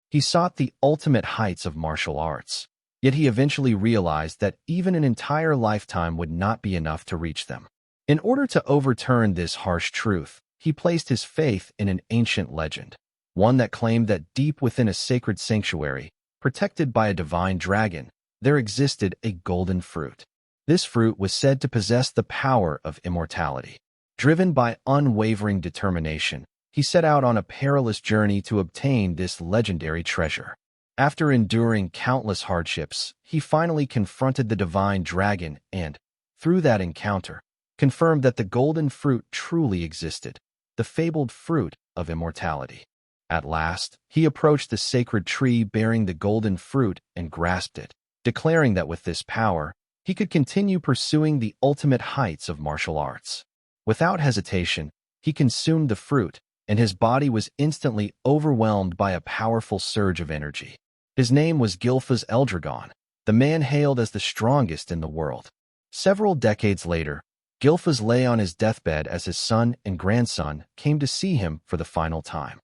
He sought the ultimate heights of martial arts. Yet he eventually realized that even an entire lifetime would not be enough to reach them. In order to overturn this harsh truth, he placed his faith in an ancient legend, one that claimed that deep within a sacred sanctuary, protected by a divine dragon, there existed a golden fruit. This fruit was said to possess the power of immortality. Driven by unwavering determination, he set out on a perilous journey to obtain this legendary treasure. After enduring countless hardships, he finally confronted the divine dragon and, through that encounter, confirmed that the golden fruit truly existed, the fabled fruit of immortality. At last, he approached the sacred tree bearing the golden fruit and grasped it, declaring that with this power, he could continue pursuing the ultimate heights of martial arts. Without hesitation, he consumed the fruit, and his body was instantly overwhelmed by a powerful surge of energy. His name was Gilfas Eldragon, the man hailed as the strongest in the world. Several decades later, Gilfas lay on his deathbed as his son and grandson came to see him for the final time.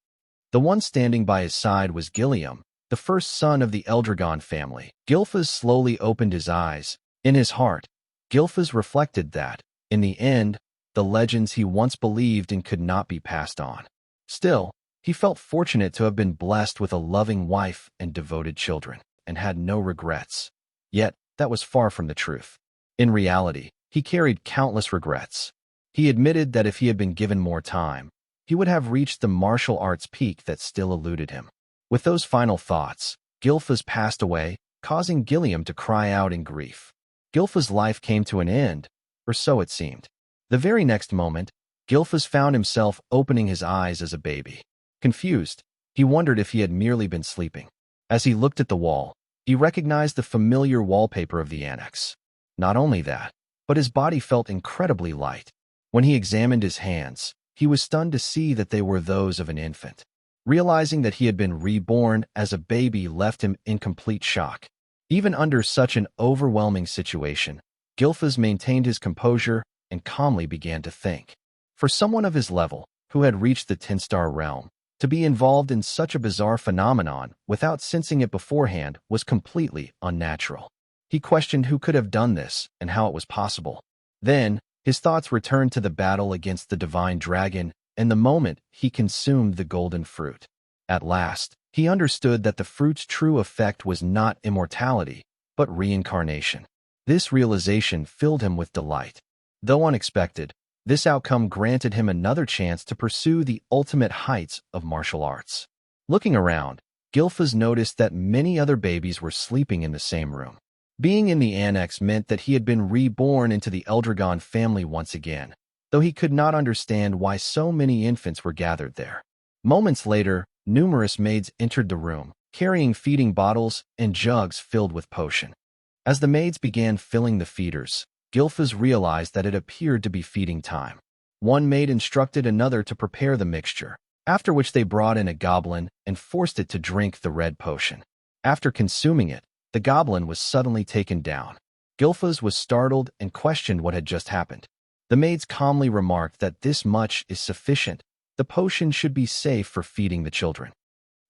The one standing by his side was Gilliam, the first son of the Eldragon family. Gilfas slowly opened his eyes. In his heart, Gilfas reflected that, in the end, the legends he once believed in could not be passed on. Still, he felt fortunate to have been blessed with a loving wife and devoted children, and had no regrets. Yet, that was far from the truth. In reality, he carried countless regrets. He admitted that if he had been given more time, he would have reached the martial arts peak that still eluded him. With those final thoughts, Gilfas passed away, causing Gilliam to cry out in grief. Gilfas' life came to an end, or so it seemed. The very next moment, Gilfas found himself opening his eyes as a baby. Confused, he wondered if he had merely been sleeping. As he looked at the wall, he recognized the familiar wallpaper of the annex. Not only that, but his body felt incredibly light. When he examined his hands, he was stunned to see that they were those of an infant. Realizing that he had been reborn as a baby left him in complete shock. Even under such an overwhelming situation, Gilfas maintained his composure and calmly began to think. For someone of his level, who had reached the 10-star realm, to be involved in such a bizarre phenomenon without sensing it beforehand was completely unnatural. He questioned who could have done this and how it was possible. Then, his thoughts returned to the battle against the divine dragon and the moment he consumed the golden fruit. At last, he understood that the fruit's true effect was not immortality, but reincarnation. This realization filled him with delight. Though unexpected, this outcome granted him another chance to pursue the ultimate heights of martial arts. Looking around, Gilfas noticed that many other babies were sleeping in the same room. Being in the annex meant that he had been reborn into the Eldragon family once again, though he could not understand why so many infants were gathered there. Moments later, numerous maids entered the room, carrying feeding bottles and jugs filled with potion. As the maids began filling the feeders, Gilfas realized that it appeared to be feeding time. One maid instructed another to prepare the mixture, after which they brought in a goblin and forced it to drink the red potion. After consuming it, the goblin was suddenly taken down. Gilfas was startled and questioned what had just happened. The maids calmly remarked that this much is sufficient. The potion should be safe for feeding the children.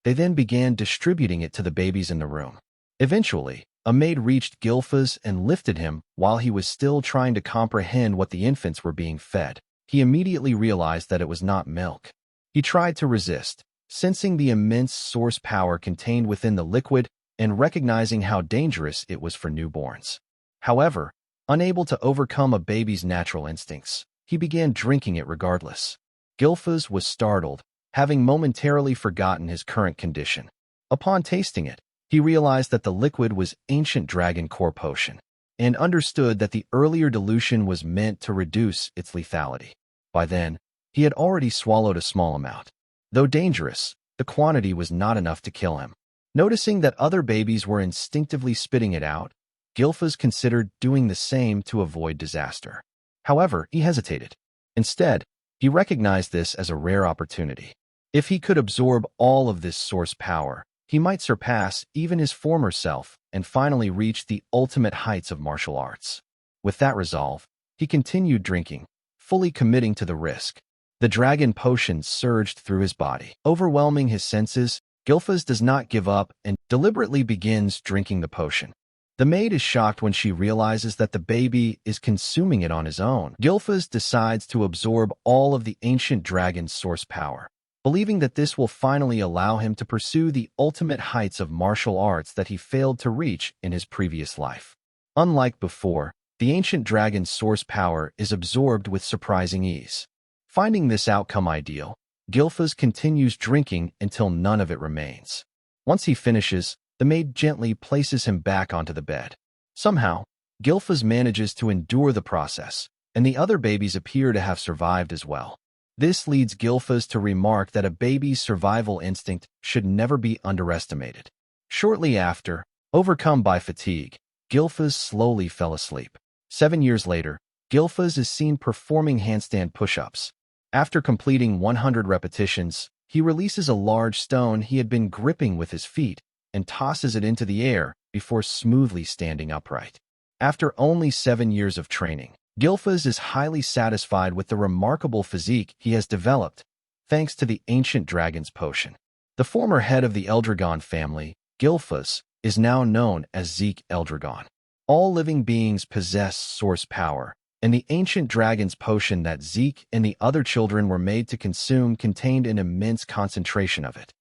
They then began distributing it to the babies in the room. Eventually, a maid reached Gilfas and lifted him while he was still trying to comprehend what the infants were being fed. He immediately realized that it was not milk. He tried to resist, sensing the immense source power contained within the liquid and recognizing how dangerous it was for newborns. However, unable to overcome a baby's natural instincts, he began drinking it regardless. Gilfas was startled, having momentarily forgotten his current condition. Upon tasting it, he realized that the liquid was ancient dragon core potion, and understood that the earlier dilution was meant to reduce its lethality. By then, he had already swallowed a small amount. Though dangerous, the quantity was not enough to kill him. Noticing that other babies were instinctively spitting it out, Gilfas considered doing the same to avoid disaster. However, he hesitated. Instead, he recognized this as a rare opportunity. If he could absorb all of this source power, he might surpass even his former self and finally reach the ultimate heights of martial arts. With that resolve, he continued drinking, fully committing to the risk. The dragon potion surged through his body, overwhelming his senses Gilfas does not give up and deliberately begins drinking the potion. The maid is shocked when she realizes that the baby is consuming it on his own. Gilfas decides to absorb all of the ancient dragon's source power, believing that this will finally allow him to pursue the ultimate heights of martial arts that he failed to reach in his previous life. Unlike before, the ancient dragon's source power is absorbed with surprising ease. Finding this outcome ideal, Gilfas continues drinking until none of it remains. Once he finishes, the maid gently places him back onto the bed. Somehow, Gilfas manages to endure the process, and the other babies appear to have survived as well. This leads Gilfas to remark that a baby's survival instinct should never be underestimated. Shortly after, overcome by fatigue, Gilfas slowly fell asleep. 7 years later, Gilfas is seen performing handstand push-ups. After completing 100 repetitions, he releases a large stone he had been gripping with his feet and tosses it into the air before smoothly standing upright. After only 7 years of training, Gilfas is highly satisfied with the remarkable physique he has developed, thanks to the ancient dragon's potion. The former head of the Eldragon family, Gilfas, is now known as Zeke Eldragon. All living beings possess source power, and the ancient dragon's potion that Zeke and the other children were made to consume contained an immense concentration of it.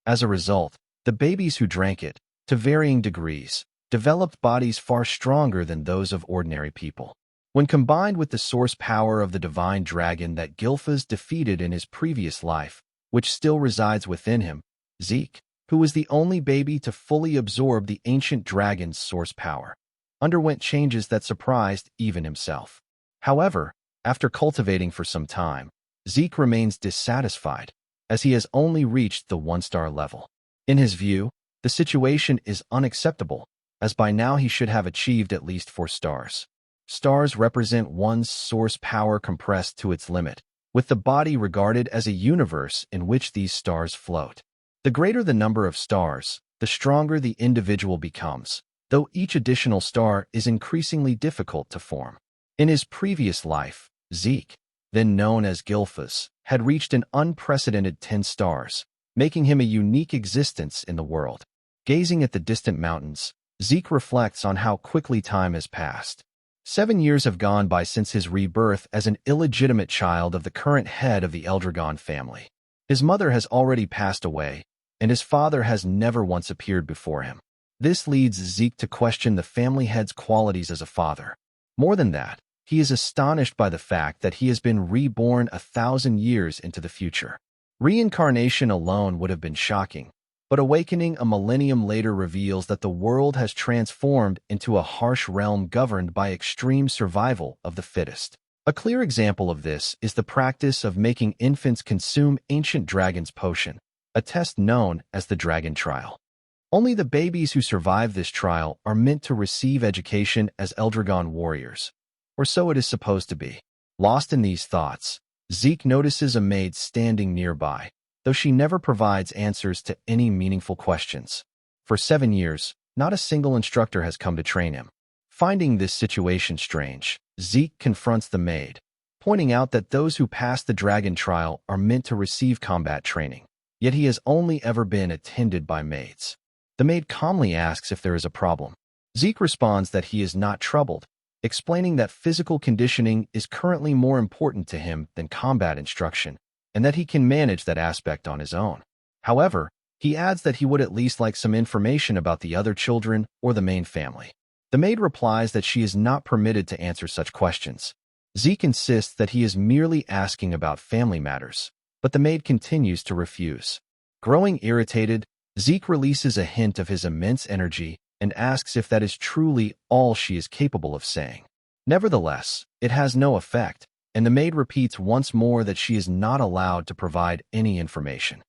As a result, the babies who drank it, to varying degrees, developed bodies far stronger than those of ordinary people. When combined with the source power of the divine dragon that Gilfas defeated in his previous life, which still resides within him, Zeke, who was the only baby to fully absorb the ancient dragon's source power, underwent changes that surprised even himself. However, after cultivating for some time, Zeke remains dissatisfied, as he has only reached the 1-star level. In his view, the situation is unacceptable, as by now he should have achieved at least 4 stars. Stars represent one's source power compressed to its limit, with the body regarded as a universe in which these stars float. The greater the number of stars, the stronger the individual becomes, though each additional star is increasingly difficult to form. In his previous life, Zeke, then known as Gilfas, had reached an unprecedented 10 stars, making him a unique existence in the world. Gazing at the distant mountains, Zeke reflects on how quickly time has passed. 7 years have gone by since his rebirth as an illegitimate child of the current head of the Eldragon family. His mother has already passed away, and his father has never once appeared before him. This leads Zeke to question the family head's qualities as a father. More than that, he is astonished by the fact that he has been reborn 1,000 years into the future. Reincarnation alone would have been shocking, but awakening a millennium later reveals that the world has transformed into a harsh realm governed by extreme survival of the fittest. A clear example of this is the practice of making infants consume ancient dragon's potion, a test known as the dragon trial. Only the babies who survive this trial are meant to receive education as Eldragon warriors, or so it is supposed to be. Lost in these thoughts, Zeke notices a maid standing nearby, though she never provides answers to any meaningful questions. For 7 years, not a single instructor has come to train him. Finding this situation strange, Zeke confronts the maid, pointing out that those who pass the dragon trial are meant to receive combat training, yet he has only ever been attended by maids. The maid calmly asks if there is a problem. Zeke responds that he is not troubled, explaining that physical conditioning is currently more important to him than combat instruction, and that he can manage that aspect on his own. However, he adds that he would at least like some information about the other children or the main family. The maid replies that she is not permitted to answer such questions. Zeke insists that he is merely asking about family matters, but the maid continues to refuse. Growing irritated, Zeke releases a hint of his immense energy and asks if that is truly all she is capable of saying. Nevertheless, it has no effect, and the maid repeats once more that she is not allowed to provide any information.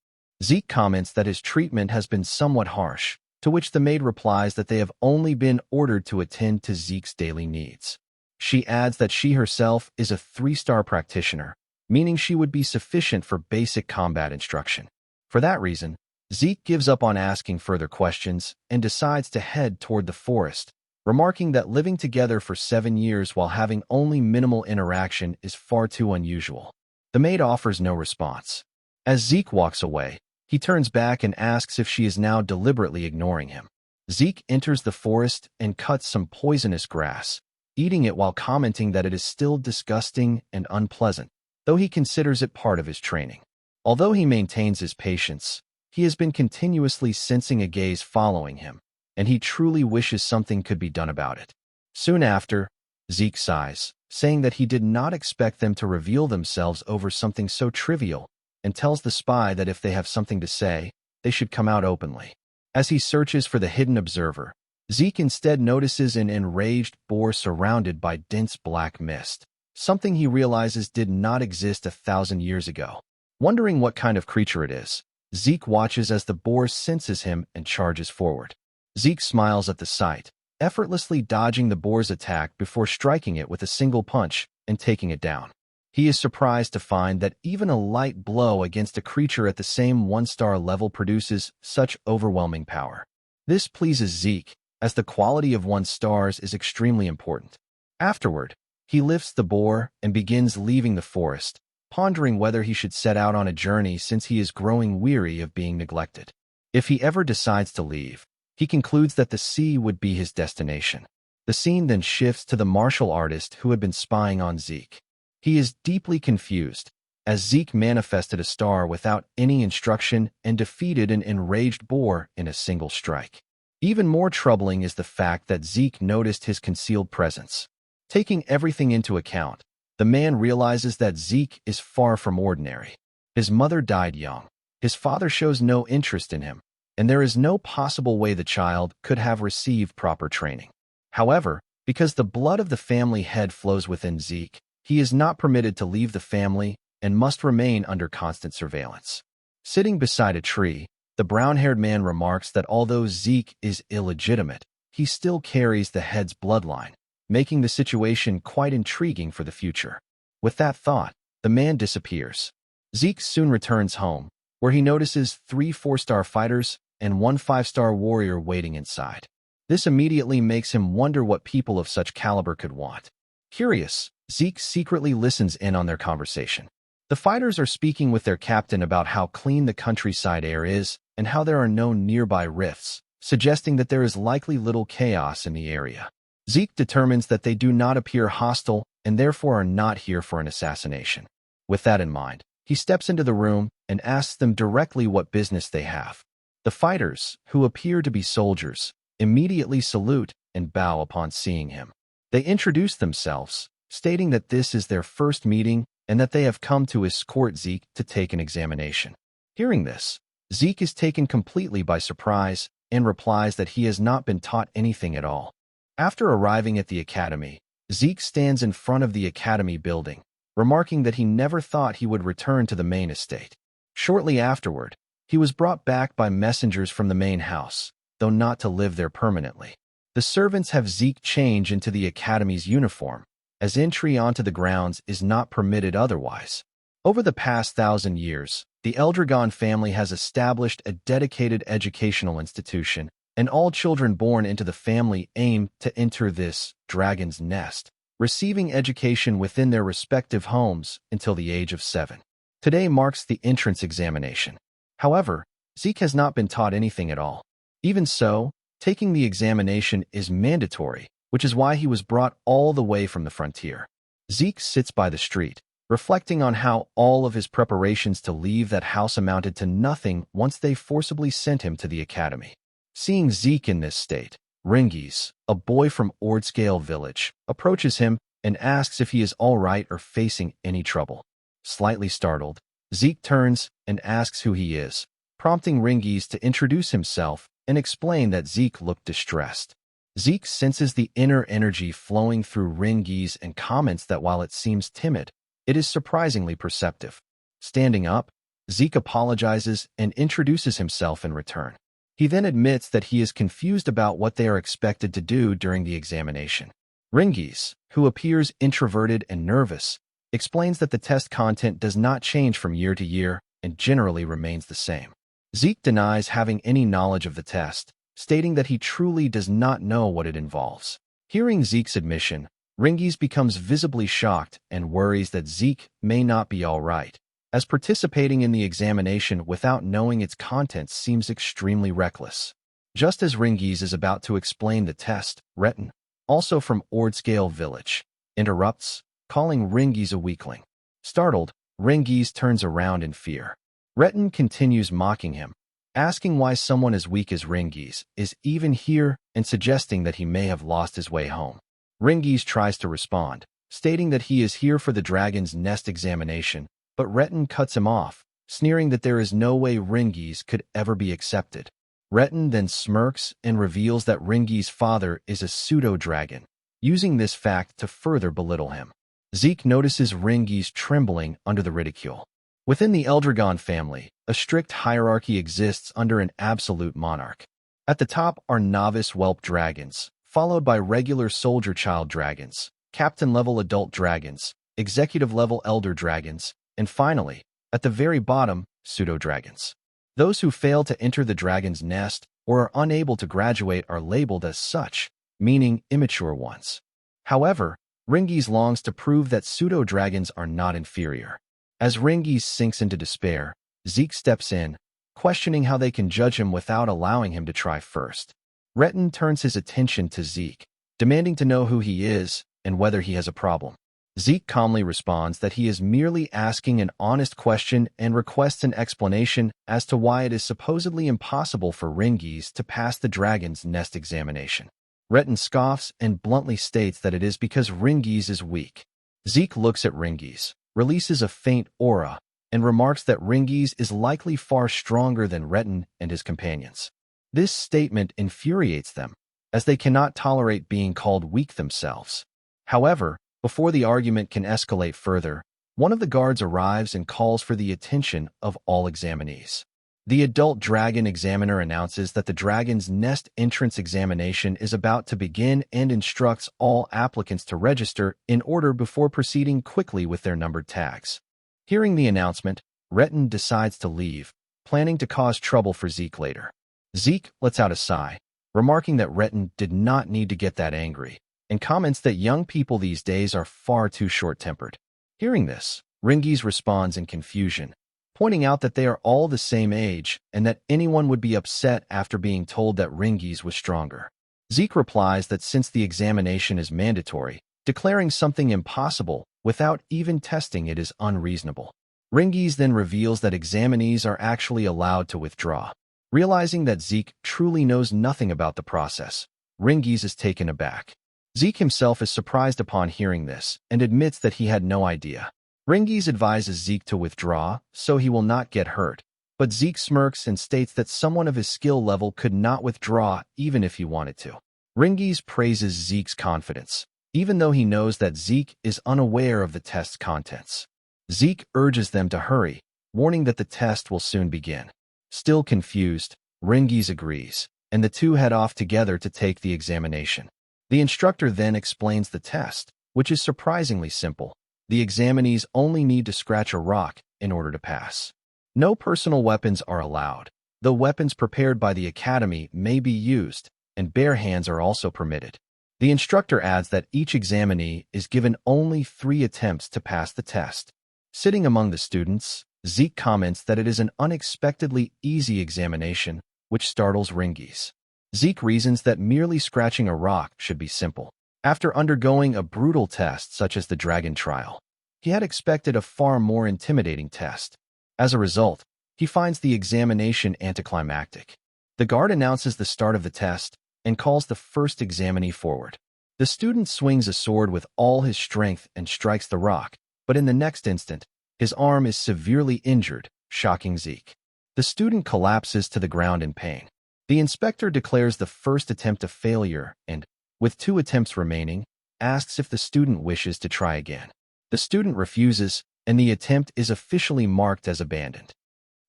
Zeke comments that his treatment has been somewhat harsh, to which the maid replies that they have only been ordered to attend to Zeke's daily needs. She adds that she herself is a 3-star practitioner, meaning she would be sufficient for basic combat instruction. For that reason, Zeke gives up on asking further questions and decides to head toward the forest, remarking that living together for 7 years while having only minimal interaction is far too unusual. The maid offers no response. As Zeke walks away, He turns back and asks if she is now deliberately ignoring him. Zeke enters the forest and cuts some poisonous grass, eating it while commenting that it is still disgusting and unpleasant, though he considers it part of his training. Although he maintains his patience, he has been continuously sensing a gaze following him, and he truly wishes something could be done about it. Soon after, Zeke sighs, saying that he did not expect them to reveal themselves over something so trivial, and tells the spy that if they have something to say, they should come out openly. As he searches for the hidden observer, Zeke instead notices an enraged boar surrounded by dense black mist, something he realizes did not exist 1,000 years ago. Wondering what kind of creature it is, Zeke watches as the boar senses him and charges forward. Zeke smiles at the sight, effortlessly dodging the boar's attack before striking it with a single punch and taking it down. He is surprised to find that even a light blow against a creature at the same 1-star level produces such overwhelming power. This pleases Zeke, as the quality of 1 stars is extremely important. Afterward, he lifts the boar and begins leaving the forest, pondering whether he should set out on a journey since he is growing weary of being neglected. If he ever decides to leave, he concludes that the sea would be his destination. The scene then shifts to the martial artist who had been spying on Zeke. He is deeply confused, as Zeke manifested a star without any instruction and defeated an enraged boar in a single strike. Even more troubling is the fact that Zeke noticed his concealed presence. Taking everything into account, the man realizes that Zeke is far from ordinary. His mother died young, his father shows no interest in him, and there is no possible way the child could have received proper training. However, because the blood of the family head flows within Zeke, he is not permitted to leave the family and must remain under constant surveillance. Sitting beside a tree, the brown-haired man remarks that although Zeke is illegitimate, he still carries the head's bloodline, making the situation quite intriguing for the future. With that thought, the man disappears. Zeke soon returns home, where he notices 3 4-star fighters and 1 5-star warrior waiting inside. This immediately makes him wonder what people of such caliber could want. Curious, Zeke secretly listens in on their conversation. The fighters are speaking with their captain about how clean the countryside air is and how there are no nearby rifts, suggesting that there is likely little chaos in the area. Zeke determines that they do not appear hostile and therefore are not here for an assassination. With that in mind, he steps into the room and asks them directly what business they have. The fighters, who appear to be soldiers, immediately salute and bow upon seeing him. They introduce themselves, stating that this is their first meeting and that they have come to escort Zeke to take an examination. Hearing this, Zeke is taken completely by surprise and replies that he has not been taught anything at all. After arriving at the academy, Zeke stands in front of the academy building, remarking that he never thought he would return to the main estate. Shortly afterward, he was brought back by messengers from the main house, though not to live there permanently. The servants have Zeke change into the academy's uniform, as entry onto the grounds is not permitted otherwise. Over the past 1,000 years, the Eldragon family has established a dedicated educational institution, and all children born into the family aim to enter this dragon's nest, receiving education within their respective homes until the age of 7. Today marks the entrance examination. However, Zeke has not been taught anything at all. Even so, taking the examination is mandatory, which is why he was brought all the way from the frontier. Zeke sits by the street, reflecting on how all of his preparations to leave that house amounted to nothing once they forcibly sent him to the academy. Seeing Zeke in this state, Ringis, a boy from Ordscale village, approaches him and asks if he is all right or facing any trouble. Slightly startled, Zeke turns and asks who he is, prompting Ringis to introduce himself and explain that Zeke looked distressed. Zeke senses the inner energy flowing through Ringis and comments that while it seems timid, it is surprisingly perceptive. Standing up, Zeke apologizes and introduces himself in return. He then admits that he is confused about what they are expected to do during the examination. Ringis, who appears introverted and nervous, explains that the test content does not change from year to year and generally remains the same. Zeke denies having any knowledge of the test, stating that he truly does not know what it involves. Hearing Zeke's admission, Ringis becomes visibly shocked and worries that Zeke may not be all right, as participating in the examination without knowing its contents seems extremely reckless. Just as Ringiz is about to explain the test, Retin, also from Ordscale Village, interrupts, calling Ringiz a weakling. Startled, Ringiz turns around in fear. Retin continues mocking him, asking why someone as weak as Ringiz is even here and suggesting that he may have lost his way home. Ringiz tries to respond, stating that he is here for the dragon's nest examination, but Retin cuts him off, sneering that there is no way Ringiz could ever be accepted. Retin then smirks and reveals that Ringiz's father is a pseudo-dragon, using this fact to further belittle him. Zeke notices Ringiz trembling under the ridicule. Within the Eldragon family, a strict hierarchy exists under an absolute monarch. At the top are novice whelp dragons, followed by regular soldier child dragons, captain-level adult dragons, executive-level elder dragons, and finally, at the very bottom, pseudo-dragons. Those who fail to enter the dragon's nest or are unable to graduate are labeled as such, meaning immature ones. However, Ringiz longs to prove that pseudo-dragons are not inferior. As Ringiz sinks into despair, Zeke steps in, questioning how they can judge him without allowing him to try first. Retin turns his attention to Zeke, demanding to know who he is and whether he has a problem. Zeke calmly responds that he is merely asking an honest question and requests an explanation as to why it is supposedly impossible for Ringiz to pass the dragon's nest examination. Retin scoffs and bluntly states that it is because Ringiz is weak. Zeke looks at Ringiz, releases a faint aura, and remarks that Ringiz is likely far stronger than Retin and his companions. This statement infuriates them, as they cannot tolerate being called weak themselves. However, before the argument can escalate further, one of the guards arrives and calls for the attention of all examinees. The adult dragon examiner announces that the dragon's nest entrance examination is about to begin and instructs all applicants to register in order before proceeding quickly with their numbered tags. Hearing the announcement, Retin decides to leave, planning to cause trouble for Zeke later. Zeke lets out a sigh, remarking that Retin did not need to get that angry, and comments that young people these days are far too short-tempered. Hearing this, Ringiz responds in confusion, pointing out that they are all the same age and that anyone would be upset after being told that Ringiz was stronger. Zeke replies that since the examination is mandatory, declaring something impossible without even testing it is unreasonable. Ringiz then reveals that examinees are actually allowed to withdraw. Realizing that Zeke truly knows nothing about the process, Ringiz is taken aback. Zeke himself is surprised upon hearing this and admits that he had no idea. Ringiz advises Zeke to withdraw so he will not get hurt, but Zeke smirks and states that someone of his skill level could not withdraw even if he wanted to. Ringiz praises Zeke's confidence, even though he knows that Zeke is unaware of the test's contents. Zeke urges them to hurry, warning that the test will soon begin. Still confused, Ringiz agrees, and the two head off together to take the examination. The instructor then explains the test, which is surprisingly simple. The examinees only need to scratch a rock in order to pass. No personal weapons are allowed, though weapons prepared by the academy may be used, and bare hands are also permitted. The instructor adds that each examinee is given only 3 attempts to pass the test. Sitting among the students, Zeke comments that it is an unexpectedly easy examination, which startles Ringiz. Zeke reasons that merely scratching a rock should be simple. After undergoing a brutal test such as the dragon trial, he had expected a far more intimidating test. As a result, he finds the examination anticlimactic. The guard announces the start of the test and calls the first examinee forward. The student swings a sword with all his strength and strikes the rock, but in the next instant, his arm is severely injured, shocking Zeke. The student collapses to the ground in pain. The inspector declares the first attempt a failure and, with 2 attempts remaining, asks if the student wishes to try again. The student refuses, and the attempt is officially marked as abandoned.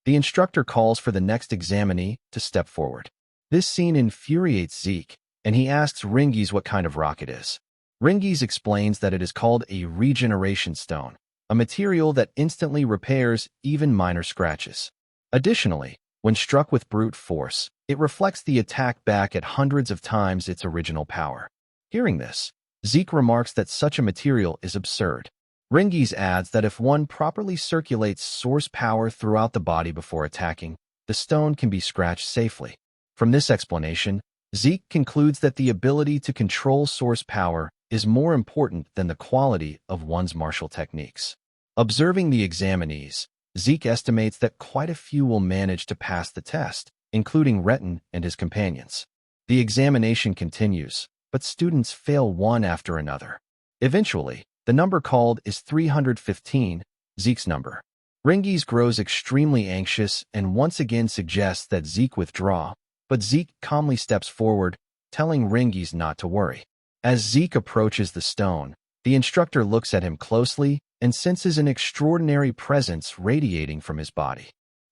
The instructor calls for the next examinee to step forward. This scene infuriates Zeke, and he asks Ringiz what kind of rock it is. Ringiz explains that it is called a regeneration stone, a material that instantly repairs even minor scratches. Additionally, when struck with brute force, it reflects the attack back at hundreds of times its original power. Hearing this, Zeke remarks that such a material is absurd. Ringies adds that if one properly circulates source power throughout the body before attacking, the stone can be scratched safely. From this explanation, Zeke concludes that the ability to control source power is more important than the quality of one's martial techniques. Observing the examinees, Zeke estimates that quite a few will manage to pass the test, including Retin and his companions. The examination continues, but students fail one after another. Eventually, the number called is 315, Zeke's number. Ringies grows extremely anxious and once again suggests that Zeke withdraw, but Zeke calmly steps forward, telling Ringies not to worry. As Zeke approaches the stone, the instructor looks at him closely and senses an extraordinary presence radiating from his body.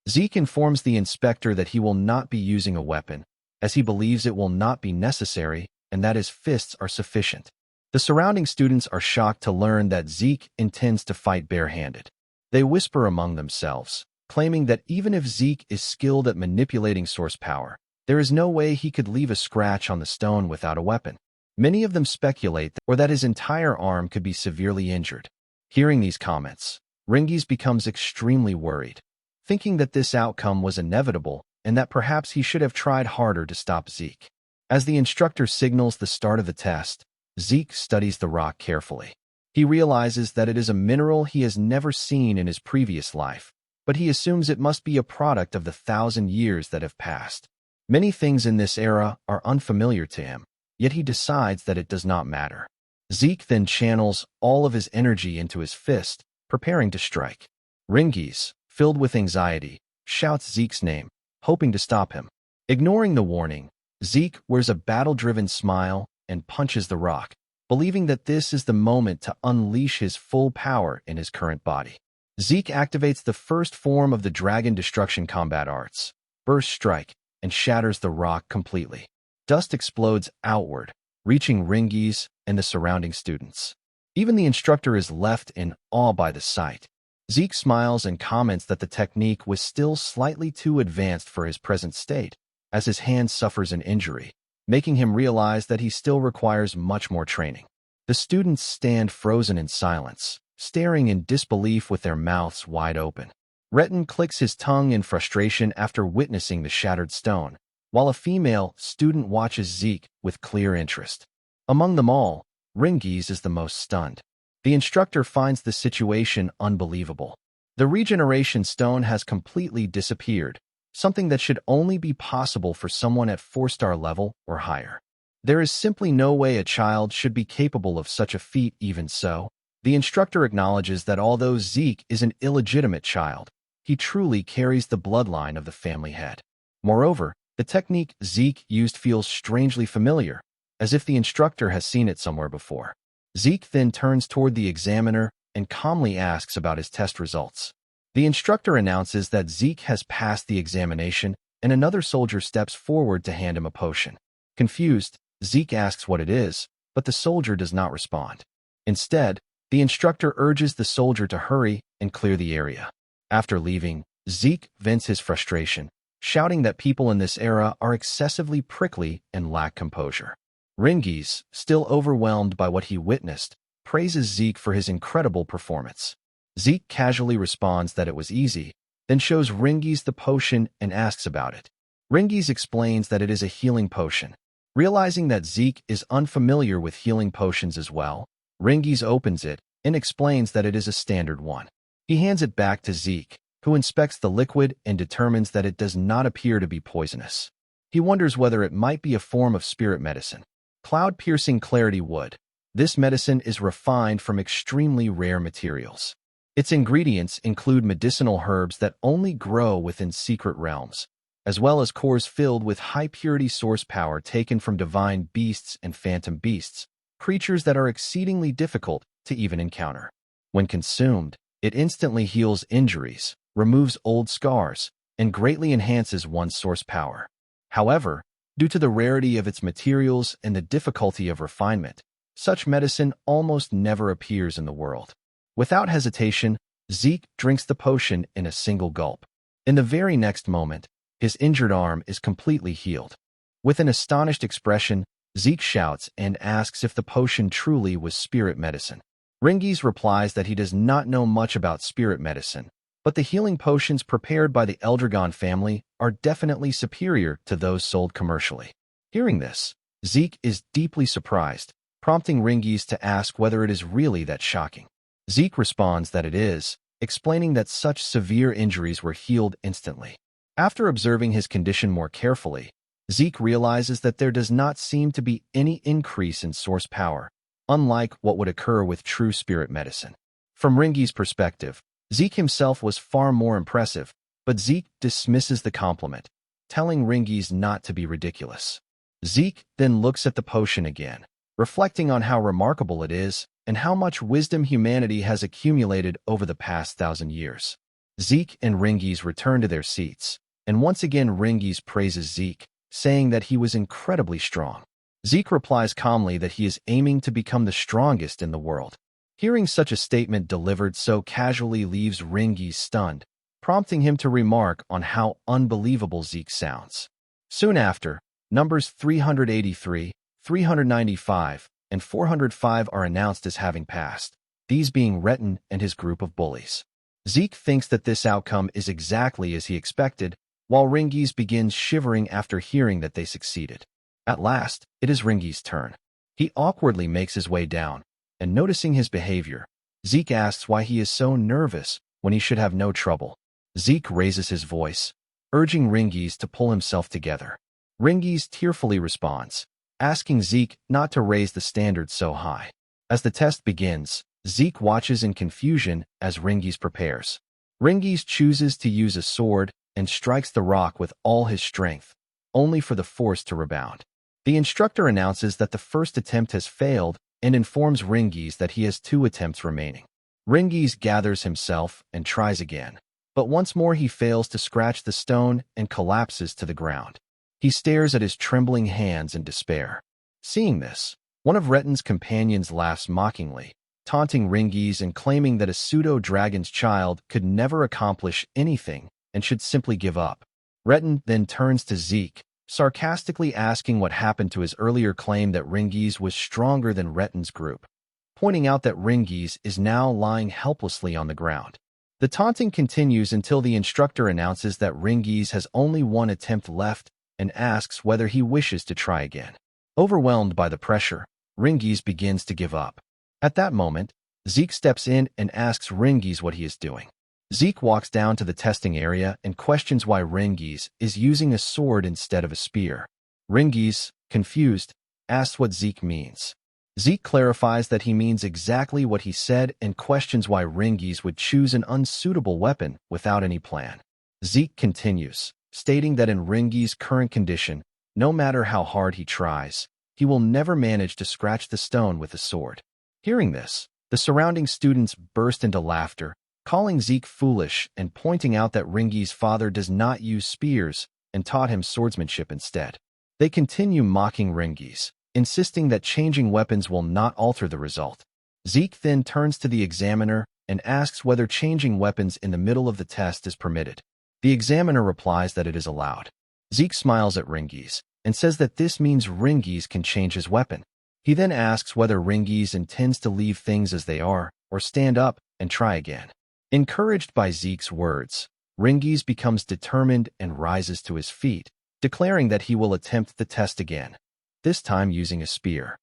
Zeke informs the inspector that he will not be using a weapon, as he believes it will not be necessary and that his fists are sufficient. The surrounding students are shocked to learn that Zeke intends to fight barehanded. They whisper among themselves, claiming that even if Zeke is skilled at manipulating source power, there is no way he could leave a scratch on the stone without a weapon. Many of them speculate that his entire arm could be severely injured. Hearing these comments, Ringies becomes extremely worried, thinking that this outcome was inevitable and that perhaps he should have tried harder to stop Zeke. As the instructor signals the start of the test, Zeke studies the rock carefully. He realizes that it is a mineral he has never seen in his previous life, but he assumes it must be a product of the 1,000 years that have passed. Many things in this era are unfamiliar to him, yet he decides that it does not matter. Zeke then channels all of his energy into his fist, preparing to strike. Ringies, filled with anxiety, shouts Zeke's name, hoping to stop him. Ignoring the warning, Zeke wears a battle-driven smile and punches the rock, believing that this is the moment to unleash his full power in his current body. Zeke activates the first form of the Dragon Destruction combat arts, Burst Strike, and shatters the rock completely. Dust explodes outward, reaching Ringies and the surrounding students. Even the instructor is left in awe by the sight. Zeke smiles and comments that the technique was still slightly too advanced for his present state, as his hand suffers an injury, making him realize that he still requires much more training. The students stand frozen in silence, staring in disbelief with their mouths wide open. Retin clicks his tongue in frustration after witnessing the shattered stone, while a female student watches Zeke with clear interest. Among them all, Ringies is the most stunned. The instructor finds the situation unbelievable. The regeneration stone has completely disappeared, something that should only be possible for someone at 4-star level or higher. There is simply no way a child should be capable of such a feat. Even so, the instructor acknowledges that although Zeke is an illegitimate child, he truly carries the bloodline of the family head. Moreover, the technique Zeke used feels strangely familiar, as if the instructor has seen it somewhere before. Zeke then turns toward the examiner and calmly asks about his test results. The instructor announces that Zeke has passed the examination, and another soldier steps forward to hand him a potion. Confused, Zeke asks what it is, but the soldier does not respond. Instead, the instructor urges the soldier to hurry and clear the area. After leaving, Zeke vents his frustration, shouting that people in this era are excessively prickly and lack composure. Ringies, still overwhelmed by what he witnessed, praises Zeke for his incredible performance. Zeke casually responds that it was easy, then shows Ringies the potion and asks about it. Ringies explains that it is a healing potion. Realizing that Zeke is unfamiliar with healing potions as well, Ringies opens it and explains that it is a standard one. He hands it back to Zeke, who inspects the liquid and determines that it does not appear to be poisonous. He wonders whether it might be a form of spirit medicine. Cloud-piercing clarity wood. This medicine is refined from extremely rare materials. Its ingredients include medicinal herbs that only grow within secret realms, as well as cores filled with high-purity source power taken from divine beasts and phantom beasts, creatures that are exceedingly difficult to even encounter. When consumed, it instantly heals injuries, removes old scars, and greatly enhances one's source power. However, due to the rarity of its materials and the difficulty of refinement, such medicine almost never appears in the world. Without hesitation, Zeke drinks the potion in a single gulp. In the very next moment, his injured arm is completely healed. With an astonished expression, Zeke shouts and asks if the potion truly was spirit medicine. Ringies replies that he does not know much about spirit medicine, but the healing potions prepared by the Eldragon family are definitely superior to those sold commercially. Hearing this, Zeke is deeply surprised, prompting Ringies to ask whether it is really that shocking. Zeke responds that it is, explaining that such severe injuries were healed instantly. After observing his condition more carefully, Zeke realizes that there does not seem to be any increase in source power, unlike what would occur with true spirit medicine. From Ringi's perspective, Zeke himself was far more impressive, but Zeke dismisses the compliment, telling Ringies not to be ridiculous. Zeke then looks at the potion again, reflecting on how remarkable it is and how much wisdom humanity has accumulated over the past 1,000 years. Zeke and Ringies return to their seats, and once again Ringies praises Zeke, saying that he was incredibly strong. Zeke replies calmly that he is aiming to become the strongest in the world. Hearing such a statement delivered so casually leaves Ringies stunned, prompting him to remark on how unbelievable Zeke sounds. Soon after, numbers 383, 395, and 405 are announced as having passed, these being Retin and his group of bullies. Zeke thinks that this outcome is exactly as he expected, while Ringies begins shivering after hearing that they succeeded. At last, it is Ringies' turn. He awkwardly makes his way down, and noticing his behavior, Zeke asks why he is so nervous when he should have no trouble. Zeke raises his voice, urging Ringies to pull himself together. Ringies tearfully responds, asking Zeke not to raise the standard so high. As the test begins, Zeke watches in confusion as Ringies prepares. Ringies chooses to use a sword and strikes the rock with all his strength, only for the force to rebound. The instructor announces that the first attempt has failed and informs Ringies that he has 2 attempts remaining. Ringies gathers himself and tries again, but once more he fails to scratch the stone and collapses to the ground. He stares at his trembling hands in despair. Seeing this, one of Retin's companions laughs mockingly, taunting Ringies and claiming that a pseudo-dragon's child could never accomplish anything and should simply give up. Retin then turns to Zeke, sarcastically asking what happened to his earlier claim that Ringies was stronger than Retin's group, pointing out that Ringies is now lying helplessly on the ground. The taunting continues until the instructor announces that Ringies has only 1 attempt left and asks whether he wishes to try again. Overwhelmed by the pressure, Ringies begins to give up. At that moment, Zeke steps in and asks Ringies what he is doing. Zeke walks down to the testing area and questions why Ringies is using a sword instead of a spear. Ringies, confused, asks what Zeke means. Zeke clarifies that he means exactly what he said and questions why Ringies would choose an unsuitable weapon without any plan. Zeke continues, stating that in Ringies' current condition, no matter how hard he tries, he will never manage to scratch the stone with a sword. Hearing this, the surrounding students burst into laughter, calling Zeke foolish and pointing out that Ringies' father does not use spears and taught him swordsmanship instead. They continue mocking Ringies, insisting that changing weapons will not alter the result. Zeke then turns to the examiner and asks whether changing weapons in the middle of the test is permitted. The examiner replies that it is allowed. Zeke smiles at Ringies and says that this means Ringies can change his weapon. He then asks whether Ringies intends to leave things as they are or stand up and try again. Encouraged by Zeke's words, Ringies becomes determined and rises to his feet, declaring that he will attempt the test again, this time using a spear.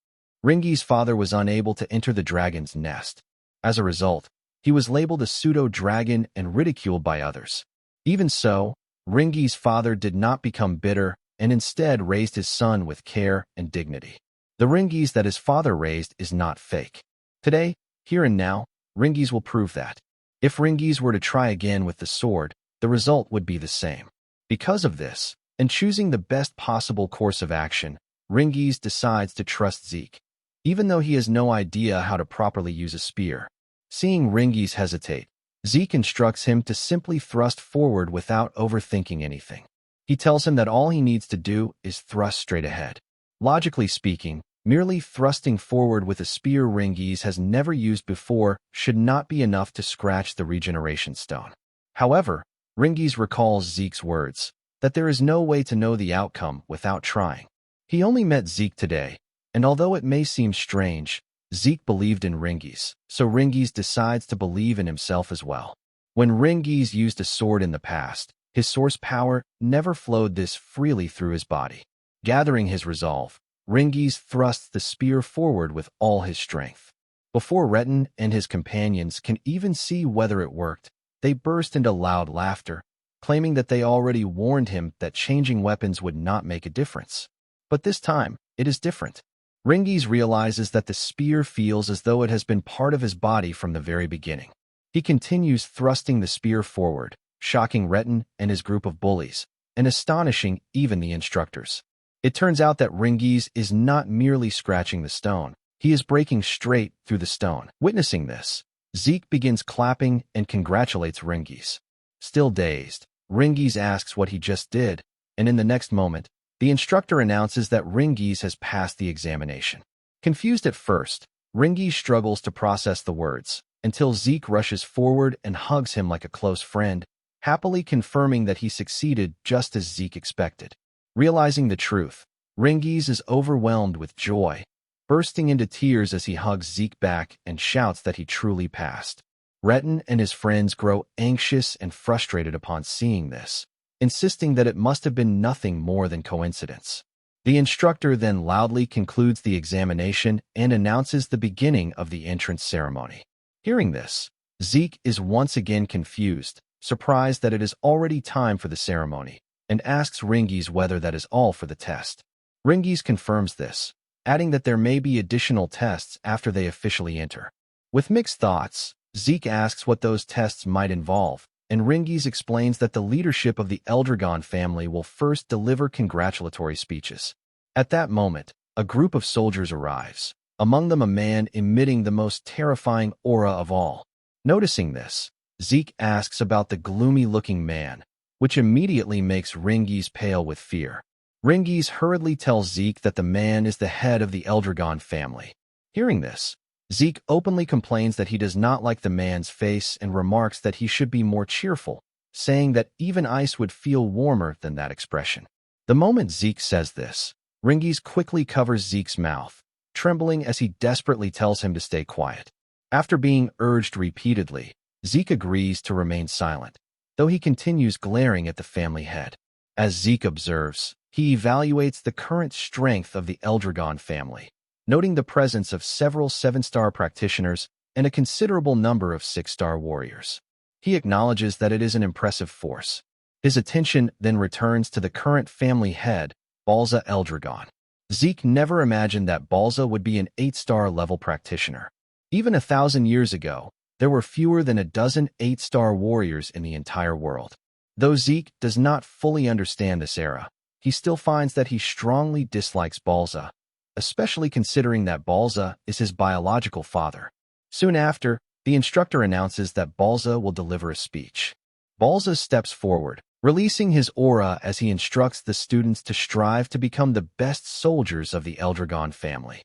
Ringies' father was unable to enter the dragon's nest. As a result, he was labeled a pseudo-dragon and ridiculed by others. Even so, Ringies' father did not become bitter and instead raised his son with care and dignity. The Ringies that his father raised is not fake. Today, here and now, Ringies will prove that. If Ringies were to try again with the sword, the result would be the same. Because of this, and choosing the best possible course of action, Ringies decides to trust Zeke, even though he has no idea how to properly use a spear. Seeing Ringies hesitate, Zeke instructs him to simply thrust forward without overthinking anything. He tells him that all he needs to do is thrust straight ahead. Logically speaking, merely thrusting forward with a spear Ringies has never used before should not be enough to scratch the regeneration stone. However, Ringies recalls Zeke's words, that there is no way to know the outcome without trying. He only met Zeke today, and although it may seem strange, Zeke believed in Ringies, so Ringies decides to believe in himself as well. When Ringies used a sword in the past, his source power never flowed this freely through his body. Gathering his resolve, Ringies thrusts the spear forward with all his strength. Before Retin and his companions can even see whether it worked, they burst into loud laughter, claiming that they already warned him that changing weapons would not make a difference. But this time, it is different. Ringies realizes that the spear feels as though it has been part of his body from the very beginning. He continues thrusting the spear forward, shocking Retin and his group of bullies, and astonishing even the instructors. It turns out that Ringies is not merely scratching the stone, he is breaking straight through the stone. Witnessing this, Zeke begins clapping and congratulates Ringies. Still dazed, Ringies asks what he just did, and in the next moment, the instructor announces that Ringies has passed the examination. Confused at first, Ringies struggles to process the words, until Zeke rushes forward and hugs him like a close friend, happily confirming that he succeeded just as Zeke expected. Realizing the truth, Ringies is overwhelmed with joy, bursting into tears as he hugs Zeke back and shouts that he truly passed. Retin and his friends grow anxious and frustrated upon seeing this, insisting that it must have been nothing more than coincidence. The instructor then loudly concludes the examination and announces the beginning of the entrance ceremony. Hearing this, Zeke is once again confused, surprised that it is already time for the ceremony, and asks Ringies whether that is all for the test. Ringies confirms this, adding that there may be additional tests after they officially enter. With mixed thoughts, Zeke asks what those tests might involve, and Ringies explains that the leadership of the Eldragon family will first deliver congratulatory speeches. At that moment, a group of soldiers arrives, among them a man emitting the most terrifying aura of all. Noticing this, Zeke asks about the gloomy-looking man, which immediately makes Ringies pale with fear. Ringies hurriedly tells Zeke that the man is the head of the Eldragon family. Hearing this, Zeke openly complains that he does not like the man's face and remarks that he should be more cheerful, saying that even ice would feel warmer than that expression. The moment Zeke says this, Ringies quickly covers Zeke's mouth, trembling as he desperately tells him to stay quiet. After being urged repeatedly, Zeke agrees to remain silent, though he continues glaring at the family head. As Zeke observes, he evaluates the current strength of the Eldragon family, noting the presence of several 7-star practitioners and a considerable number of 6-star warriors. He acknowledges that it is an impressive force. His attention then returns to the current family head, Balza Eldragon. Zeke never imagined that Balza would be an 8-star level practitioner. Even 1,000 years ago, there were fewer than a dozen 8-star warriors in the entire world. Though Zeke does not fully understand this era, he still finds that he strongly dislikes Balza, especially considering that Balza is his biological father. Soon after, the instructor announces that Balza will deliver a speech. Balza steps forward, releasing his aura as he instructs the students to strive to become the best soldiers of the Eldragon family.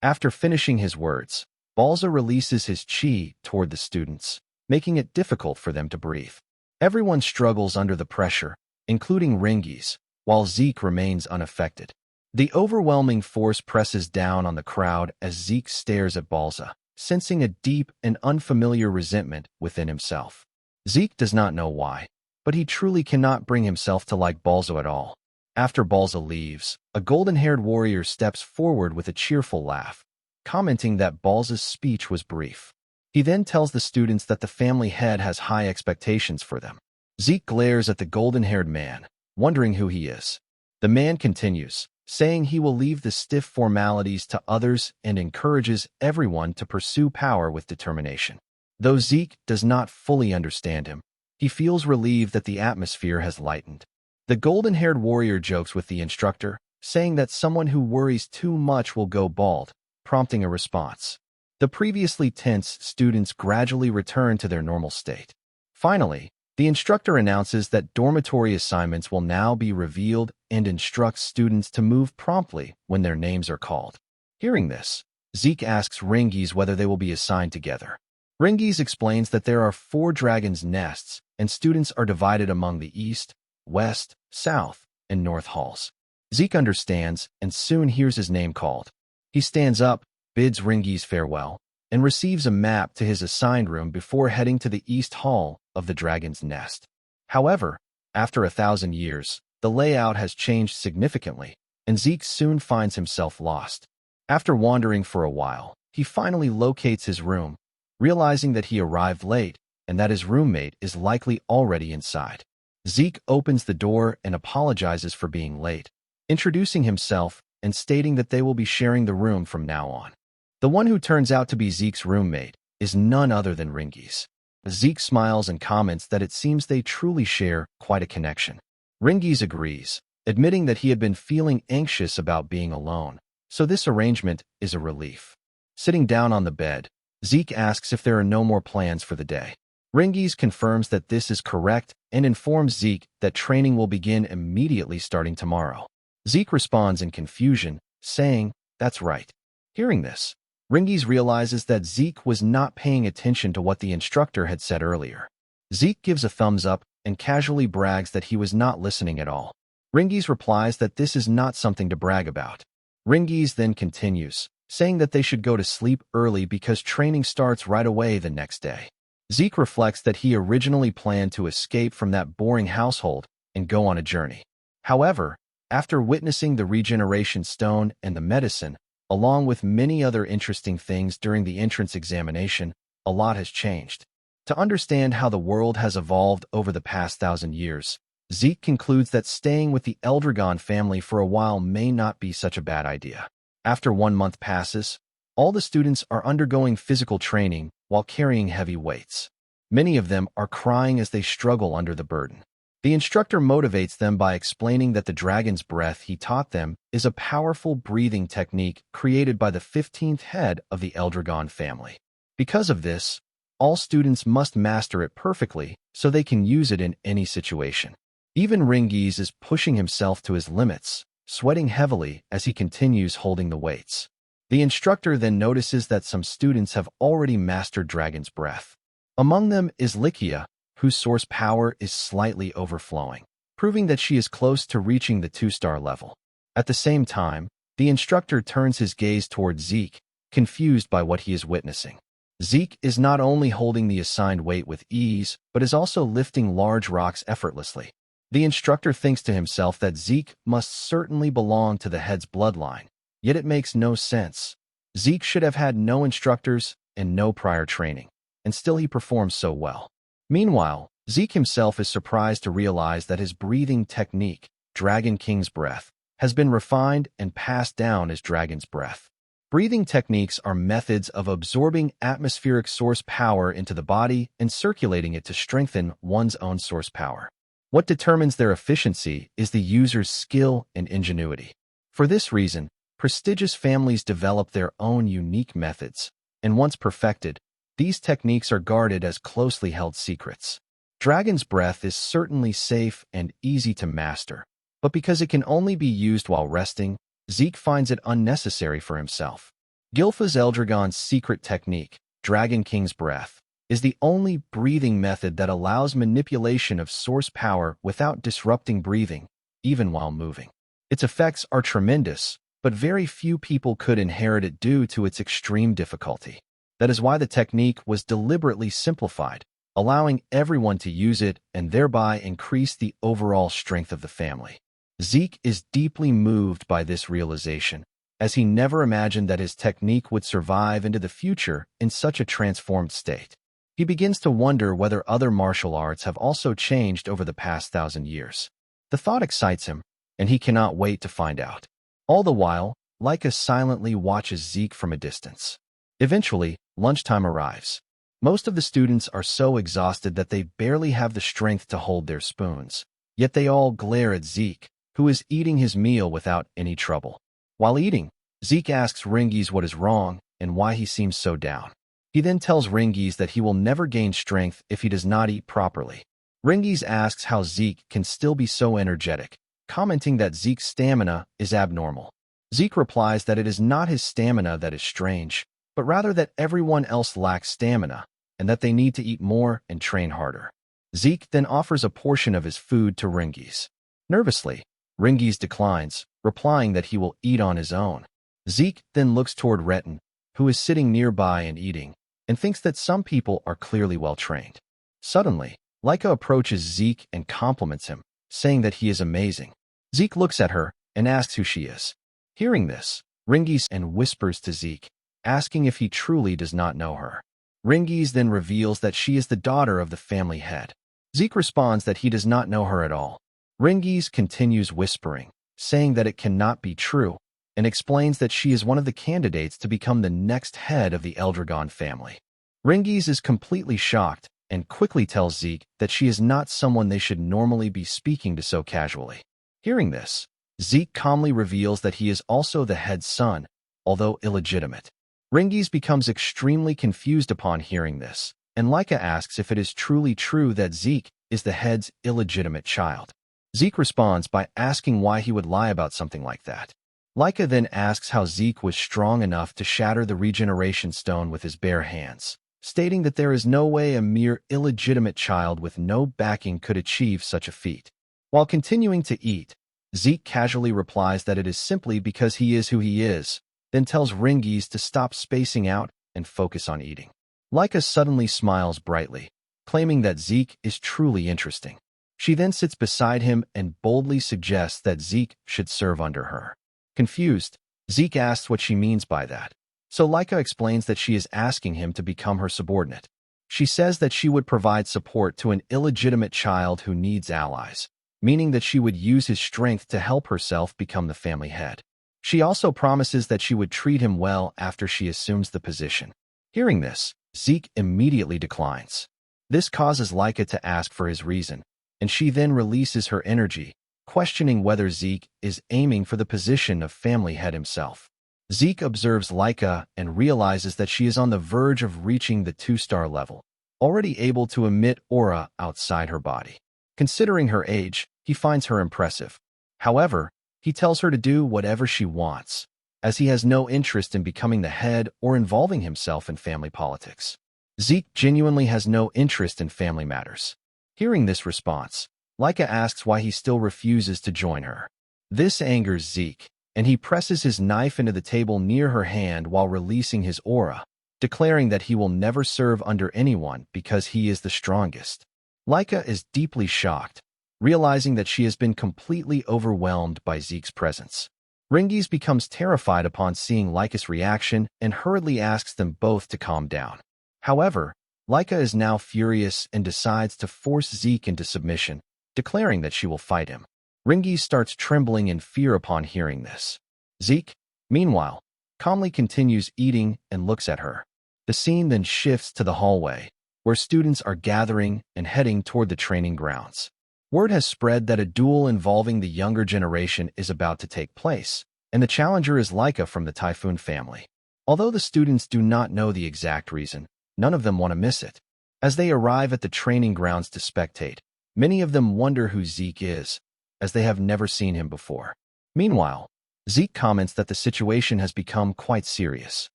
After finishing his words, Balza releases his chi toward the students, making it difficult for them to breathe. Everyone struggles under the pressure, including Ringies, while Zeke remains unaffected. The overwhelming force presses down on the crowd as Zeke stares at Balza, sensing a deep and unfamiliar resentment within himself. Zeke does not know why, but he truly cannot bring himself to like Balza at all. After Balza leaves, a golden-haired warrior steps forward with a cheerful laugh, commenting that Balza's speech was brief. He then tells the students that the family head has high expectations for them. Zeke glares at the golden-haired man, wondering who he is. The man continues, saying he will leave the stiff formalities to others and encourages everyone to pursue power with determination. Though Zeke does not fully understand him, he feels relieved that the atmosphere has lightened. The golden-haired warrior jokes with the instructor, saying that someone who worries too much will go bald, prompting a response. The previously tense students gradually return to their normal state. Finally, the instructor announces that dormitory assignments will now be revealed and instructs students to move promptly when their names are called. Hearing this, Zeke asks Ringies whether they will be assigned together. Ringies explains that there are 4 dragons' nests, and students are divided among the east, west, south, and north halls. Zeke understands and soon hears his name called. He stands up, bids Ringy's farewell, and receives a map to his assigned room before heading to the East Hall of the Dragon's Nest. However, after 1,000 years, the layout has changed significantly, and Zeke soon finds himself lost. After wandering for a while, he finally locates his room, realizing that he arrived late and that his roommate is likely already inside. Zeke opens the door and apologizes for being late, introducing himself and stating that they will be sharing the room from now on. The one who turns out to be Zeke's roommate is none other than Ringy's. Zeke smiles and comments that it seems they truly share quite a connection. Ringy's agrees, admitting that he had been feeling anxious about being alone, so this arrangement is a relief. Sitting down on the bed, Zeke asks if there are no more plans for the day. Ringy's confirms that this is correct and informs Zeke that training will begin immediately starting tomorrow. Zeke responds in confusion, saying, "That's right." Hearing this, Ringy's realizes that Zeke was not paying attention to what the instructor had said earlier. Zeke gives a thumbs up and casually brags that he was not listening at all. Ringy's replies that this is not something to brag about. Ringy's then continues, saying that they should go to sleep early because training starts right away the next day. Zeke reflects that he originally planned to escape from that boring household and go on a journey. However, after witnessing the regeneration stone and the medicine, along with many other interesting things during the entrance examination, a lot has changed. To understand how the world has evolved over the past 1,000 years, Zeke concludes that staying with the Eldragon family for a while may not be such a bad idea. After 1 month passes, all the students are undergoing physical training while carrying heavy weights. Many of them are crying as they struggle under the burden. The instructor motivates them by explaining that the dragon's breath he taught them is a powerful breathing technique created by the 15th head of the Eldragon family. Because of this, all students must master it perfectly so they can use it in any situation. Even Ringy's is pushing himself to his limits, sweating heavily as he continues holding the weights. The instructor then notices that some students have already mastered Dragon's Breath. Among them is Likia, whose source power is slightly overflowing, proving that she is close to reaching the 2-star level. At the same time, the instructor turns his gaze toward Zeke, confused by what he is witnessing. Zeke is not only holding the assigned weight with ease, but is also lifting large rocks effortlessly. The instructor thinks to himself that Zeke must certainly belong to the head's bloodline, yet it makes no sense. Zeke should have had no instructors and no prior training, and still he performs so well. Meanwhile, Zeke himself is surprised to realize that his breathing technique, Dragon King's Breath, has been refined and passed down as Dragon's Breath. Breathing techniques are methods of absorbing atmospheric source power into the body and circulating it to strengthen one's own source power. What determines their efficiency is the user's skill and ingenuity. For this reason, prestigious families develop their own unique methods, and once perfected, these techniques are guarded as closely held secrets. Dragon's Breath is certainly safe and easy to master, but because it can only be used while resting, Zeke finds it unnecessary for himself. Gilfa's Eldragon's secret technique, Dragon King's Breath, is the only breathing method that allows manipulation of source power without disrupting breathing, even while moving. Its effects are tremendous, but very few people could inherit it due to its extreme difficulty. That is why the technique was deliberately simplified, allowing everyone to use it and thereby increase the overall strength of the family. Zeke is deeply moved by this realization, as he never imagined that his technique would survive into the future in such a transformed state. He begins to wonder whether other martial arts have also changed over the past 1,000 years. The thought excites him, and he cannot wait to find out. All the while, Leica silently watches Zeke from a distance. Eventually, lunchtime arrives. Most of the students are so exhausted that they barely have the strength to hold their spoons, yet they all glare at Zeke, who is eating his meal without any trouble. While eating, Zeke asks Ringy's what is wrong and why he seems so down. He then tells Ringy's that he will never gain strength if he does not eat properly. Ringy's asks how Zeke can still be so energetic, commenting that Zeke's stamina is abnormal. Zeke replies that it is not his stamina that is strange, but rather that everyone else lacks stamina, and that they need to eat more and train harder. Zeke then offers a portion of his food to Ringy's. Nervously, Ringy's declines, replying that he will eat on his own. Zeke then looks toward Retin, who is sitting nearby and eating, and thinks that some people are clearly well-trained. Suddenly, Laika approaches Zeke and compliments him, saying that he is amazing. Zeke looks at her and asks who she is. Hearing this, Ringies and whispers to Zeke, asking if he truly does not know her. Ringies then reveals that she is the daughter of the family head. Zeke responds that he does not know her at all. Ringies continues whispering, saying that it cannot be true, and explains that she is one of the candidates to become the next head of the Eldragon family. Ringies is completely shocked and quickly tells Zeke that she is not someone they should normally be speaking to so casually. Hearing this, Zeke calmly reveals that he is also the head's son, although illegitimate. Ringies becomes extremely confused upon hearing this, and Laika asks if it is truly true that Zeke is the head's illegitimate child. Zeke responds by asking why he would lie about something like that. Laika then asks how Zeke was strong enough to shatter the regeneration stone with his bare hands, stating that there is no way a mere illegitimate child with no backing could achieve such a feat. While continuing to eat, Zeke casually replies that it is simply because he is who he is, then tells Ringies to stop spacing out and focus on eating. Laika suddenly smiles brightly, claiming that Zeke is truly interesting. She then sits beside him and boldly suggests that Zeke should serve under her. Confused, Zeke asks what she means by that. So Laika explains that she is asking him to become her subordinate. She says that she would provide support to an illegitimate child who needs allies, meaning that she would use his strength to help herself become the family head. She also promises that she would treat him well after she assumes the position. Hearing this, Zeke immediately declines. This causes Laika to ask for his reason, and she then releases her energy, questioning whether Zeke is aiming for the position of family head himself. Zeke observes Laika and realizes that she is on the verge of reaching the 2-star level, already able to emit aura outside her body. Considering her age, he finds her impressive. However, he tells her to do whatever she wants, as he has no interest in becoming the head or involving himself in family politics. Zeke genuinely has no interest in family matters. Hearing this response, Laika asks why he still refuses to join her. This angers Zeke, and he presses his knife into the table near her hand while releasing his aura, declaring that he will never serve under anyone because he is the strongest. Laika is deeply shocked, realizing that she has been completely overwhelmed by Zeke's presence. Ringies becomes terrified upon seeing Laika's reaction and hurriedly asks them both to calm down. However, Laika is now furious and decides to force Zeke into submission, declaring that she will fight him. Ringies starts trembling in fear upon hearing this. Zeke, meanwhile, calmly continues eating and looks at her. The scene then shifts to the hallway, where students are gathering and heading toward the training grounds. Word has spread that a duel involving the younger generation is about to take place, and the challenger is Laika from the Typhoon family. Although the students do not know the exact reason, none of them want to miss it. As they arrive at the training grounds to spectate, many of them wonder who Zeke is, as they have never seen him before. Meanwhile, Zeke comments that the situation has become quite serious.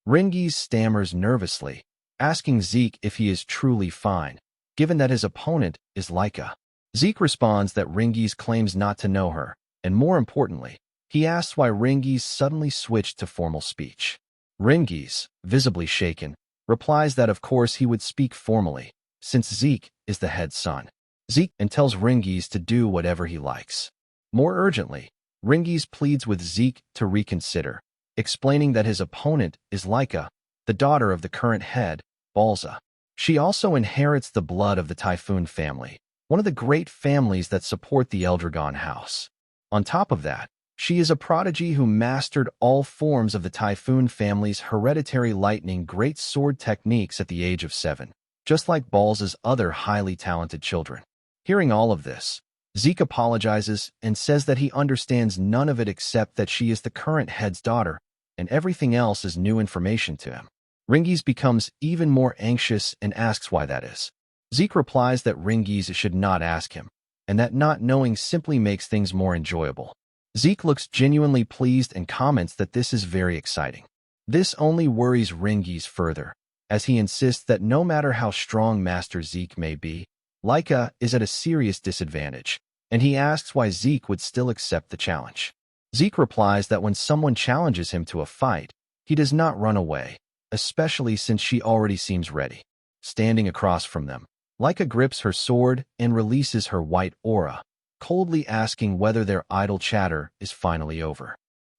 Ringies stammers nervously, asking Zeke if he is truly fine, given that his opponent is Laika. Zeke responds that Ringies claims not to know her, and more importantly, he asks why Ringies suddenly switched to formal speech. Ringies, visibly shaken, replies that of course he would speak formally, since Zeke is the head son. Zeke and tells Ringies to do whatever he likes. More urgently, Ringies pleads with Zeke to reconsider, explaining that his opponent is Laika, the daughter of the current head, Balza. She also inherits the blood of the Typhoon family, one of the great families that support the Eldragon house. On top of that, she is a prodigy who mastered all forms of the Typhoon family's hereditary lightning great sword techniques at the age of 7, just like Balza's other highly talented children. Hearing all of this, Zeke apologizes and says that he understands none of it except that she is the current head's daughter, and everything else is new information to him. Ringies becomes even more anxious and asks why that is. Zeke replies that Ringies should not ask him, and that not knowing simply makes things more enjoyable. Zeke looks genuinely pleased and comments that this is very exciting. This only worries Ringies further, as he insists that no matter how strong Master Zeke may be, Laika is at a serious disadvantage, and he asks why Zeke would still accept the challenge. Zeke replies that when someone challenges him to a fight, He does not run away, especially since she already seems ready. Standing across from them, Laika grips her sword and releases her white aura, coldly asking whether their idle chatter is finally over.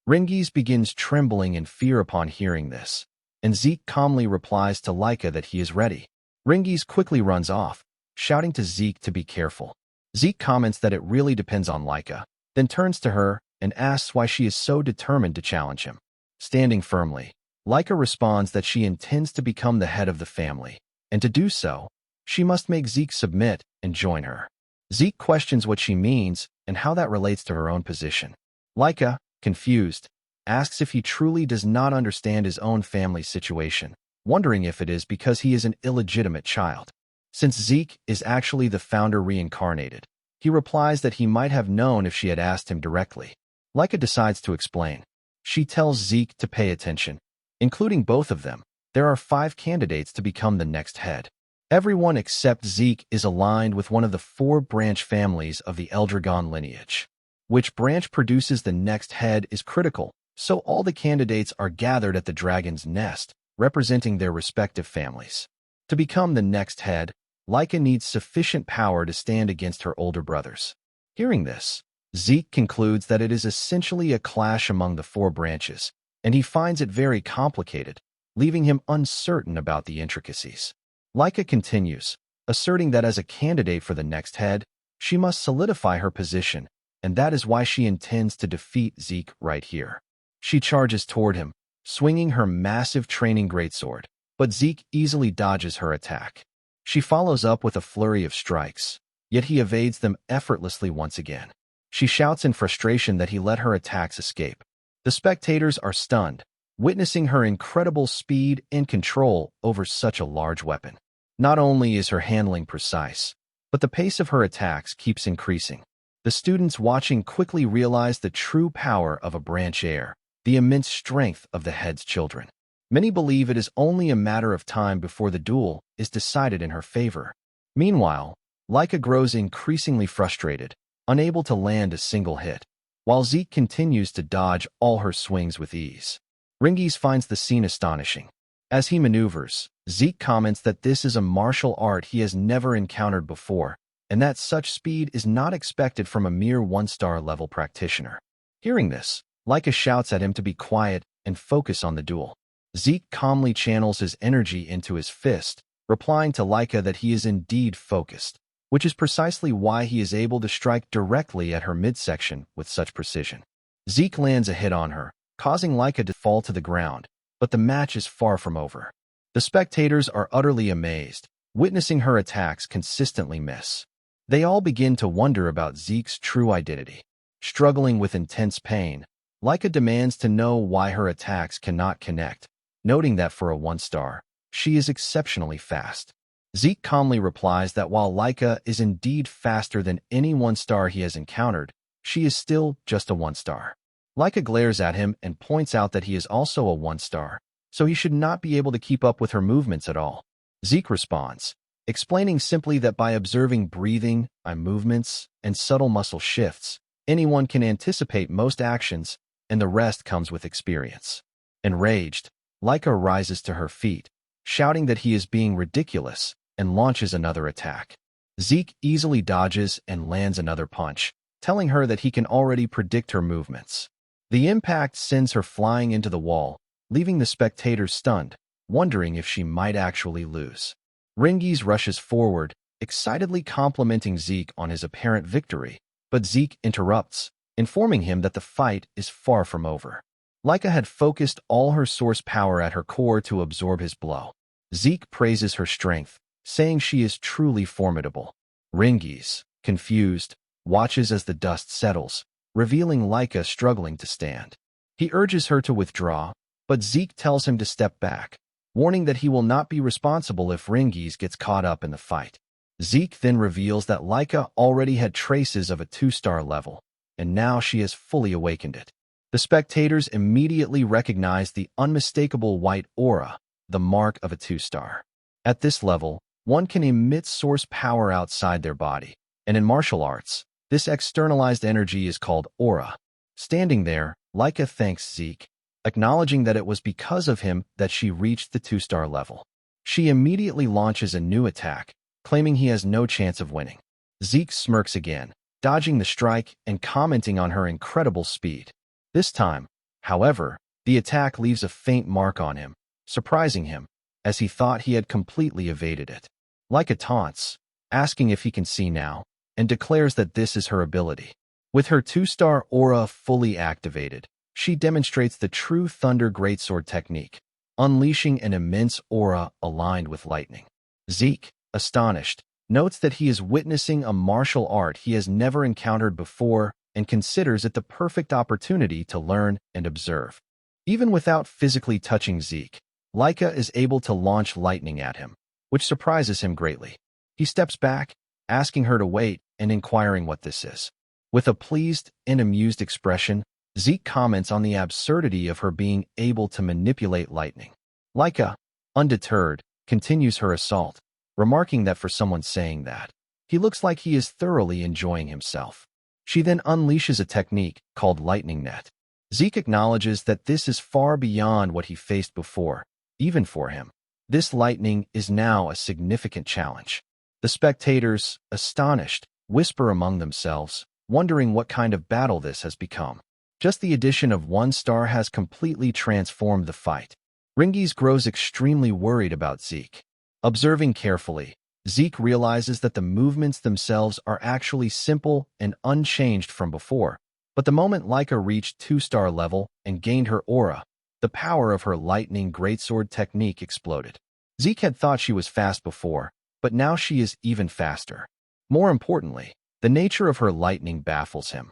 Ringies begins trembling in fear upon hearing this, and Zeke calmly replies to Laika that he is ready. Ringies quickly runs off, shouting to Zeke to be careful. Zeke comments that it really depends on Laika, then turns to her and asks why she is so determined to challenge him. Standing firmly, Laika responds that she intends to become the head of the family, and to do so, she must make Zeke submit and join her. Zeke questions what she means and how that relates to her own position. Laika, confused, asks if he truly does not understand his own family's situation, wondering if it is because he is an illegitimate child. Since Zeke is actually the founder reincarnated, he replies that he might have known if she had asked him directly. Laika decides to explain. She tells Zeke to pay attention. Including both of them, there are 5 candidates to become the next head. Everyone except Zeke is aligned with one of the 4 branch families of the Eldragon lineage. Which branch produces the next head is critical, so all the candidates are gathered at the dragon's nest, representing their respective families. To become the next head, Laika needs sufficient power to stand against her older brothers. Hearing this, Zeke concludes that it is essentially a clash among the 4 branches, and he finds it very complicated, leaving him uncertain about the intricacies. Laika continues, asserting that as a candidate for the next head, she must solidify her position, and that is why she intends to defeat Zeke right here. She charges toward him, swinging her massive training greatsword, but Zeke easily dodges her attack. She follows up with a flurry of strikes, yet he evades them effortlessly once again. She shouts in frustration that he let her attacks escape. The spectators are stunned, witnessing her incredible speed and control over such a large weapon. Not only is her handling precise, but the pace of her attacks keeps increasing. The students watching quickly realize the true power of a branch heir, the immense strength of the head's children. Many believe it is only a matter of time before the duel is decided in her favor. Meanwhile, Laika grows increasingly frustrated, unable to land a single hit, while Zeke continues to dodge all her swings with ease. Ringies finds the scene astonishing. As he maneuvers, Zeke comments that this is a martial art he has never encountered before, and that such speed is not expected from a mere 1-star level practitioner. Hearing this, Laika shouts at him to be quiet and focus on the duel. Zeke calmly channels his energy into his fist, replying to Laika that he is indeed focused, which is precisely why he is able to strike directly at her midsection with such precision. Zeke lands a hit on her, causing Laika to fall to the ground, but the match is far from over. The spectators are utterly amazed, witnessing her attacks consistently miss. They all begin to wonder about Zeke's true identity. Struggling with intense pain, Laika demands to know why her attacks cannot connect, noting that for a 1-star, she is exceptionally fast. Zeke calmly replies that while Laika is indeed faster than any 1-star he has encountered, she is still just a 1-star. Laika glares at him and points out that he is also a 1-star, so he should not be able to keep up with her movements at all. Zeke responds, explaining simply that by observing breathing, eye movements, and subtle muscle shifts, anyone can anticipate most actions, and the rest comes with experience. Enraged, Laika rises to her feet, shouting that he is being ridiculous, and launches another attack. Zeke easily dodges and lands another punch, telling her that he can already predict her movements. The impact sends her flying into the wall, leaving the spectators stunned, wondering if she might actually lose. Ringies rushes forward, excitedly complimenting Zeke on his apparent victory, but Zeke interrupts, informing him that the fight is far from over. Laika had focused all her source power at her core to absorb his blow. Zeke praises her strength, saying she is truly formidable. Ringies, confused, watches as the dust settles, revealing Laika struggling to stand. He urges her to withdraw, but Zeke tells him to step back, warning that he will not be responsible if Ringies gets caught up in the fight. Zeke then reveals that Laika already had traces of a 2-star level, and now she has fully awakened it. The spectators immediately recognize the unmistakable white aura, the mark of a 2-star. At this level, one can emit source power outside their body, and in martial arts, this externalized energy is called aura. Standing there, Laika thanks Zeke, acknowledging that it was because of him that she reached the 2-star level. She immediately launches a new attack, claiming he has no chance of winning. Zeke smirks again, dodging the strike and commenting on her incredible speed. This time, however, the attack leaves a faint mark on him, surprising him, as he thought he had completely evaded it. Laika taunts, asking if he can see now, and declares that this is her ability. With her 2-star aura fully activated, she demonstrates the true Thunder Greatsword technique, unleashing an immense aura aligned with lightning. Zeke, astonished, notes that he is witnessing a martial art he has never encountered before and considers it the perfect opportunity to learn and observe. Even without physically touching Zeke, Laika is able to launch lightning at him, which surprises him greatly. He steps back, asking her to wait and inquiring what this is. With a pleased and amused expression, Zeke comments on the absurdity of her being able to manipulate lightning. Laika, undeterred, continues her assault, remarking that for someone saying that, he looks like he is thoroughly enjoying himself. She then unleashes a technique called Lightning Net. Zeke acknowledges that this is far beyond what he faced before, even for him. This lightning is now a significant challenge. The spectators, astonished, whisper among themselves, wondering what kind of battle this has become. Just the addition of 1 star has completely transformed the fight. Ringies grows extremely worried about Zeke. Observing carefully, Zeke realizes that the movements themselves are actually simple and unchanged from before, but the moment Laika reached 2-star level and gained her aura, the power of her lightning greatsword technique exploded. Zeke had thought she was fast before, but now she is even faster. More importantly, the nature of her lightning baffles him.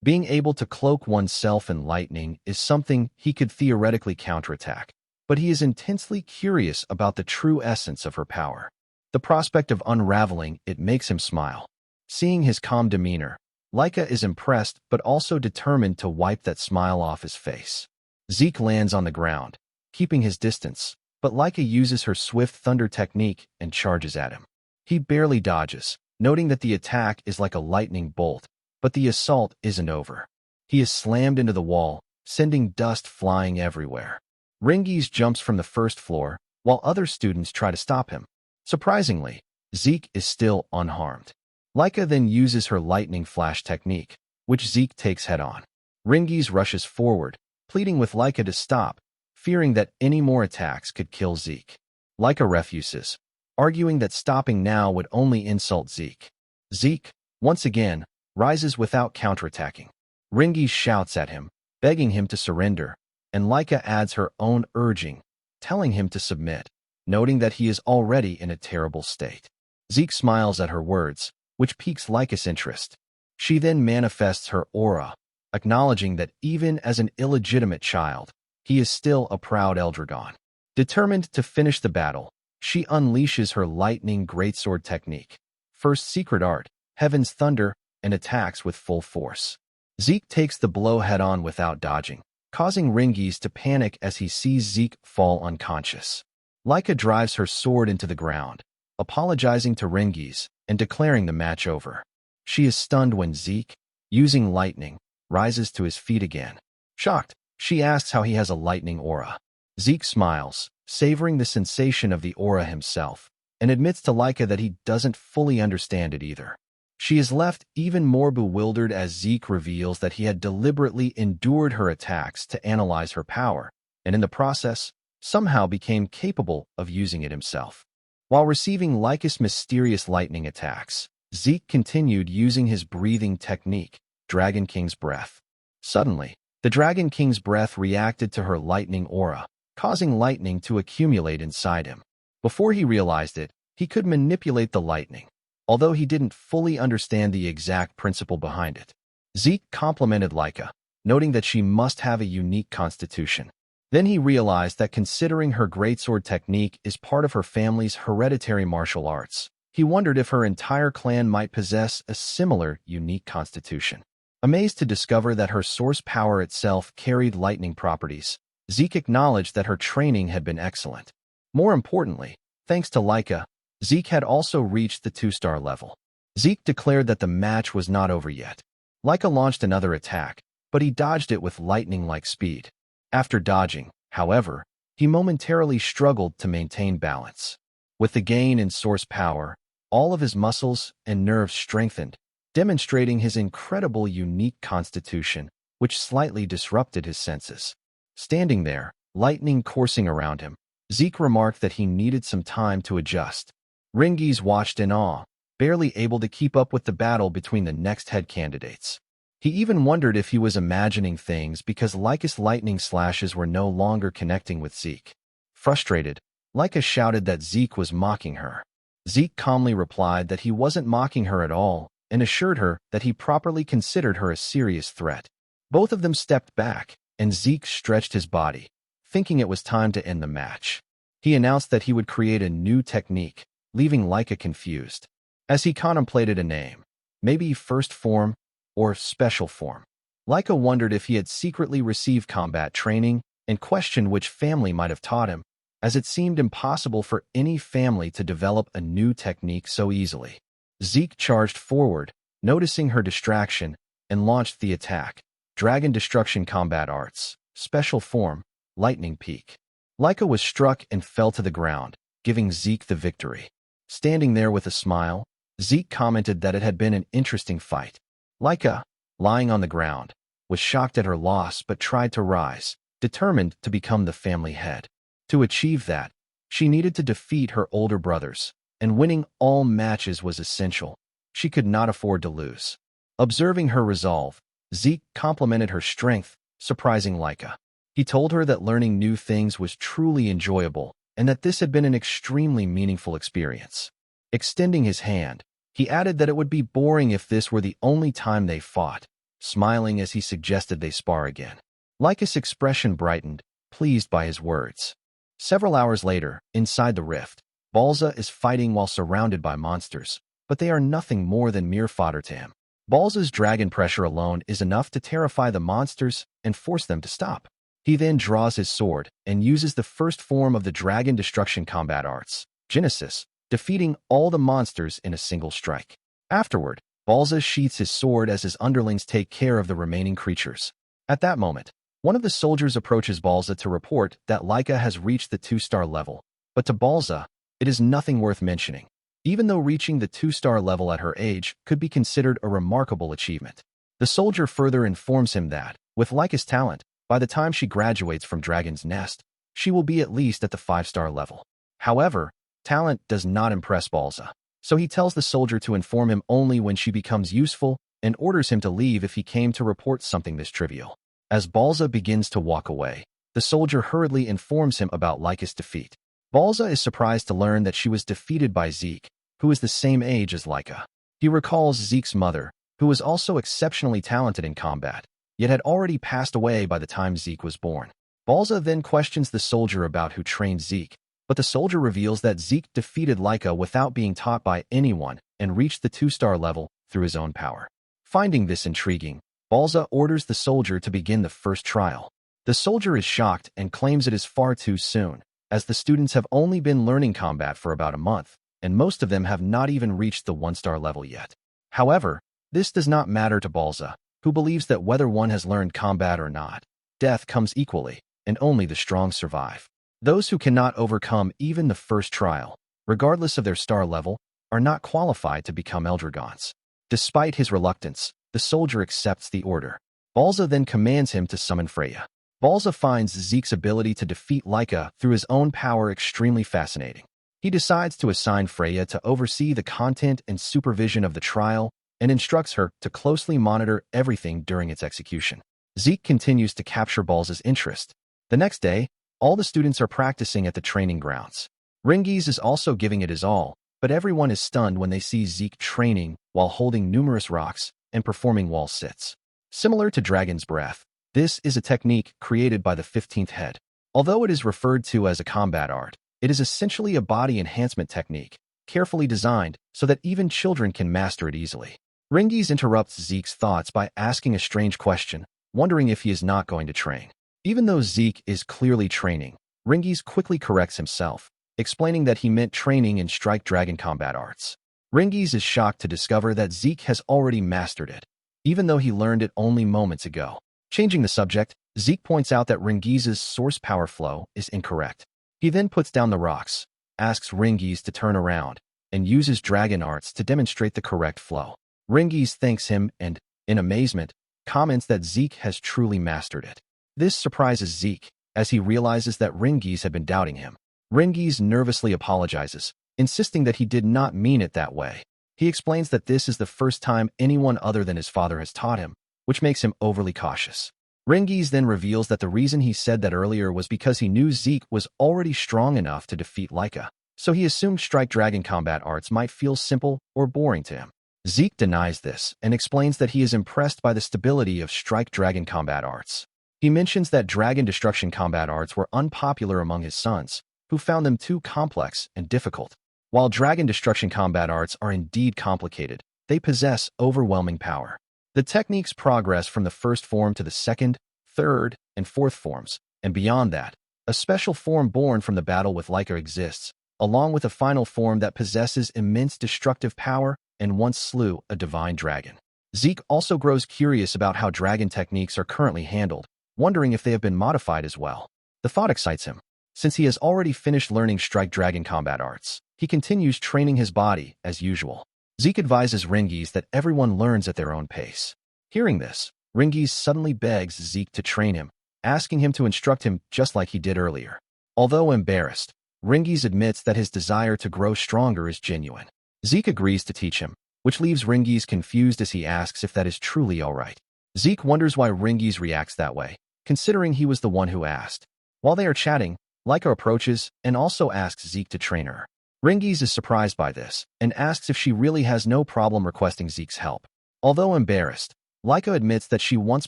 Being able to cloak oneself in lightning is something he could theoretically counterattack, but he is intensely curious about the true essence of her power. The prospect of unraveling it makes him smile. Seeing his calm demeanor, Laika is impressed but also determined to wipe that smile off his face. Zeke lands on the ground, keeping his distance, but Laika uses her swift thunder technique and charges at him. He barely dodges, noting that the attack is like a lightning bolt, but the assault isn't over. He is slammed into the wall, sending dust flying everywhere. Ringies jumps from the 1st floor, while other students try to stop him. Surprisingly, Zeke is still unharmed. Laika then uses her lightning flash technique, which Zeke takes head-on. Ringies rushes forward, pleading with Laika to stop, fearing that any more attacks could kill Zeke. Laika refuses, arguing that stopping now would only insult Zeke. Zeke, once again, rises without counterattacking. Ringies shouts at him, begging him to surrender, and Laika adds her own urging, telling him to submit, noting that he is already in a terrible state. Zeke smiles at her words, which piques Laika's interest. She then manifests her aura, acknowledging that even as an illegitimate child, he is still a proud Eldragon. Determined to finish the battle, she unleashes her lightning greatsword technique, first secret art, Heaven's Thunder, and attacks with full force. Zeke takes the blow head-on without dodging, causing Ringies to panic as he sees Zeke fall unconscious. Laika drives her sword into the ground, apologizing to Ringies and declaring the match over. She is stunned when Zeke, using lightning, rises to his feet again. Shocked, she asks how he has a lightning aura. Zeke smiles, savoring the sensation of the aura himself, and admits to Laika that he doesn't fully understand it either. She is left even more bewildered as Zeke reveals that he had deliberately endured her attacks to analyze her power, and in the process, somehow became capable of using it himself. While receiving Laika's mysterious lightning attacks, Zeke continued using his breathing technique, Dragon King's Breath. Suddenly, the Dragon King's Breath reacted to her lightning aura, causing lightning to accumulate inside him. Before he realized it, he could manipulate the lightning, although he didn't fully understand the exact principle behind it. Zeke complimented Laika, noting that she must have a unique constitution. Then he realized that considering her greatsword technique is part of her family's hereditary martial arts, he wondered if her entire clan might possess a similar, unique constitution. Amazed to discover that her source power itself carried lightning properties, Zeke acknowledged that her training had been excellent. More importantly, thanks to Laika, Zeke had also reached the 2-star level. Zeke declared that the match was not over yet. Laika launched another attack, but he dodged it with lightning-like speed. After dodging, however, he momentarily struggled to maintain balance. With the gain in source power, all of his muscles and nerves strengthened, demonstrating his incredible unique constitution, which slightly disrupted his senses. Standing there, lightning coursing around him, Zeke remarked that he needed some time to adjust. Ringies watched in awe, barely able to keep up with the battle between the next head candidates. He even wondered if he was imagining things because Lyca's lightning slashes were no longer connecting with Zeke. Frustrated, Lyca shouted that Zeke was mocking her. Zeke calmly replied that he wasn't mocking her at all and assured her that he properly considered her a serious threat. Both of them stepped back, and Zeke stretched his body, thinking it was time to end the match. He announced that he would create a new technique, leaving Lyca confused. As he contemplated a name, maybe first form or special form, Lyca wondered if he had secretly received combat training and questioned which family might have taught him, as it seemed impossible for any family to develop a new technique so easily. Zeke charged forward, noticing her distraction, and launched the attack. Dragon Destruction Combat Arts, Special Form, Lightning Peak. Lyca was struck and fell to the ground, giving Zeke the victory. Standing there with a smile, Zeke commented that it had been an interesting fight. Lyca, lying on the ground, was shocked at her loss but tried to rise, determined to become the family head. To achieve that, she needed to defeat her older brothers, and winning all matches was essential. She could not afford to lose. Observing her resolve, Zeke complimented her strength, surprising Lyca. He told her that learning new things was truly enjoyable and that this had been an extremely meaningful experience. Extending his hand, he added that it would be boring if this were the only time they fought, smiling as he suggested they spar again. Lyca's expression brightened, pleased by his words. Several hours later, inside the rift, Balza is fighting while surrounded by monsters, but they are nothing more than mere fodder to him. Balza's dragon pressure alone is enough to terrify the monsters and force them to stop. He then draws his sword and uses the first form of the Dragon Destruction Combat Arts, Genesis, defeating all the monsters in a single strike. Afterward, Balza sheaths his sword as his underlings take care of the remaining creatures. At that moment, one of the soldiers approaches Balza to report that Lyca has reached the 2-star level, but to Balza, it is nothing worth mentioning, even though reaching the 2-star level at her age could be considered a remarkable achievement. The soldier further informs him that, with Lyca's talent, by the time she graduates from Dragon's Nest, she will be at least at the 5-star level. However, talent does not impress Balza, so he tells the soldier to inform him only when she becomes useful and orders him to leave if he came to report something this trivial. As Balza begins to walk away, the soldier hurriedly informs him about Lyca's defeat. Balza is surprised to learn that she was defeated by Zeke, who is the same age as Lyca. He recalls Zeke's mother, who was also exceptionally talented in combat, yet had already passed away by the time Zeke was born. Balza then questions the soldier about who trained Zeke, but the soldier reveals that Zeke defeated Lyca without being taught by anyone and reached the 2-star level through his own power. Finding this intriguing, Balza orders the soldier to begin the first trial. The soldier is shocked and claims it is far too soon, as the students have only been learning combat for about a month, and most of them have not even reached the 1-star level yet. However, this does not matter to Balza, who believes that whether one has learned combat or not, death comes equally, and only the strong survive. Those who cannot overcome even the first trial, regardless of their star level, are not qualified to become Eldragons. Despite his reluctance, the soldier accepts the order. Balza then commands him to summon Freya. Balza finds Zeke's ability to defeat Lyca through his own power extremely fascinating. He decides to assign Freya to oversee the content and supervision of the trial and instructs her to closely monitor everything during its execution. Zeke continues to capture Balza's interest. The next day, all the students are practicing at the training grounds. Ringies is also giving it his all, but everyone is stunned when they see Zeke training while holding numerous rocks and performing wall sits. Similar to Dragon's Breath, this is a technique created by the 15th head. Although it is referred to as a combat art, it is essentially a body enhancement technique, carefully designed so that even children can master it easily. Ringies interrupts Zeke's thoughts by asking a strange question, wondering if he is not going to train. Even though Zeke is clearly training, Ringies quickly corrects himself, explaining that he meant training in Strike Dragon combat arts. Ringies is shocked to discover that Zeke has already mastered it, even though he learned it only moments ago. Changing the subject, Zeke points out that Ringiz's source power flow is incorrect. He then puts down the rocks, asks Ringiz to turn around, and uses dragon arts to demonstrate the correct flow. Ringiz thanks him and, in amazement, comments that Zeke has truly mastered it. This surprises Zeke, as he realizes that Ringiz had been doubting him. Ringiz nervously apologizes, insisting that he did not mean it that way. He explains that this is the first time anyone other than his father has taught him, which makes him overly cautious. Ringiz then reveals that the reason he said that earlier was because he knew Zeke was already strong enough to defeat Laika, so he assumed Strike Dragon combat arts might feel simple or boring to him. Zeke denies this and explains that he is impressed by the stability of Strike Dragon combat arts. He mentions that Dragon Destruction combat arts were unpopular among his sons, who found them too complex and difficult. While Dragon Destruction combat arts are indeed complicated, they possess overwhelming power. The techniques progress from the first form to the second, third, and fourth forms, and beyond that, a special form born from the battle with Laika exists, along with a final form that possesses immense destructive power and once slew a divine dragon. Zeke also grows curious about how dragon techniques are currently handled, wondering if they have been modified as well. The thought excites him. Since he has already finished learning Strike Dragon combat arts, he continues training his body as usual. Zeke advises Ringiz that everyone learns at their own pace. Hearing this, Ringiz suddenly begs Zeke to train him, asking him to instruct him just like he did earlier. Although embarrassed, Ringiz admits that his desire to grow stronger is genuine. Zeke agrees to teach him, which leaves Ringiz confused as he asks if that is truly alright. Zeke wonders why Ringiz reacts that way, considering he was the one who asked. While they are chatting, Laika approaches and also asks Zeke to train her. Ringiz is surprised by this and asks if she really has no problem requesting Zeke's help. Although embarrassed, Laika admits that she once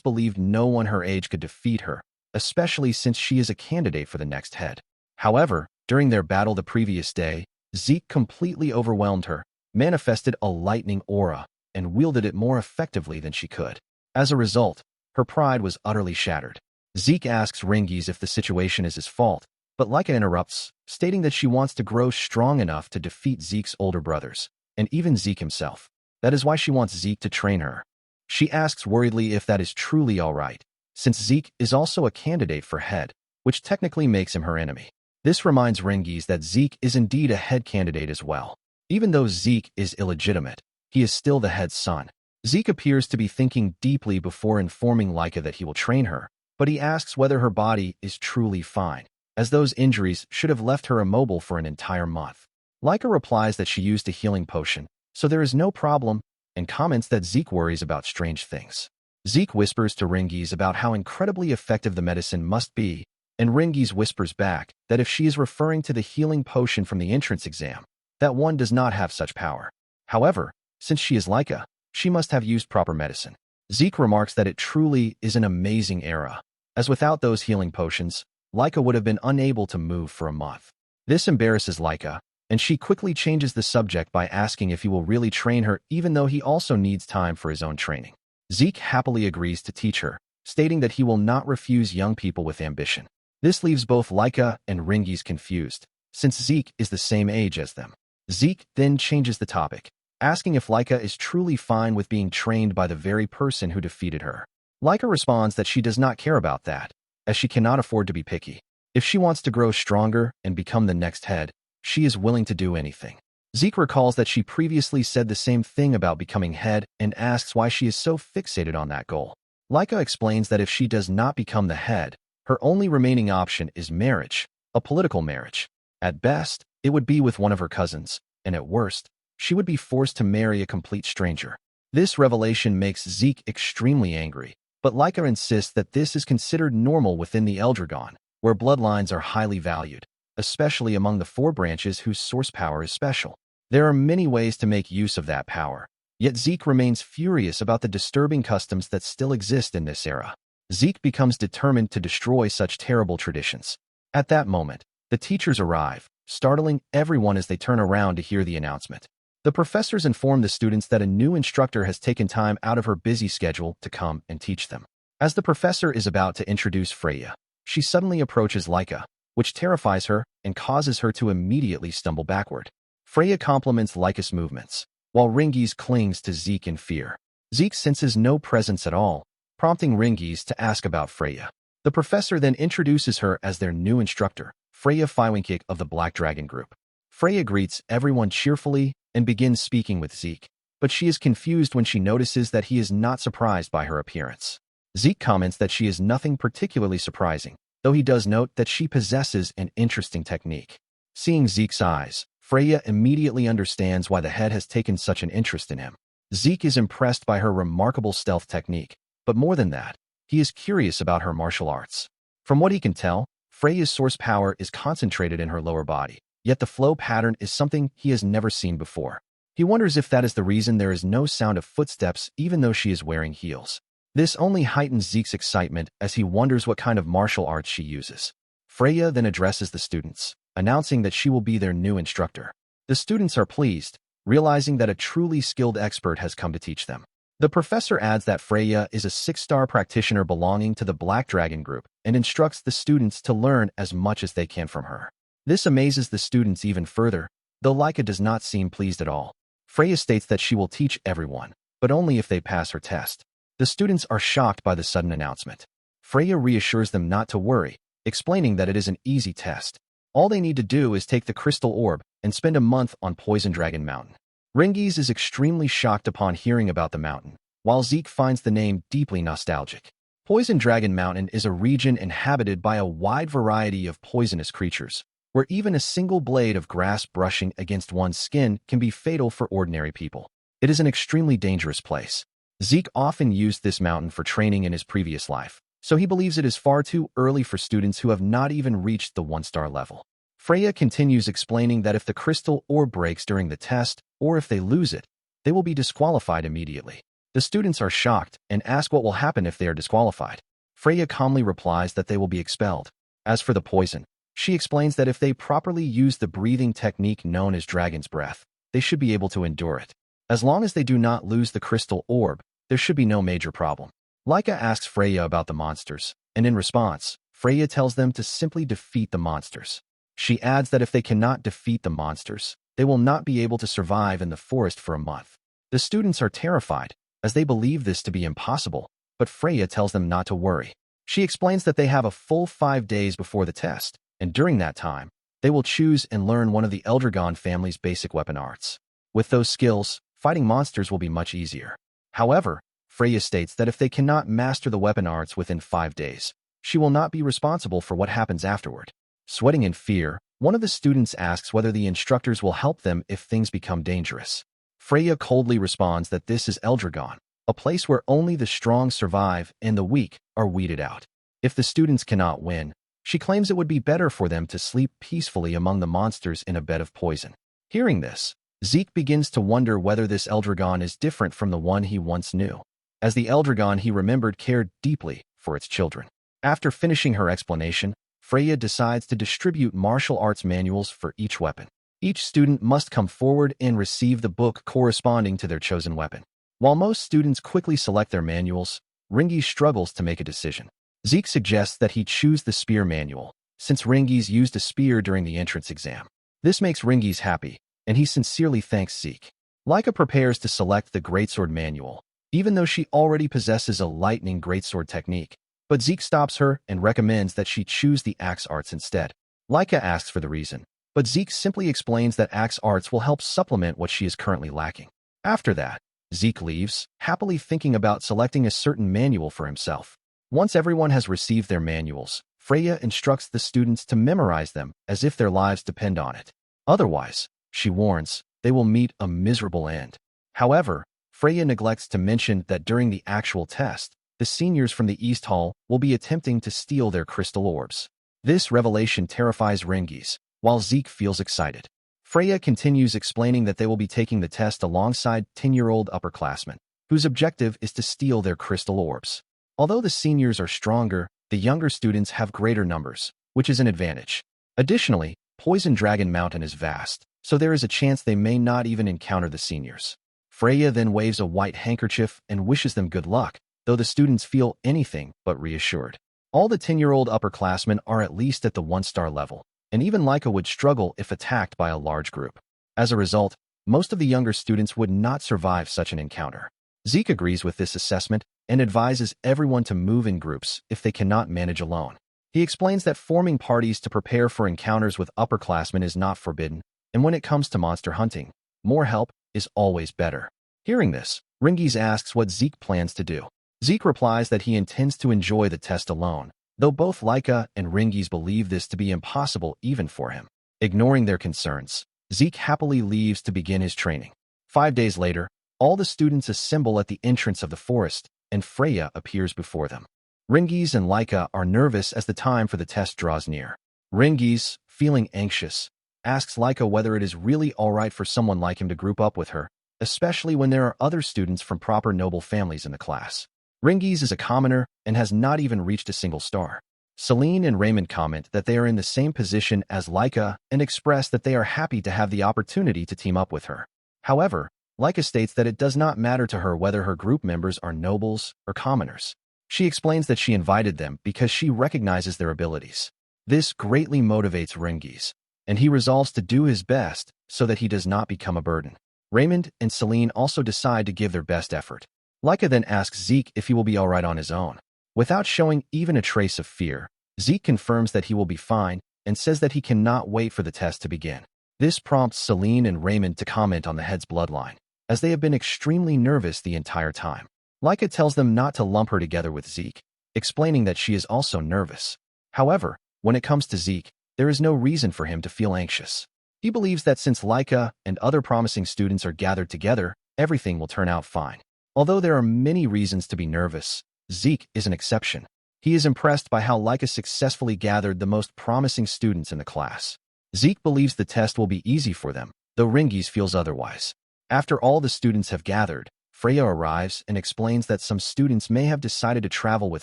believed no one her age could defeat her, especially since she is a candidate for the next head. However, during their battle the previous day, Zeke completely overwhelmed her, manifested a lightning aura, and wielded it more effectively than she could. As a result, her pride was utterly shattered. Zeke asks Ringiz if the situation is his fault, but Laika interrupts, stating that she wants to grow strong enough to defeat Zeke's older brothers, and even Zeke himself. That is why she wants Zeke to train her. She asks worriedly if that is truly alright, since Zeke is also a candidate for head, which technically makes him her enemy. This reminds Ringiz that Zeke is indeed a head candidate as well. Even though Zeke is illegitimate, he is still the head's son. Zeke appears to be thinking deeply before informing Laika that he will train her, but he asks whether her body is truly fine, as those injuries should have left her immobile for an entire month. Laika replies that she used a healing potion, so there is no problem, and comments that Zeke worries about strange things. Zeke whispers to Ringiz about how incredibly effective the medicine must be, and Ringiz whispers back that if she is referring to the healing potion from the entrance exam, that one does not have such power. However, since she is Laika, she must have used proper medicine. Zeke remarks that it truly is an amazing era, as without those healing potions, Laika would have been unable to move for a month. This embarrasses Laika, and she quickly changes the subject by asking if he will really train her even though he also needs time for his own training. Zeke happily agrees to teach her, stating that he will not refuse young people with ambition. This leaves both Laika and Ringiz confused, since Zeke is the same age as them. Zeke then changes the topic, asking if Laika is truly fine with being trained by the very person who defeated her. Laika responds that she does not care about that, as she cannot afford to be picky. If she wants to grow stronger and become the next head, she is willing to do anything. Zeke recalls that she previously said the same thing about becoming head and asks why she is so fixated on that goal. Laika explains that if she does not become the head, her only remaining option is marriage, a political marriage. At best, it would be with one of her cousins, and at worst, she would be forced to marry a complete stranger. This revelation makes Zeke extremely angry, but Laika insists that this is considered normal within the Eldragon, where bloodlines are highly valued, especially among the 4 branches whose source power is special. There are many ways to make use of that power, yet Zeke remains furious about the disturbing customs that still exist in this era. Zeke becomes determined to destroy such terrible traditions. At that moment, the teachers arrive, startling everyone as they turn around to hear the announcement. The professors inform the students that a new instructor has taken time out of her busy schedule to come and teach them. As the professor is about to introduce Freya, she suddenly approaches Laika, which terrifies her and causes her to immediately stumble backward. Freya compliments Laika's movements, while Ringiz clings to Zeke in fear. Zeke senses no presence at all, prompting Ringiz to ask about Freya. The professor then introduces her as their new instructor, Freya Feiwinkik of the Black Dragon Group. Freya greets everyone cheerfully and begins speaking with Zeke, but she is confused when she notices that he is not surprised by her appearance. Zeke comments that she is nothing particularly surprising, though he does note that she possesses an interesting technique. Seeing Zeke's eyes, Freya immediately understands why the head has taken such an interest in him. Zeke is impressed by her remarkable stealth technique, but more than that, he is curious about her martial arts. From what he can tell, Freya's source power is concentrated in her lower body, yet the flow pattern is something he has never seen before. He wonders if that is the reason there is no sound of footsteps even though she is wearing heels. This only heightens Zeke's excitement as he wonders what kind of martial arts she uses. Freya then addresses the students, announcing that she will be their new instructor. The students are pleased, realizing that a truly skilled expert has come to teach them. The professor adds that Freya is a 6-star practitioner belonging to the Black Dragon Group and instructs the students to learn as much as they can from her. This amazes the students even further, though Laika does not seem pleased at all. Freya states that she will teach everyone, but only if they pass her test. The students are shocked by the sudden announcement. Freya reassures them not to worry, explaining that it is an easy test. All they need to do is take the crystal orb and spend a month on Poison Dragon Mountain. Ringies is extremely shocked upon hearing about the mountain, while Zeke finds the name deeply nostalgic. Poison Dragon Mountain is a region inhabited by a wide variety of poisonous creatures, where even a single blade of grass brushing against one's skin can be fatal for ordinary people. It is an extremely dangerous place. Zeke often used this mountain for training in his previous life, so he believes it is far too early for students who have not even reached the 1-star level. Freya continues explaining that if the crystal orb breaks during the test, or if they lose it, they will be disqualified immediately. The students are shocked and ask what will happen if they are disqualified. Freya calmly replies that they will be expelled. As for the poison, she explains that if they properly use the breathing technique known as Dragon's Breath, they should be able to endure it. As long as they do not lose the crystal orb, there should be no major problem. Laika asks Freya about the monsters, and in response, Freya tells them to simply defeat the monsters. She adds that if they cannot defeat the monsters, they will not be able to survive in the forest for a month. The students are terrified, as they believe this to be impossible, but Freya tells them not to worry. She explains that they have a full 5 days before the test, and during that time, they will choose and learn one of the Eldragon family's basic weapon arts. With those skills, fighting monsters will be much easier. However, Freya states that if they cannot master the weapon arts within 5 days, she will not be responsible for what happens afterward. Sweating in fear, one of the students asks whether the instructors will help them if things become dangerous. Freya coldly responds that this is Eldragon, a place where only the strong survive and the weak are weeded out. If the students cannot win, she claims it would be better for them to sleep peacefully among the monsters in a bed of poison. Hearing this, Zeke begins to wonder whether this Eldragon is different from the one he once knew, as the Eldragon he remembered cared deeply for its children. After finishing her explanation, Freya decides to distribute martial arts manuals for each weapon. Each student must come forward and receive the book corresponding to their chosen weapon. While most students quickly select their manuals, Ringi struggles to make a decision. Zeke suggests that he choose the spear manual, since Ringi's used a spear during the entrance exam. This makes Ringi's happy, and he sincerely thanks Zeke. Laika prepares to select the greatsword manual, even though she already possesses a lightning greatsword technique. But Zeke stops her and recommends that she choose the axe arts instead. Laika asks for the reason, but Zeke simply explains that axe arts will help supplement what she is currently lacking. After that, Zeke leaves, happily thinking about selecting a certain manual for himself. Once everyone has received their manuals, Freya instructs the students to memorize them as if their lives depend on it. Otherwise, she warns, they will meet a miserable end. However, Freya neglects to mention that during the actual test, the seniors from the East Hall will be attempting to steal their crystal orbs. This revelation terrifies Ringies, while Zeke feels excited. Freya continues explaining that they will be taking the test alongside 10-year-old upperclassmen, whose objective is to steal their crystal orbs. Although the seniors are stronger, the younger students have greater numbers, which is an advantage. Additionally, Poison Dragon Mountain is vast, so there is a chance they may not even encounter the seniors. Freya then waves a white handkerchief and wishes them good luck, though the students feel anything but reassured. All the 10-year-old upperclassmen are at least at the 1-star level, and even Laika would struggle if attacked by a large group. As a result, most of the younger students would not survive such an encounter. Zeke agrees with this assessment and advises everyone to move in groups if they cannot manage alone. He explains that forming parties to prepare for encounters with upperclassmen is not forbidden, and when it comes to monster hunting, more help is always better. Hearing this, Ringies asks what Zeke plans to do. Zeke replies that he intends to enjoy the test alone, though both Laika and Ringies believe this to be impossible even for him. Ignoring their concerns, Zeke happily leaves to begin his training. 5 days later, all the students assemble at the entrance of the forest, and Freya appears before them. Ringies and Laika are nervous as the time for the test draws near. Ringies, feeling anxious, asks Laika whether it is really alright for someone like him to group up with her, especially when there are other students from proper noble families in the class. Ringies is a commoner and has not even reached a single star. Celine and Raymond comment that they are in the same position as Laika and express that they are happy to have the opportunity to team up with her. However, Laika states that it does not matter to her whether her group members are nobles or commoners. She explains that she invited them because she recognizes their abilities. This greatly motivates Ringies, and he resolves to do his best so that he does not become a burden. Raymond and Celine also decide to give their best effort. Laika then asks Zeke if he will be alright on his own. Without showing even a trace of fear, Zeke confirms that he will be fine and says that he cannot wait for the test to begin. This prompts Celine and Raymond to comment on the head's bloodline, as they have been extremely nervous the entire time. Laika tells them not to lump her together with Zeke, explaining that she is also nervous. However, when it comes to Zeke, there is no reason for him to feel anxious. He believes that since Laika and other promising students are gathered together, everything will turn out fine. Although there are many reasons to be nervous, Zeke is an exception. He is impressed by how Laika successfully gathered the most promising students in the class. Zeke believes the test will be easy for them, though Ringies feels otherwise. After all the students have gathered, Freya arrives and explains that some students may have decided to travel with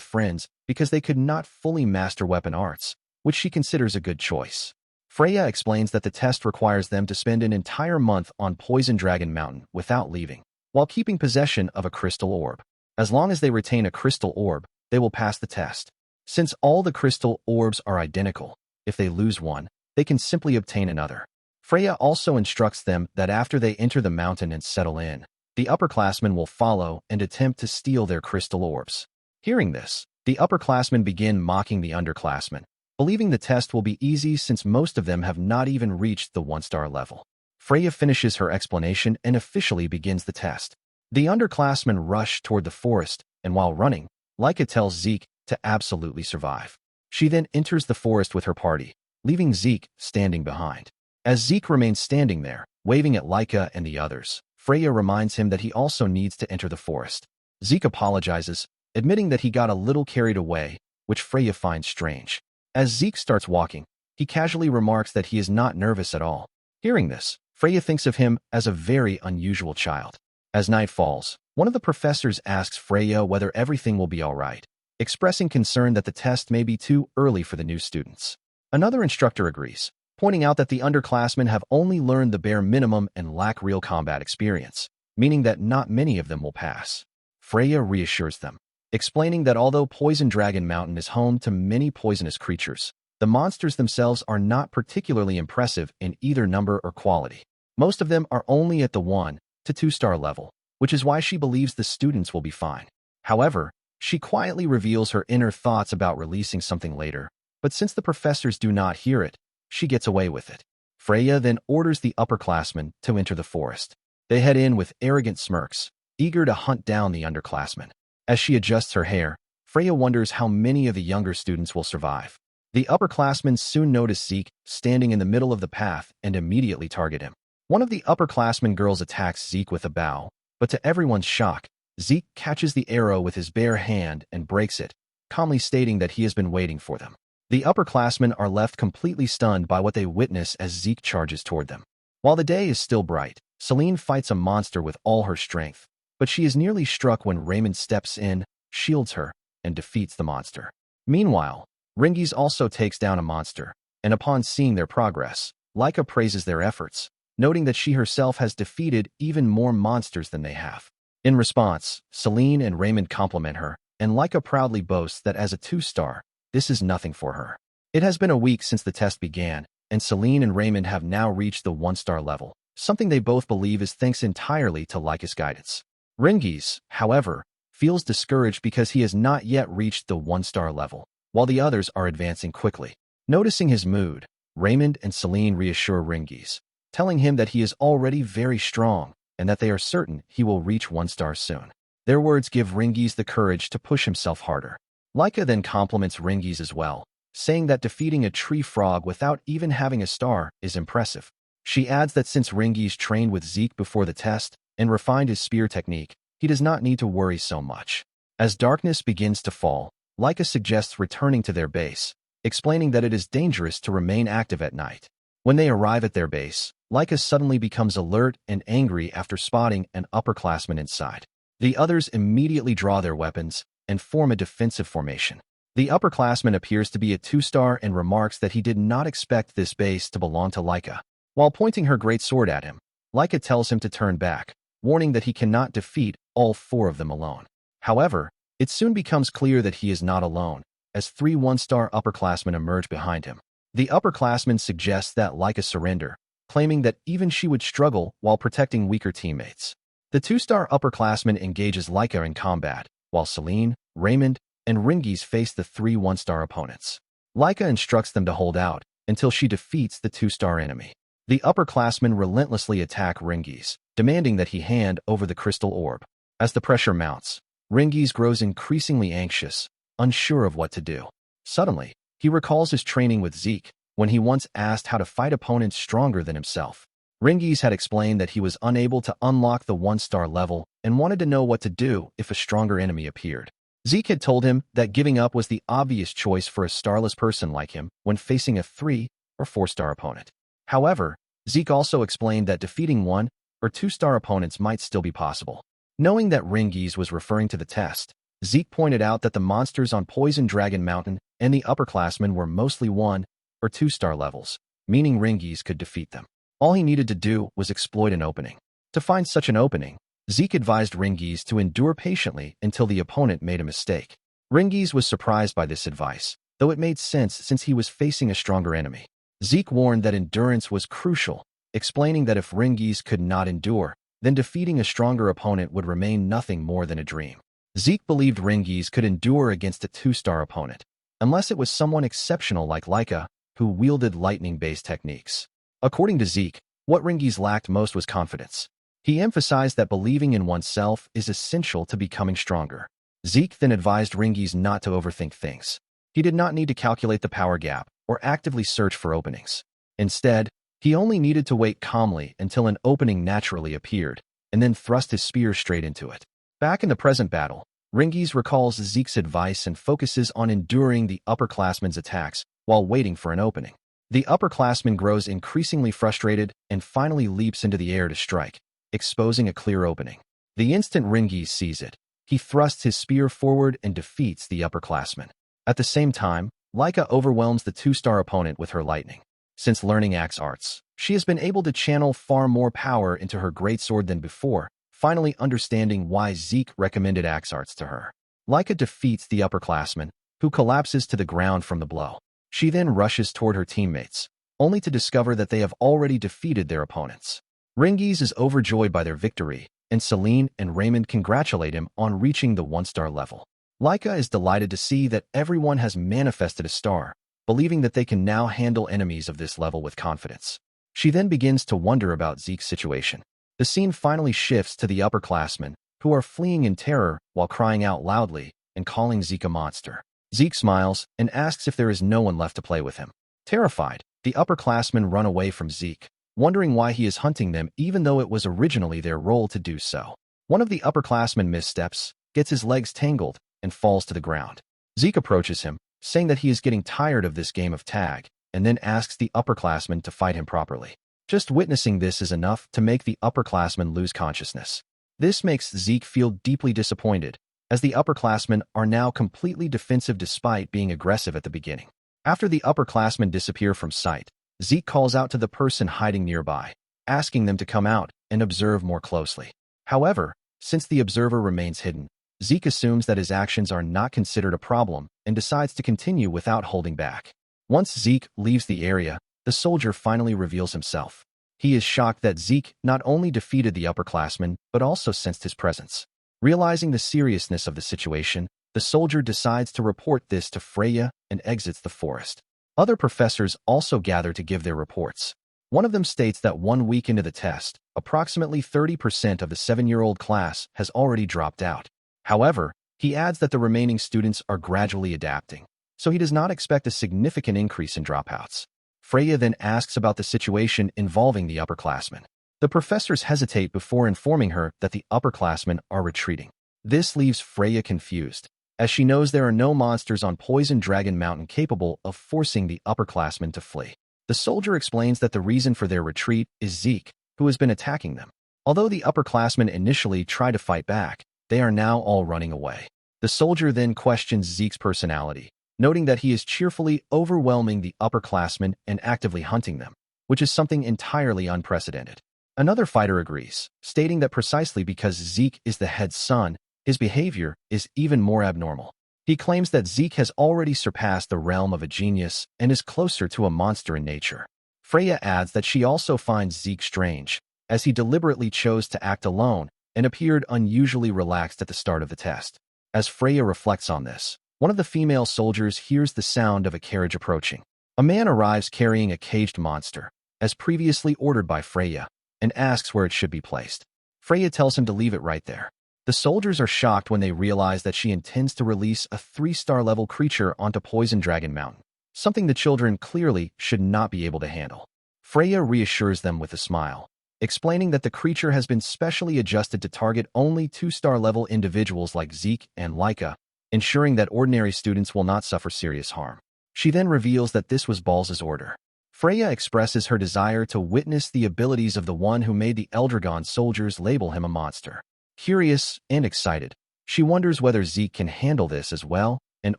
friends because they could not fully master weapon arts, which she considers a good choice. Freya explains that the test requires them to spend an entire month on Poison Dragon Mountain without leaving, while keeping possession of a crystal orb. As long as they retain a crystal orb, they will pass the test. Since all the crystal orbs are identical, if they lose one, they can simply obtain another. Freya also instructs them that after they enter the mountain and settle in, the upperclassmen will follow and attempt to steal their crystal orbs. Hearing this, the upperclassmen begin mocking the underclassmen, believing the test will be easy since most of them have not even reached the 1-star level. Freya finishes her explanation and officially begins the test. The underclassmen rush toward the forest, and while running, Laika tells Zeke to absolutely survive. She then enters the forest with her party, leaving Zeke standing behind. As Zeke remains standing there, waving at Laika and the others, Freya reminds him that he also needs to enter the forest. Zeke apologizes, admitting that he got a little carried away, which Freya finds strange. As Zeke starts walking, he casually remarks that he is not nervous at all. Hearing this, Freya thinks of him as a very unusual child. As night falls, one of the professors asks Freya whether everything will be alright, expressing concern that the test may be too early for the new students. Another instructor agrees, pointing out that the underclassmen have only learned the bare minimum and lack real combat experience, meaning that not many of them will pass. Freya reassures them, explaining that although Poison Dragon Mountain is home to many poisonous creatures, the monsters themselves are not particularly impressive in either number or quality. Most of them are only at the 1 to 2-star level, which is why she believes the students will be fine. However, she quietly reveals her inner thoughts about releasing something later, but since the professors do not hear it, she gets away with it. Freya then orders the upperclassmen to enter the forest. They head in with arrogant smirks, eager to hunt down the underclassmen. As she adjusts her hair, Freya wonders how many of the younger students will survive. The upperclassmen soon notice Zeke standing in the middle of the path and immediately target him. One of the upperclassmen girls attacks Zeke with a bow, but to everyone's shock, Zeke catches the arrow with his bare hand and breaks it, calmly stating that he has been waiting for them. The upperclassmen are left completely stunned by what they witness as Zeke charges toward them. While the day is still bright, Celine fights a monster with all her strength, but she is nearly struck when Raymond steps in, shields her, and defeats the monster. Meanwhile, Ringies also takes down a monster, and upon seeing their progress, Laika praises their efforts, noting that she herself has defeated even more monsters than they have. In response, Celine and Raymond compliment her, and Laika proudly boasts that as a 2-star, this is nothing for her. It has been a week since the test began, and Celine and Raymond have now reached the 1-star level, something they both believe is thanks entirely to Laika's guidance. Ringis, however, feels discouraged because he has not yet reached the 1-star level, while the others are advancing quickly. Noticing his mood, Raymond and Celine reassure Ringis, telling him that he is already very strong and that they are certain he will reach 1-star soon. Their words give Ringis the courage to push himself harder. Laika then compliments Ringis as well, saying that defeating a tree frog without even having a star is impressive. She adds that since Ringis trained with Zeke before the test and refined his spear technique, he does not need to worry so much. As darkness begins to fall, Laika suggests returning to their base, explaining that it is dangerous to remain active at night. When they arrive at their base, Laika suddenly becomes alert and angry after spotting an upperclassman inside. The others immediately draw their weapons and form a defensive formation. The upperclassman appears to be a 2-star and remarks that he did not expect this base to belong to Laika. While pointing her great sword at him, Laika tells him to turn back, warning that he cannot defeat all 4 of them alone. However, it soon becomes clear that he is not alone, as 3 1-star upperclassmen emerge behind him. The upperclassman suggests that Laika surrender, claiming that even she would struggle while protecting weaker teammates. The 2-star upperclassman engages Laika in combat, while Celine, Raymond, and Ringis face the 3 1-star opponents. Laika instructs them to hold out until she defeats the 2-star enemy. The upperclassmen relentlessly attack Ringis, demanding that he hand over the crystal orb. As the pressure mounts, Ringis grows increasingly anxious, unsure of what to do. Suddenly, he recalls his training with Zeke, when he once asked how to fight opponents stronger than himself. Ringis had explained that he was unable to unlock the 1-star level and wanted to know what to do if a stronger enemy appeared. Zeke had told him that giving up was the obvious choice for a starless person like him when facing a 3 or 4-star opponent. However, Zeke also explained that defeating 1 or 2-star opponents might still be possible. Knowing that Ringis was referring to the test, Zeke pointed out that the monsters on Poison Dragon Mountain and the upperclassmen were mostly 1 or 2-star levels, meaning Ringis could defeat them. All he needed to do was exploit an opening. To find such an opening, Zeke advised Ringis to endure patiently until the opponent made a mistake. Ringis was surprised by this advice, though it made sense since he was facing a stronger enemy. Zeke warned that endurance was crucial, explaining that if Ringis could not endure, then defeating a stronger opponent would remain nothing more than a dream. Zeke believed Ringis could endure against a 2-star opponent, unless it was someone exceptional like Laika, who wielded lightning-based techniques. According to Zeke, what Ringis lacked most was confidence. He emphasized that believing in oneself is essential to becoming stronger. Zeke then advised Ringis not to overthink things. He did not need to calculate the power gap or actively search for openings. Instead, he only needed to wait calmly until an opening naturally appeared, and then thrust his spear straight into it. Back in the present battle, Ringis recalls Zeke's advice and focuses on enduring the upperclassman's attacks while waiting for an opening. The upperclassman grows increasingly frustrated and finally leaps into the air to strike, exposing a clear opening. The instant Ringis sees it, he thrusts his spear forward and defeats the upperclassman. At the same time, Laika overwhelms the 2-star opponent with her lightning. Since learning axe arts, she has been able to channel far more power into her greatsword than before, finally understanding why Zeke recommended axe arts to her. Laika defeats the upperclassman, who collapses to the ground from the blow. She then rushes toward her teammates, only to discover that they have already defeated their opponents. Ringis is overjoyed by their victory, and Celine and Raymond congratulate him on reaching the 1-star level. Laika is delighted to see that everyone has manifested a star, believing that they can now handle enemies of this level with confidence. She then begins to wonder about Zeke's situation. The scene finally shifts to the upperclassmen, who are fleeing in terror while crying out loudly and calling Zeke a monster. Zeke smiles and asks if there is no one left to play with him. Terrified, the upperclassmen run away from Zeke, wondering why he is hunting them even though it was originally their role to do so. One of the upperclassmen missteps, gets his legs tangled, and falls to the ground. Zeke approaches him, saying that he is getting tired of this game of tag, and then asks the upperclassman to fight him properly. Just witnessing this is enough to make the upperclassman lose consciousness. This makes Zeke feel deeply disappointed, as the upperclassmen are now completely defensive despite being aggressive at the beginning. After the upperclassmen disappear from sight, Zeke calls out to the person hiding nearby, asking them to come out and observe more closely. However, since the observer remains hidden, Zeke assumes that his actions are not considered a problem and decides to continue without holding back. Once Zeke leaves the area, the soldier finally reveals himself. He is shocked that Zeke not only defeated the upperclassman, but also sensed his presence. Realizing the seriousness of the situation, the soldier decides to report this to Freya and exits the forest. Other professors also gather to give their reports. One of them states that 1 week into the test, approximately 30% of the 7-year-old class has already dropped out. However, he adds that the remaining students are gradually adapting, so he does not expect a significant increase in dropouts. Freya then asks about the situation involving the upperclassmen. The professors hesitate before informing her that the upperclassmen are retreating. This leaves Freya confused, as she knows there are no monsters on Poison Dragon Mountain capable of forcing the upperclassmen to flee. The soldier explains that the reason for their retreat is Zeke, who has been attacking them. Although the upperclassmen initially try to fight back, they are now all running away. The soldier then questions Zeke's personality, noting that he is cheerfully overwhelming the upperclassmen and actively hunting them, which is something entirely unprecedented. Another fighter agrees, stating that precisely because Zeke is the head son, his behavior is even more abnormal. He claims that Zeke has already surpassed the realm of a genius and is closer to a monster in nature. Freya adds that she also finds Zeke strange, as he deliberately chose to act alone and appeared unusually relaxed at the start of the test. As Freya reflects on this, one of the female soldiers hears the sound of a carriage approaching. A man arrives carrying a caged monster, as previously ordered by Freya, and asks where it should be placed. Freya tells him to leave it right there. The soldiers are shocked when they realize that she intends to release a 3-star level creature onto Poison Dragon Mountain, something the children clearly should not be able to handle. Freya reassures them with a smile, explaining that the creature has been specially adjusted to target only 2-star level individuals like Zeke and Laika, ensuring that ordinary students will not suffer serious harm. She then reveals that this was Balz's order. Freya expresses her desire to witness the abilities of the one who made the Eldragon soldiers label him a monster. Curious and excited, she wonders whether Zeke can handle this as well and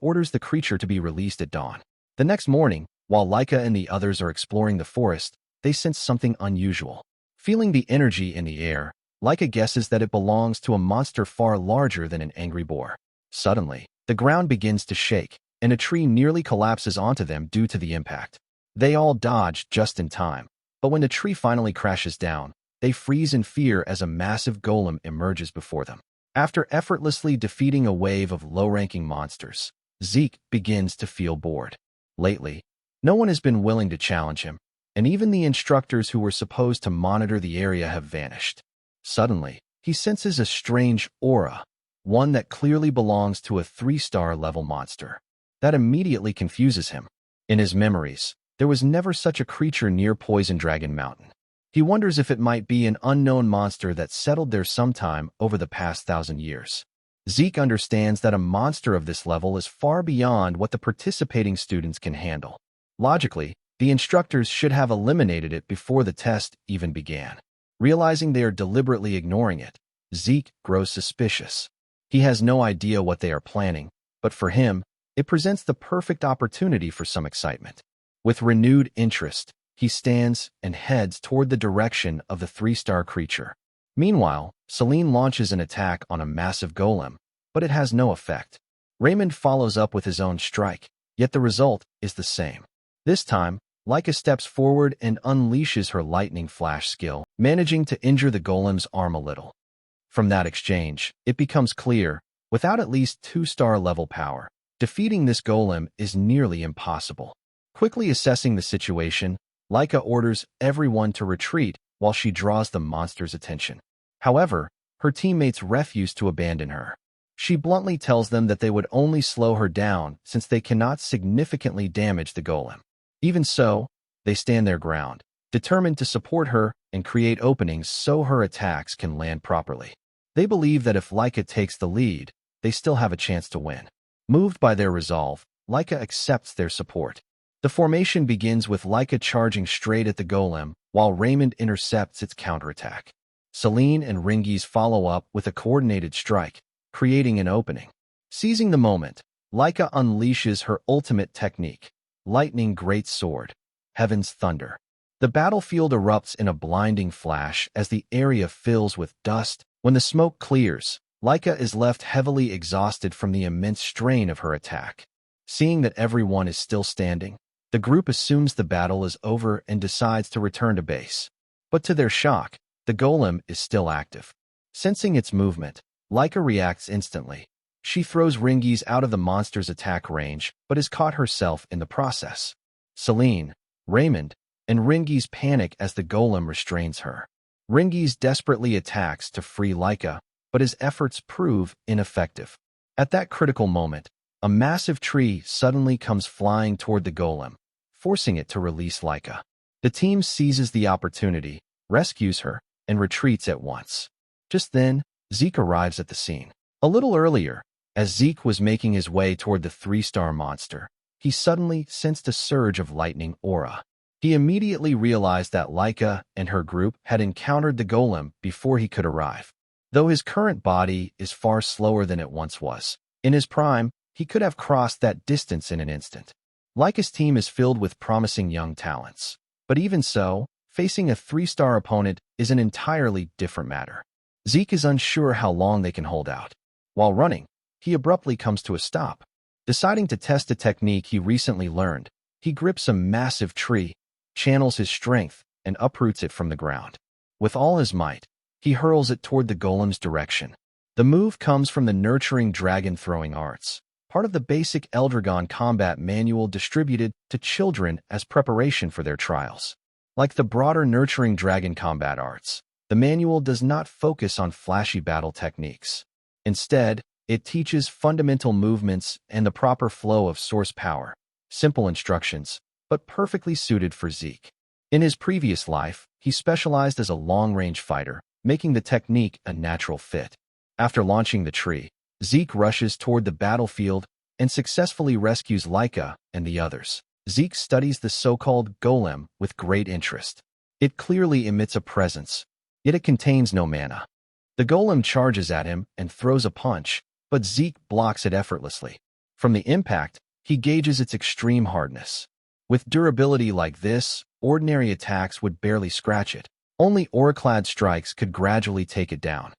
orders the creature to be released at dawn. The next morning, while Laika and the others are exploring the forest, they sense something unusual. Feeling the energy in the air, Laika guesses that it belongs to a monster far larger than an angry boar. Suddenly, the ground begins to shake, and a tree nearly collapses onto them due to the impact. They all dodge just in time, but when the tree finally crashes down, they freeze in fear as a massive golem emerges before them. After effortlessly defeating a wave of low-ranking monsters, Zeke begins to feel bored. Lately, no one has been willing to challenge him, and even the instructors who were supposed to monitor the area have vanished. Suddenly, he senses a strange aura, one that clearly belongs to a 3-star level monster. That immediately confuses him. In his memories, there was never such a creature near Poison Dragon Mountain. He wonders if it might be an unknown monster that settled there sometime over the past 1,000 years. Zeke understands that a monster of this level is far beyond what the participating students can handle. Logically, the instructors should have eliminated it before the test even began. Realizing they are deliberately ignoring it, Zeke grows suspicious. He has no idea what they are planning, but for him, it presents the perfect opportunity for some excitement. With renewed interest, he stands and heads toward the direction of the 3-star creature. Meanwhile, Celine launches an attack on a massive golem, but it has no effect. Raymond follows up with his own strike, yet the result is the same. This time, Laika steps forward and unleashes her lightning flash skill, managing to injure the golem's arm a little. From that exchange, it becomes clear, without at least 2-star level power, defeating this golem is nearly impossible. Quickly assessing the situation, Laika orders everyone to retreat while she draws the monster's attention. However, her teammates refuse to abandon her. She bluntly tells them that they would only slow her down since they cannot significantly damage the golem. Even so, they stand their ground, determined to support her and create openings so her attacks can land properly. They believe that if Laika takes the lead, they still have a chance to win. Moved by their resolve, Laika accepts their support. The formation begins with Laika charging straight at the golem, while Raymond intercepts its counterattack. Celine and Ringies follow up with a coordinated strike, creating an opening. Seizing the moment, Laika unleashes her ultimate technique, Lightning Great Sword, Heaven's Thunder. The battlefield erupts in a blinding flash as the area fills with dust. When the smoke clears, Laika is left heavily exhausted from the immense strain of her attack. Seeing that everyone is still standing, the group assumes the battle is over and decides to return to base. But to their shock, the golem is still active. Sensing its movement, Laika reacts instantly. She throws Ringies out of the monster's attack range, but is caught herself in the process. Celine, Raymond, and Ringies panic as the golem restrains her. Ringies desperately attacks to free Laika, but his efforts prove ineffective. At that critical moment, a massive tree suddenly comes flying toward the golem, forcing it to release Laika. The team seizes the opportunity, rescues her, and retreats at once. Just then, Zeke arrives at the scene. A little earlier, as Zeke was making his way toward the 3-star monster, he suddenly sensed a surge of lightning aura. He immediately realized that Laika and her group had encountered the golem before he could arrive. Though his current body is far slower than it once was, in his prime, he could have crossed that distance in an instant. Laika's team is filled with promising young talents. But even so, facing a 3-star opponent is an entirely different matter. Zeke is unsure how long they can hold out. While running, he abruptly comes to a stop. Deciding to test a technique he recently learned, he grips a massive tree, channels his strength, and uproots it from the ground. With all his might, he hurls it toward the golem's direction. The move comes from the Nurturing Dragon Throwing Arts, part of the basic Eldragon combat manual distributed to children as preparation for their trials. Like the broader Nurturing Dragon combat arts, the manual does not focus on flashy battle techniques. Instead, it teaches fundamental movements and the proper flow of source power. Simple instructions, but perfectly suited for Zeke. In his previous life, he specialized as a long-range fighter, making the technique a natural fit. After launching the tree, Zeke rushes toward the battlefield and successfully rescues Laika and the others. Zeke studies the so-called golem with great interest. It clearly emits a presence, yet it contains no mana. The golem charges at him and throws a punch, but Zeke blocks it effortlessly. From the impact, he gauges its extreme hardness. With durability like this, ordinary attacks would barely scratch it. Only auraclad strikes could gradually take it down.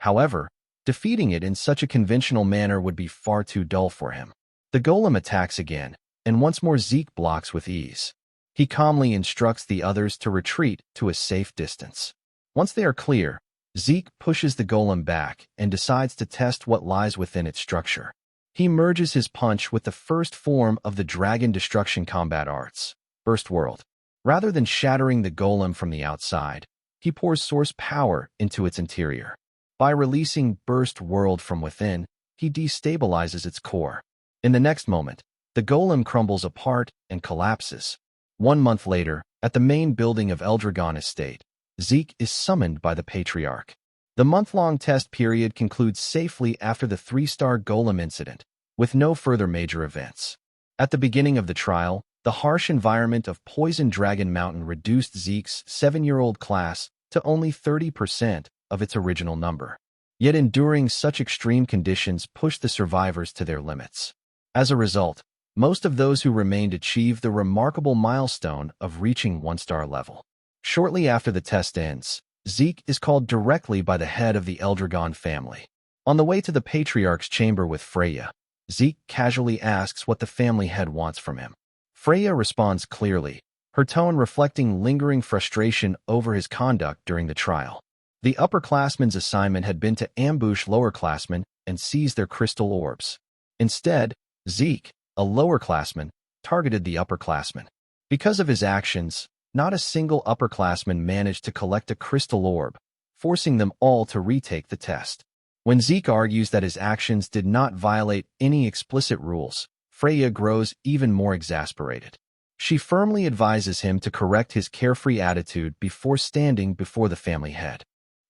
However, defeating it in such a conventional manner would be far too dull for him. The golem attacks again, and once more Zeke blocks with ease. He calmly instructs the others to retreat to a safe distance. Once they are clear, Zeke pushes the golem back and decides to test what lies within its structure. He merges his punch with the first form of the Dragon Destruction combat arts, Burst World. Rather than shattering the golem from the outside, he pours source power into its interior. By releasing Burst World from within, he destabilizes its core. In the next moment, the golem crumbles apart and collapses. 1 month later, at the main building of Eldragon Estate, Zeke is summoned by the Patriarch. The month-long test period concludes safely after the 3-star golem incident, with no further major events. At the beginning of the trial, the harsh environment of Poison Dragon Mountain reduced Zeke's 7-year-old class to only 30% of its original number. Yet enduring such extreme conditions pushed the survivors to their limits. As a result, most of those who remained achieved the remarkable milestone of reaching 1-star level. Shortly after the test ends, Zeke is called directly by the head of the Eldragon family. On the way to the Patriarch's chamber with Freya, Zeke casually asks what the family head wants from him. Freya responds clearly, her tone reflecting lingering frustration over his conduct during the trial. The upperclassmen's assignment had been to ambush lowerclassmen and seize their crystal orbs. Instead, Zeke, a lowerclassman, targeted the upperclassmen. Because of his actions, not a single upperclassman managed to collect a crystal orb, forcing them all to retake the test. When Zeke argues that his actions did not violate any explicit rules, Freya grows even more exasperated. She firmly advises him to correct his carefree attitude before standing before the family head.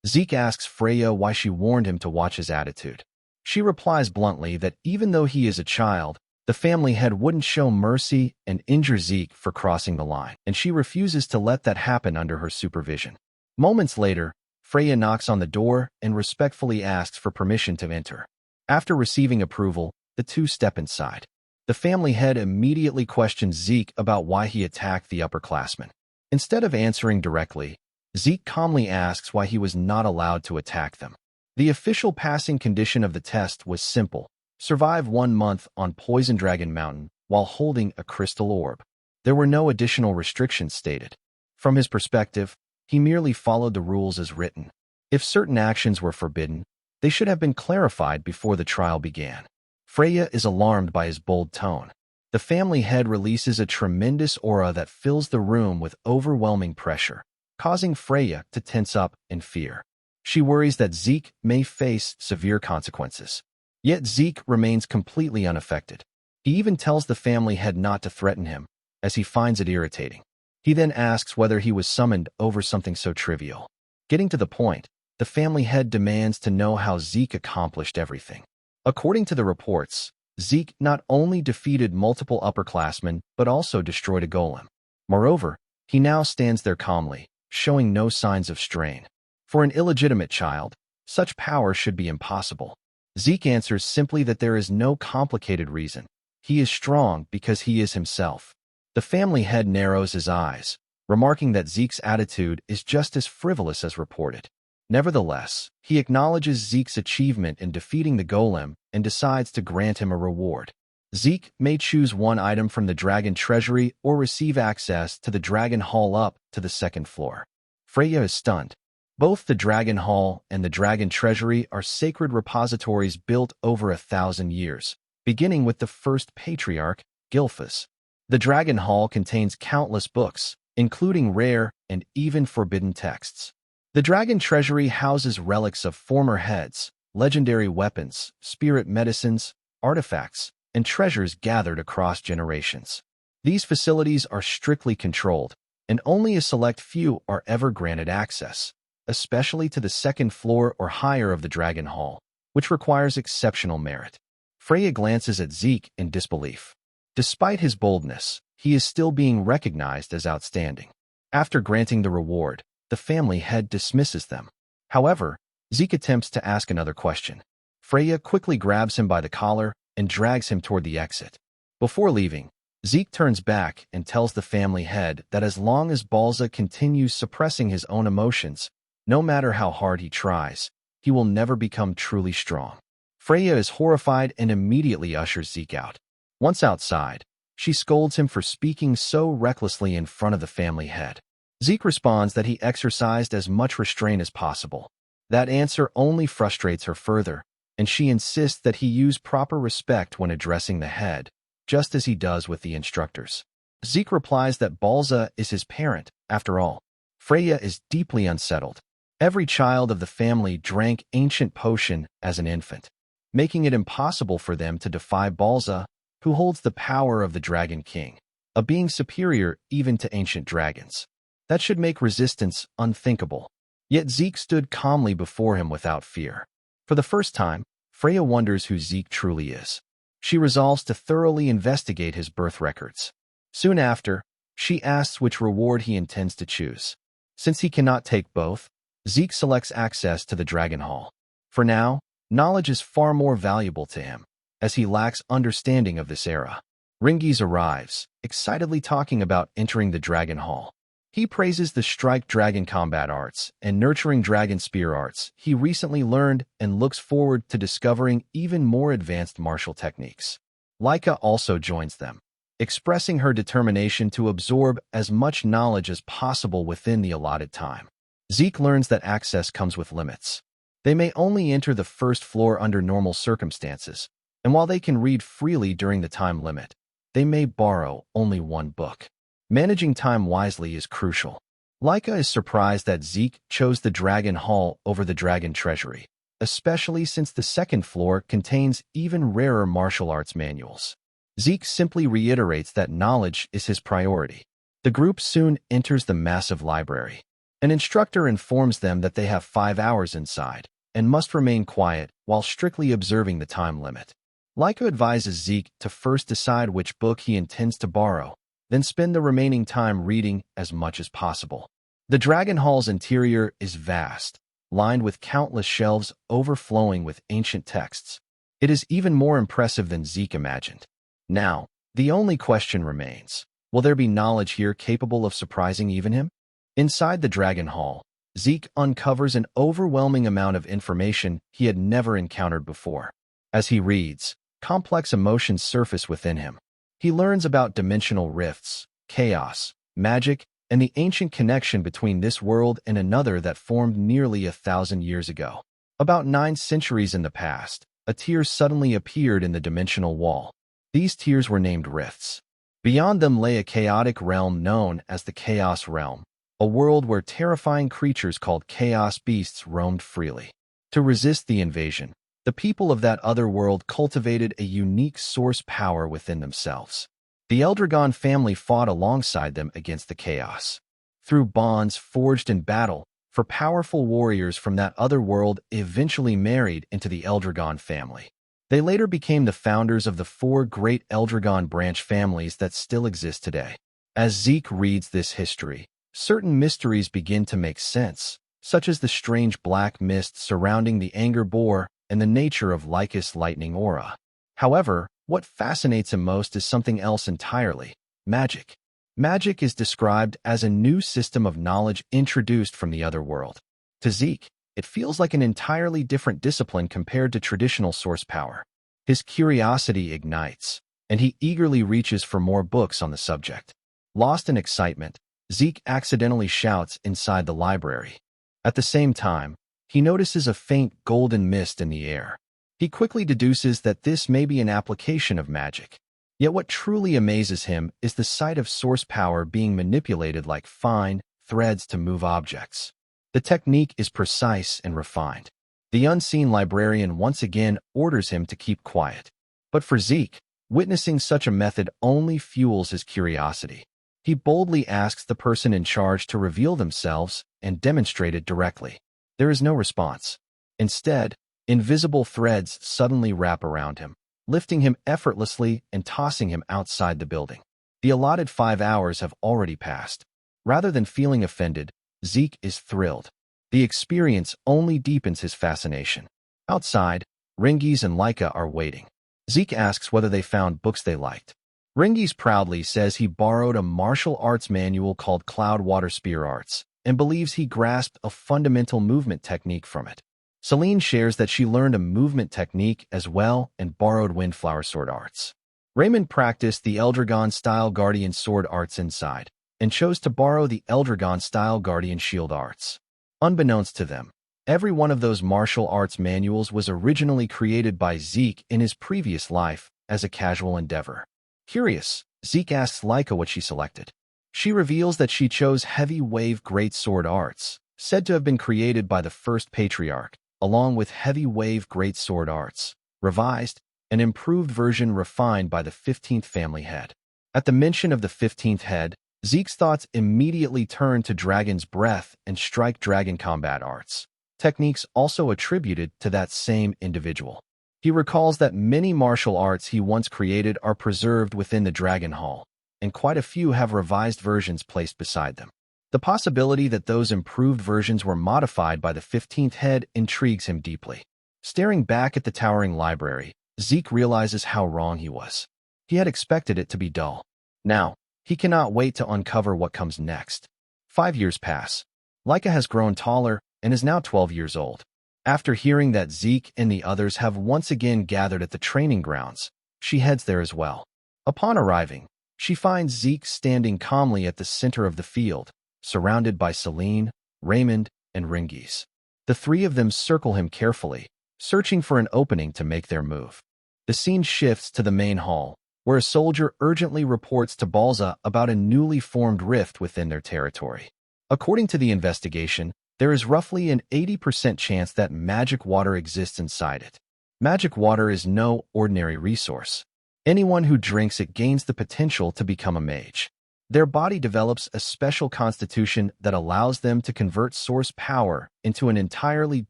Zeke asks Freya why she warned him to watch his attitude. She replies bluntly that even though he is a child, the family head wouldn't show mercy and injure Zeke for crossing the line, and she refuses to let that happen under her supervision. Moments later, Freya knocks on the door and respectfully asks for permission to enter. After receiving approval, the two step inside. The family head immediately questions Zeke about why he attacked the upperclassmen. Instead of answering directly, Zeke calmly asks why he was not allowed to attack them. The official passing condition of the test was simple: survive 1 month on Poison Dragon Mountain while holding a crystal orb. There were no additional restrictions stated. From his perspective, He merely followed the rules as written. If certain actions were forbidden, they should have been clarified before the trial began. Freya is alarmed by his bold tone. The family head releases a tremendous aura that fills the room with overwhelming pressure, causing Freya to tense up in fear. She worries that Zeke may face severe consequences. Yet Zeke remains completely unaffected. He even tells the family head not to threaten him, as he finds it irritating. He then asks whether he was summoned over something so trivial. Getting to the point, the family head demands to know how Zeke accomplished everything. According to the reports, Zeke not only defeated multiple upperclassmen but also destroyed a golem. Moreover, he now stands there calmly, showing no signs of strain. For an illegitimate child, such power should be impossible. Zeke answers simply that there is no complicated reason. He is strong because he is himself. The family head narrows his eyes, remarking that Zeke's attitude is just as frivolous as reported. Nevertheless, he acknowledges Zeke's achievement in defeating the golem and decides to grant him a reward. Zeke may choose one item from the dragon treasury or receive access to the dragon hall up to the second floor. Freya is stunned. Both the dragon hall and the dragon treasury are sacred repositories built over 1,000 years, beginning with the first patriarch, Gilphus. The dragon hall contains countless books, including rare and even forbidden texts. The dragon treasury houses relics of former heads, legendary weapons, spirit medicines, artifacts, and treasures gathered across generations. These facilities are strictly controlled, and only a select few are ever granted access, especially to the second floor or higher of the dragon hall, which requires exceptional merit. Freya glances at Zeke in disbelief. Despite his boldness, he is still being recognized as outstanding. After granting the reward, the family head dismisses them. However, Zeke attempts to ask another question. Freya quickly grabs him by the collar and drags him toward the exit. Before leaving, Zeke turns back and tells the family head that as long as Balza continues suppressing his own emotions, no matter how hard he tries, he will never become truly strong. Freya is horrified and immediately ushers Zeke out. Once outside, she scolds him for speaking so recklessly in front of the family head. Zeke responds that he exercised as much restraint as possible. That answer only frustrates her further, and she insists that he use proper respect when addressing the head, just as he does with the instructors. Zeke replies that Balza is his parent, after all. Freya is deeply unsettled. Every child of the family drank ancient potion as an infant, making it impossible for them to defy Balza, who holds the power of the Dragon King, a being superior even to ancient dragons. That should make resistance unthinkable. Yet Zeke stood calmly before him without fear. For the first time, Freya wonders who Zeke truly is. She resolves to thoroughly investigate his birth records. Soon after, she asks which reward he intends to choose. Since he cannot take both, Zeke selects access to the Dragon Hall. For now, knowledge is far more valuable to him, as he lacks understanding of this era. Ringies arrives, excitedly talking about entering the Dragon Hall. He praises the strike dragon combat arts and nurturing dragon spear arts he recently learned and looks forward to discovering even more advanced martial techniques. Laika also joins them, expressing her determination to absorb as much knowledge as possible within the allotted time. Zeke learns that access comes with limits. They may only enter the first floor under normal circumstances, and while they can read freely during the time limit, they may borrow only one book. Managing time wisely is crucial. Laika is surprised that Zeke chose the Dragon Hall over the Dragon Treasury, especially since the second floor contains even rarer martial arts manuals. Zeke simply reiterates that knowledge is his priority. The group soon enters the massive library. An instructor informs them that they have 5 hours inside and must remain quiet while strictly observing the time limit. Laika advises Zeke to first decide which book he intends to borrow, then spend the remaining time reading as much as possible. The Dragon Hall's interior is vast, lined with countless shelves overflowing with ancient texts. It is even more impressive than Zeke imagined. Now, the only question remains, will there be knowledge here capable of surprising even him? Inside the Dragon Hall, Zeke uncovers an overwhelming amount of information he had never encountered before. As he reads, complex emotions surface within him. He learns about dimensional rifts, chaos, magic, and the ancient connection between this world and another that formed nearly 1,000 years ago. About 9 centuries in the past, a tear suddenly appeared in the dimensional wall. These tears were named rifts. Beyond them lay a chaotic realm known as the Chaos Realm, a world where terrifying creatures called chaos beasts roamed freely. To resist the invasion, the people of that other world cultivated a unique source power within themselves. The Eldragon family fought alongside them against the chaos. Through bonds forged in battle, for powerful warriors from that other world eventually married into the Eldragon family. They later became the founders of the 4 great Eldragon branch families that still exist today. As Zeke reads this history, certain mysteries begin to make sense, such as the strange black mist surrounding the Anger Boar and the nature of Lyca's lightning aura. However, what fascinates him most is something else entirely: magic. Magic is described as a new system of knowledge introduced from the other world. To Zeke, it feels like an entirely different discipline compared to traditional source power. His curiosity ignites, and he eagerly reaches for more books on the subject. Lost in excitement, Zeke accidentally shouts inside the library. At the same time, he notices a faint golden mist in the air. He quickly deduces that this may be an application of magic. Yet what truly amazes him is the sight of source power being manipulated like fine threads to move objects. The technique is precise and refined. The unseen librarian once again orders him to keep quiet. But for Zeke, witnessing such a method only fuels his curiosity. He boldly asks the person in charge to reveal themselves and demonstrate it directly. There is no response. Instead, invisible threads suddenly wrap around him, lifting him effortlessly and tossing him outside the building. The allotted 5 hours have already passed. Rather than feeling offended, Zeke is thrilled. The experience only deepens his fascination. Outside, Rengiz and Lyca are waiting. Zeke asks whether they found books they liked. Rengiz proudly says he borrowed a martial arts manual called Cloud Water Spear Arts and believes he grasped a fundamental movement technique from it. Celine shares that she learned a movement technique as well and borrowed Windflower Sword Arts. Raymond practiced the Eldragon-style Guardian Sword Arts inside and chose to borrow the Eldragon-style Guardian Shield Arts. Unbeknownst to them, every one of those martial arts manuals was originally created by Zeke in his previous life as a casual endeavor. Curious, Zeke asks Lyca what she selected. She reveals that she chose Heavy Wave Great Sword Arts, said to have been created by the first Patriarch, along with Heavy Wave Great Sword Arts, revised, an improved version refined by the 15th family head. At the mention of the 15th head, Zeke's thoughts immediately turn to Dragon's Breath and Strike Dragon combat arts, techniques also attributed to that same individual. He recalls that many martial arts he once created are preserved within the Dragon Hall, and quite a few have revised versions placed beside them. The possibility that those improved versions were modified by the 15th head intrigues him deeply. Staring back at the towering library, Zeke realizes how wrong he was. He had expected it to be dull. Now, he cannot wait to uncover what comes next. 5 years pass. Lyca has grown taller and is now 12 years old. After hearing that Zeke and the others have once again gathered at the training grounds, she heads there as well. Upon arriving, she finds Zeke standing calmly at the center of the field, surrounded by Celine, Raymond, and Rengiz. The 3 of them circle him carefully, searching for an opening to make their move. The scene shifts to the main hall, where a soldier urgently reports to Balza about a newly formed rift within their territory. According to the investigation, there is roughly an 80% chance that magic water exists inside it. Magic water is no ordinary resource. Anyone who drinks it gains the potential to become a mage. Their body develops a special constitution that allows them to convert source power into an entirely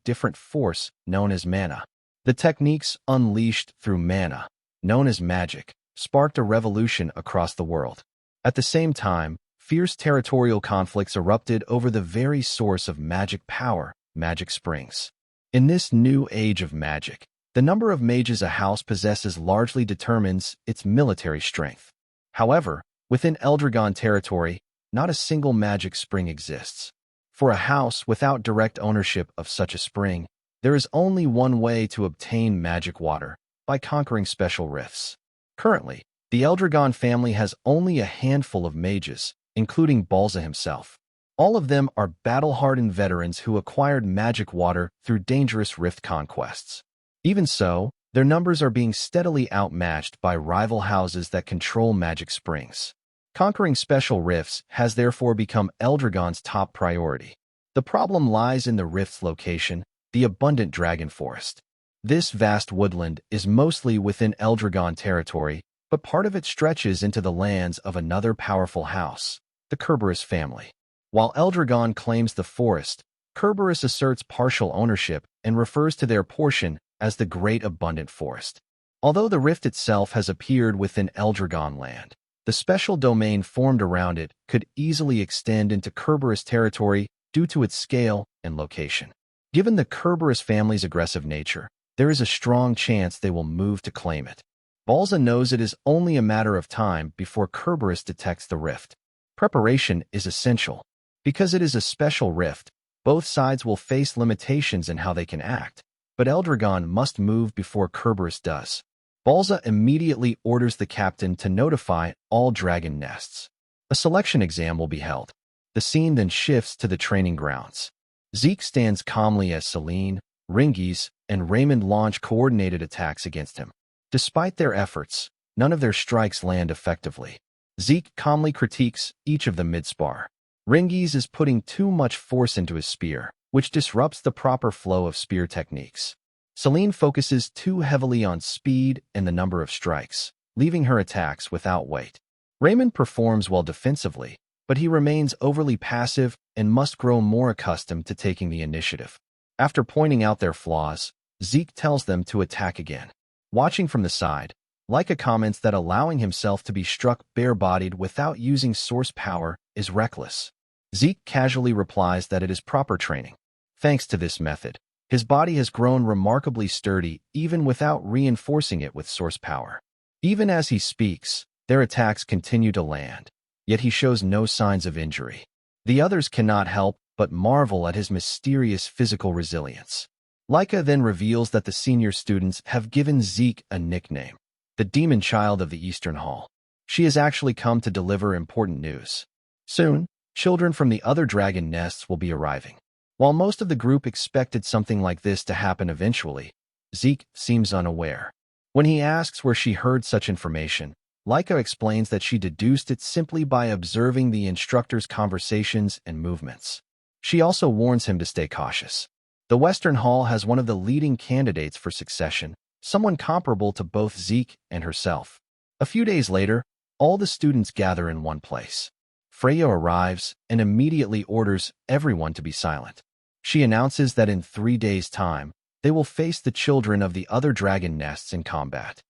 different force known as mana. The techniques unleashed through mana, known as magic, sparked a revolution across the world. At the same time, fierce territorial conflicts erupted over the very source of magic power, magic springs. In this new age of magic, the number of mages a house possesses largely determines its military strength. However, within Eldragon territory, not a single magic spring exists. For a house without direct ownership of such a spring, there is only one way to obtain magic water: by conquering special rifts. Currently, the Eldragon family has only a handful of mages, including Balza himself. All of them are battle-hardened veterans who acquired magic water through dangerous rift conquests. Even so, their numbers are being steadily outmatched by rival houses that control magic springs. Conquering special rifts has therefore become Eldragon's top priority. The problem lies in the rift's location, the abundant dragon forest. This vast woodland is mostly within Eldragon territory, but part of it stretches into the lands of another powerful house, the Kerberos family. While Eldragon claims the forest, Kerberos asserts partial ownership and refers to their portion as the Great Abundant Forest. Although the rift itself has appeared within Eldragon land, the special domain formed around it could easily extend into Kerberos territory due to its scale and location. Given the Kerberos family's aggressive nature, there is a strong chance they will move to claim it. Balza knows it is only a matter of time before Kerberos detects the rift. Preparation is essential. Because it is a special rift, both sides will face limitations in how they can act, but Eldragon must move before Kerberos does. Balza immediately orders the captain to notify all dragon nests. A selection exam will be held. The scene then shifts to the training grounds. Zeke stands calmly as Celine, Ringies, and Raymond launch coordinated attacks against him. Despite their efforts, none of their strikes land effectively. Zeke calmly critiques each of them mid-spar. Ringies is putting too much force into his spear, which disrupts the proper flow of spear techniques. Celine focuses too heavily on speed and the number of strikes, leaving her attacks without weight. Raymond performs well defensively, but he remains overly passive and must grow more accustomed to taking the initiative. After pointing out their flaws, Zeke tells them to attack again. Watching from the side, Leica comments that allowing himself to be struck bare-bodied without using source power is reckless. Zeke casually replies that it is proper training. Thanks to this method, his body has grown remarkably sturdy even without reinforcing it with source power. Even as he speaks, their attacks continue to land, yet he shows no signs of injury. The others cannot help but marvel at his mysterious physical resilience. Leica then reveals that the senior students have given Zeke a nickname, the Demon Child of the Eastern Hall. She has actually come to deliver important news. Soon, children from the other dragon nests will be arriving. While most of the group expected something like this to happen eventually, Zeke seems unaware. When he asks where she heard such information, Leica explains that she deduced it simply by observing the instructor's conversations and movements. She also warns him to stay cautious. The Western Hall has one of the leading candidates for succession, someone comparable to both Zeke and herself. A few days later, all the students gather in one place. Freya arrives and immediately orders everyone to be silent. She announces that in 3 days' time, they will face the children of the other dragon nests in combat.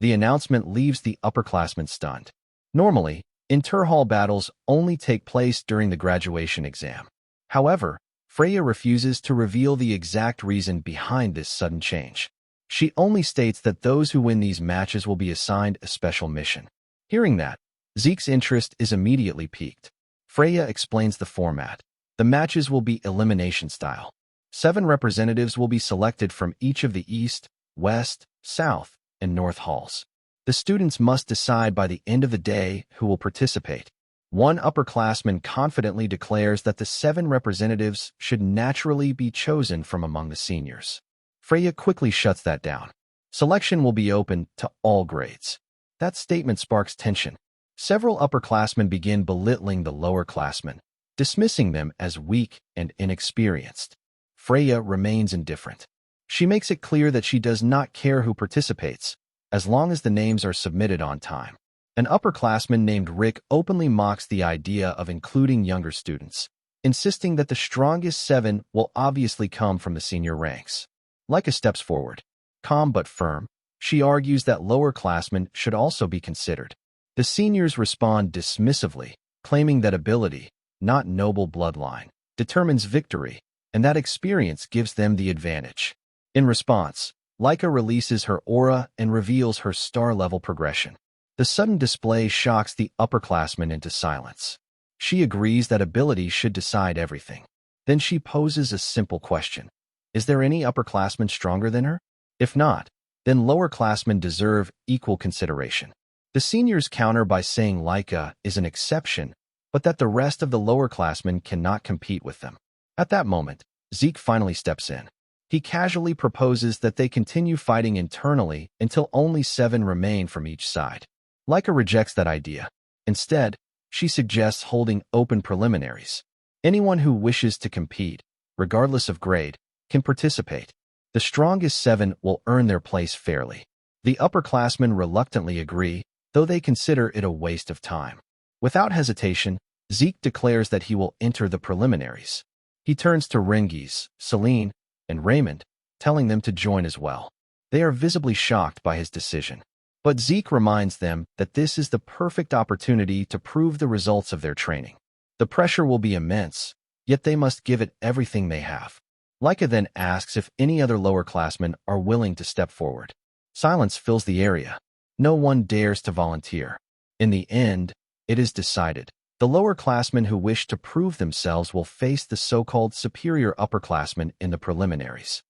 The announcement leaves the upperclassmen stunned. Normally, inter-hall battles only take place during the graduation exam. However, Freya refuses to reveal the exact reason behind this sudden change. She only states that those who win these matches will be assigned a special mission. Hearing that, Zeke's interest is immediately piqued. Freya explains the format. The matches will be elimination style. 7 representatives will be selected from each of the East, West, South, and North halls. The students must decide by the end of the day who will participate. One upperclassman confidently declares that the 7 representatives should naturally be chosen from among the seniors. Freya quickly shuts that down. Selection will be open to all grades. That statement sparks tension. Several upperclassmen begin belittling the lowerclassmen, dismissing them as weak and inexperienced. Freya remains indifferent. She makes it clear that she does not care who participates, as long as the names are submitted on time. An upperclassman named Rick openly mocks the idea of including younger students, insisting that the strongest 7 will obviously come from the senior ranks. Leica steps forward. Calm but firm, she argues that lowerclassmen should also be considered. The seniors respond dismissively, claiming that ability, not noble bloodline, determines victory, and that experience gives them the advantage. In response, Leica releases her aura and reveals her star-level progression. The sudden display shocks the upperclassmen into silence. She agrees that ability should decide everything. Then she poses a simple question. Is there any upperclassman stronger than her? If not, then lowerclassmen deserve equal consideration. The seniors counter by saying Leica is an exception, but that the rest of the lower-classmen cannot compete with them. At that moment, Zeke finally steps in. He casually proposes that they continue fighting internally until only 7 remain from each side. Laika rejects that idea. Instead, she suggests holding open preliminaries. Anyone who wishes to compete, regardless of grade, can participate. The strongest 7 will earn their place fairly. The upperclassmen reluctantly agree, though they consider it a waste of time. Without hesitation, Zeke declares that he will enter the preliminaries. He turns to Rengis, Celine, and Raymond, telling them to join as well. They are visibly shocked by his decision. But Zeke reminds them that this is the perfect opportunity to prove the results of their training. The pressure will be immense, yet they must give it everything they have. Laika then asks if any other lower-classmen are willing to step forward. Silence fills the area. No one dares to volunteer. In the end, it is decided. The lower-classmen who wish to prove themselves will face the so-called superior upperclassmen in the preliminaries.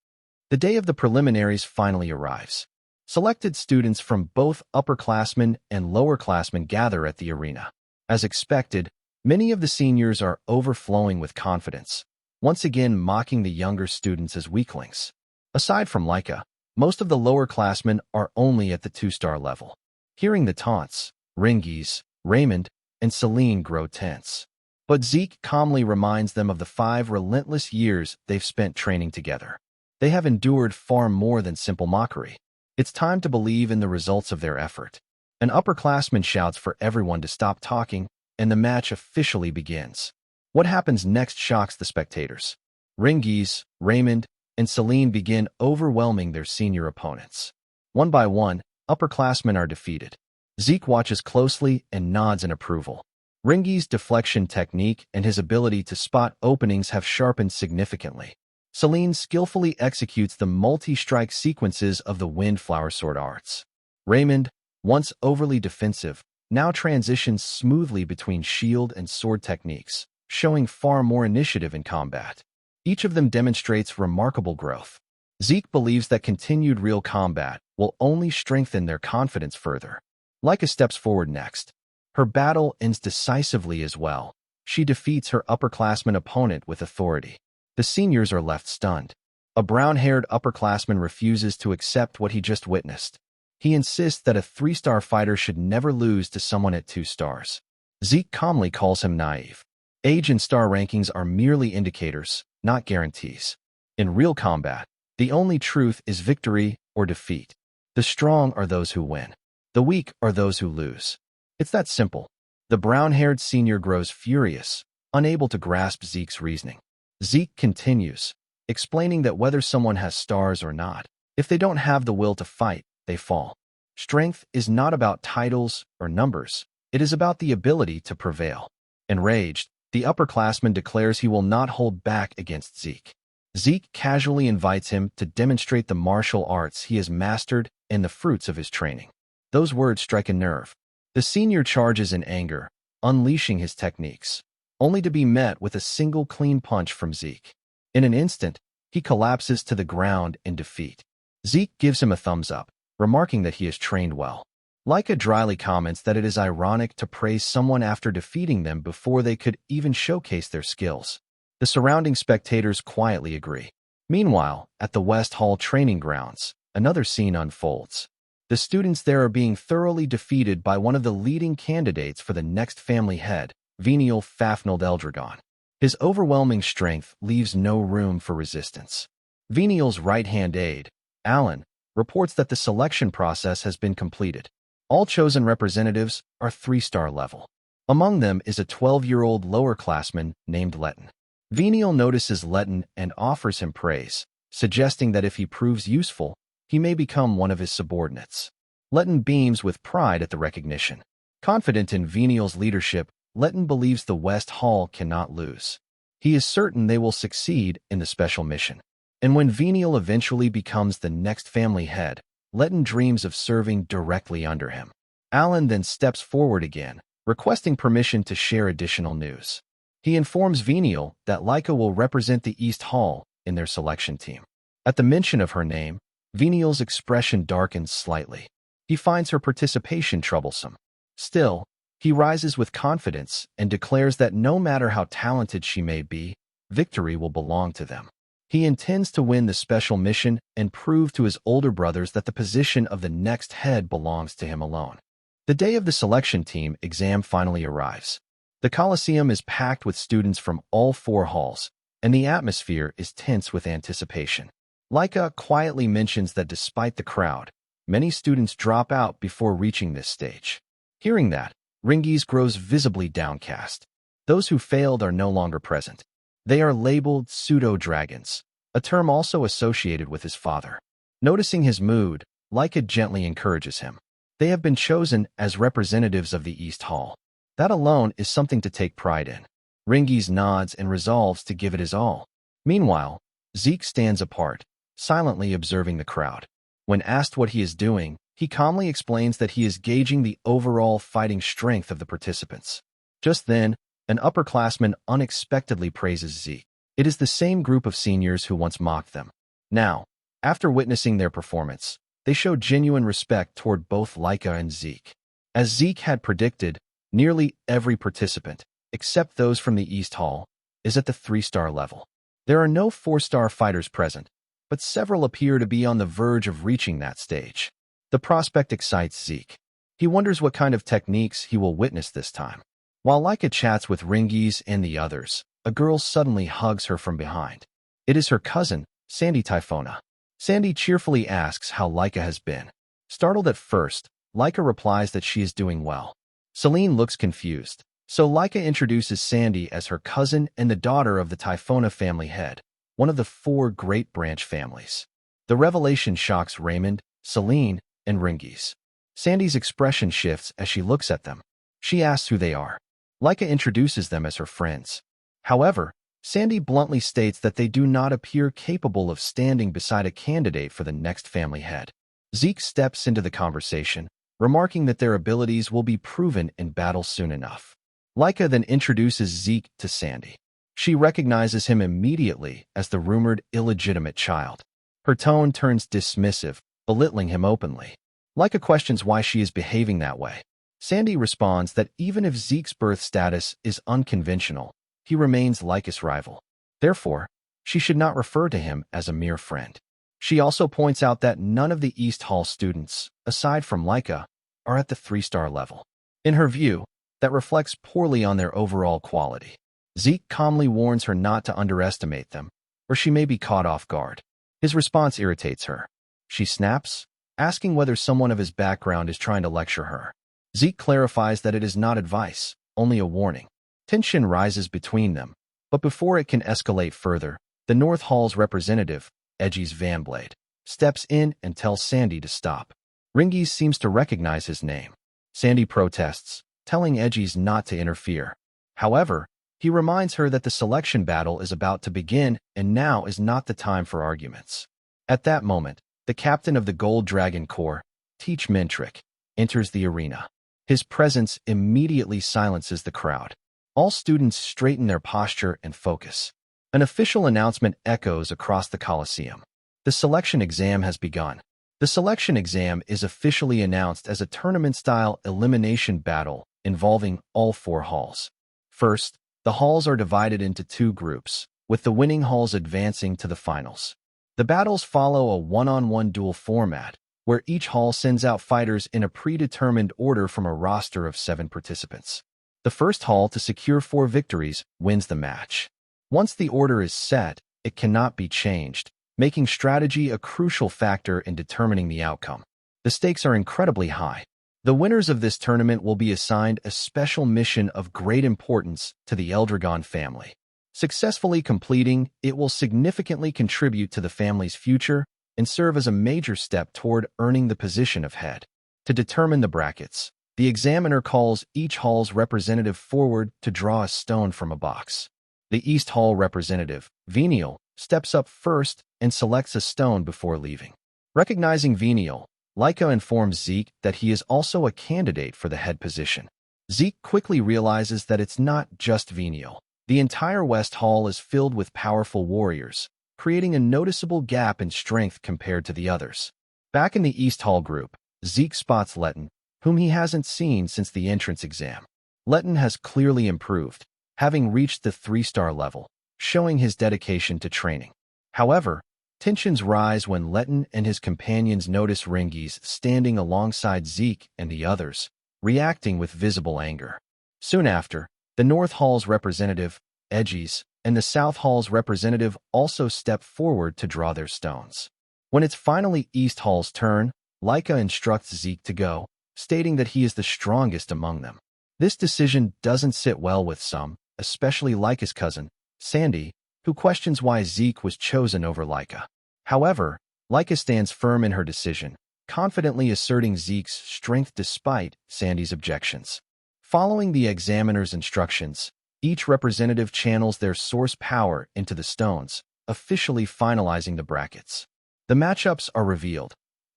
The day of the preliminaries finally arrives. Selected students from both upperclassmen and lowerclassmen gather at the arena. As expected, many of the seniors are overflowing with confidence, once again mocking the younger students as weaklings. Aside from Laika, most of the lowerclassmen are only at the 2-star level. Hearing the taunts, Rengis, Raymond, and Celine grow tense. But Zeke calmly reminds them of the 5 relentless years they've spent training together. They have endured far more than simple mockery. It's time to believe in the results of their effort. An upperclassman shouts for everyone to stop talking, and the match officially begins. What happens next shocks the spectators. Rengis, Raymond, and Celine begin overwhelming their senior opponents. One by one, upperclassmen are defeated. Zeke watches closely and nods in approval. Rengis' deflection technique and his ability to spot openings have sharpened significantly. Celine skillfully executes the multi-strike sequences of the wind-flower sword arts. Raymond, once overly defensive, now transitions smoothly between shield and sword techniques, showing far more initiative in combat. Each of them demonstrates remarkable growth. Zeke believes that continued real combat will only strengthen their confidence further. Laika steps forward next. Her battle ends decisively as well. She defeats her upperclassman opponent with authority. The seniors are left stunned. A brown-haired upperclassman refuses to accept what he just witnessed. He insists that a 3-star fighter should never lose to someone at 2 stars. Zeke calmly calls him naive. Age and star rankings are merely indicators, not guarantees. In real combat, the only truth is victory or defeat. The strong are those who win. The weak are those who lose. It's that simple. The brown-haired senior grows furious, unable to grasp Zeke's reasoning. Zeke continues, explaining that whether someone has stars or not, if they don't have the will to fight, they fall. Strength is not about titles or numbers. It is about the ability to prevail. Enraged, the upperclassman declares he will not hold back against Zeke. Zeke casually invites him to demonstrate the martial arts he has mastered and the fruits of his training. Those words strike a nerve. The senior charges in anger, unleashing his techniques, only to be met with a single clean punch from Zeke. In an instant, he collapses to the ground in defeat. Zeke gives him a thumbs up, remarking that he has trained well. Laika dryly comments that it is ironic to praise someone after defeating them before they could even showcase their skills. The surrounding spectators quietly agree. Meanwhile, at the West Hall training grounds, another scene unfolds. The students there are being thoroughly defeated by one of the leading candidates for the next family head, Venial Fafnald Eldragon. His overwhelming strength leaves no room for resistance. Venial's right-hand aide, Alan, reports that the selection process has been completed. All chosen representatives are 3-star level. Among them is a 12-year-old lower-classman named Letton. Venial notices Letton and offers him praise, suggesting that if he proves useful, he may become one of his subordinates. Letton beams with pride at the recognition. Confident in Venial's leadership, Letton believes the West Hall cannot lose. He is certain they will succeed in the special mission. And when Venial eventually becomes the next family head, Letton dreams of serving directly under him. Alan then steps forward again, requesting permission to share additional news. He informs Venial that Laika will represent the East Hall in their selection team. At the mention of her name, Venial's expression darkens slightly. He finds her participation troublesome. Still, He rises with confidence and declares that no matter how talented she may be, victory will belong to them. He intends to win the special mission and prove to his older brothers that the position of the next head belongs to him alone. The day of the selection team exam finally arrives. The Coliseum is packed with students from all 4 halls, and the atmosphere is tense with anticipation. Laika quietly mentions that despite the crowd, many students drop out before reaching this stage. Hearing that, Ringies grows visibly downcast. Those who failed are no longer present. They are labeled pseudo-dragons, a term also associated with his father. Noticing his mood, Laika gently encourages him. They have been chosen as representatives of the East Hall. That alone is something to take pride in. Ringies nods and resolves to give it his all. Meanwhile, Zeke stands apart, silently observing the crowd. When asked what he is doing, he calmly explains that he is gauging the overall fighting strength of the participants. Just then, an upperclassman unexpectedly praises Zeke. It is the same group of seniors who once mocked them. Now, after witnessing their performance, they show genuine respect toward both Laika and Zeke. As Zeke had predicted, nearly every participant, except those from the East Hall, is at the 3-star level. There are no 4-star fighters present, but several appear to be on the verge of reaching that stage. The prospect excites Zeke. He wonders what kind of techniques he will witness this time. While Laika chats with Ringies and the others, a girl suddenly hugs her from behind. It is her cousin, Sandy Typhona. Sandy cheerfully asks how Laika has been. Startled at first, Laika replies that she is doing well. Celine looks confused, so Laika introduces Sandy as her cousin and the daughter of the Typhona family head, one of the 4 great branch families. The revelation shocks Raymond, Celine, and Ringies. Sandy's expression shifts as she looks at them. She asks who they are. Laika introduces them as her friends. However, Sandy bluntly states that they do not appear capable of standing beside a candidate for the next family head. Zeke steps into the conversation, remarking that their abilities will be proven in battle soon enough. Laika then introduces Zeke to Sandy. She recognizes him immediately as the rumored illegitimate child. Her tone turns dismissive, belittling him openly. Laika questions why she is behaving that way. Sandy responds that even if Zeke's birth status is unconventional, he remains Laika's rival. Therefore, she should not refer to him as a mere friend. She also points out that none of the East Hall students, aside from Laika, are at the 3-star level. In her view, that reflects poorly on their overall quality. Zeke calmly warns her not to underestimate them, or she may be caught off guard. His response irritates her. She snaps, asking whether someone of his background is trying to lecture her. Zeke clarifies that it is not advice, only a warning. Tension rises between them, but before it can escalate further, the North Hall's representative, Edgy's Vanblade, steps in and tells Sandy to stop. Ringies seems to recognize his name. Sandy protests, telling Edgy's not to interfere. However, he reminds her that the selection battle is about to begin and now is not the time for arguments. At that moment, the captain of the Gold Dragon Corps, Teach Mentrick, enters the arena. His presence immediately silences the crowd. All students straighten their posture and focus. An official announcement echoes across the Coliseum. The selection exam has begun. The selection exam is officially announced as a tournament-style elimination battle involving all 4 halls. First, the halls are divided into 2 groups, with the winning halls advancing to the finals. The battles follow a one-on-one duel format, where each hall sends out fighters in a predetermined order from a roster of 7 participants. The first hall to secure 4 victories wins the match. Once the order is set, it cannot be changed, making strategy a crucial factor in determining the outcome. The stakes are incredibly high. The winners of this tournament will be assigned a special mission of great importance to the Eldragon family. Successfully completing, it will significantly contribute to the family's future and serve as a major step toward earning the position of head. To determine the brackets, the examiner calls each hall's representative forward to draw a stone from a box. The East Hall representative, Venial, steps up first and selects a stone before leaving. Recognizing Venial, Laika informs Zeke that he is also a candidate for the head position. Zeke quickly realizes that it's not just Venial. The entire West Hall is filled with powerful warriors, creating a noticeable gap in strength compared to the others. Back in the East Hall group, Zeke spots Letton, whom he hasn't seen since the entrance exam. Letten has clearly improved, having reached the 3-star level, showing his dedication to training. However, tensions rise when Letten and his companions notice Ringies standing alongside Zeke and the others, reacting with visible anger. Soon after, the North Hall's representative, Edgies, and the South Hall's representative also step forward to draw their stones. When it's finally East Hall's turn, Leica instructs Zeke to go, stating that he is the strongest among them. This decision doesn't sit well with some, especially Leica's cousin, Sandy, who questions why Zeke was chosen over Leica. However, Leica stands firm in her decision, confidently asserting Zeke's strength despite Sandy's objections. Following the examiner's instructions, each representative channels their source power into the stones, officially finalizing the brackets. The matchups are revealed.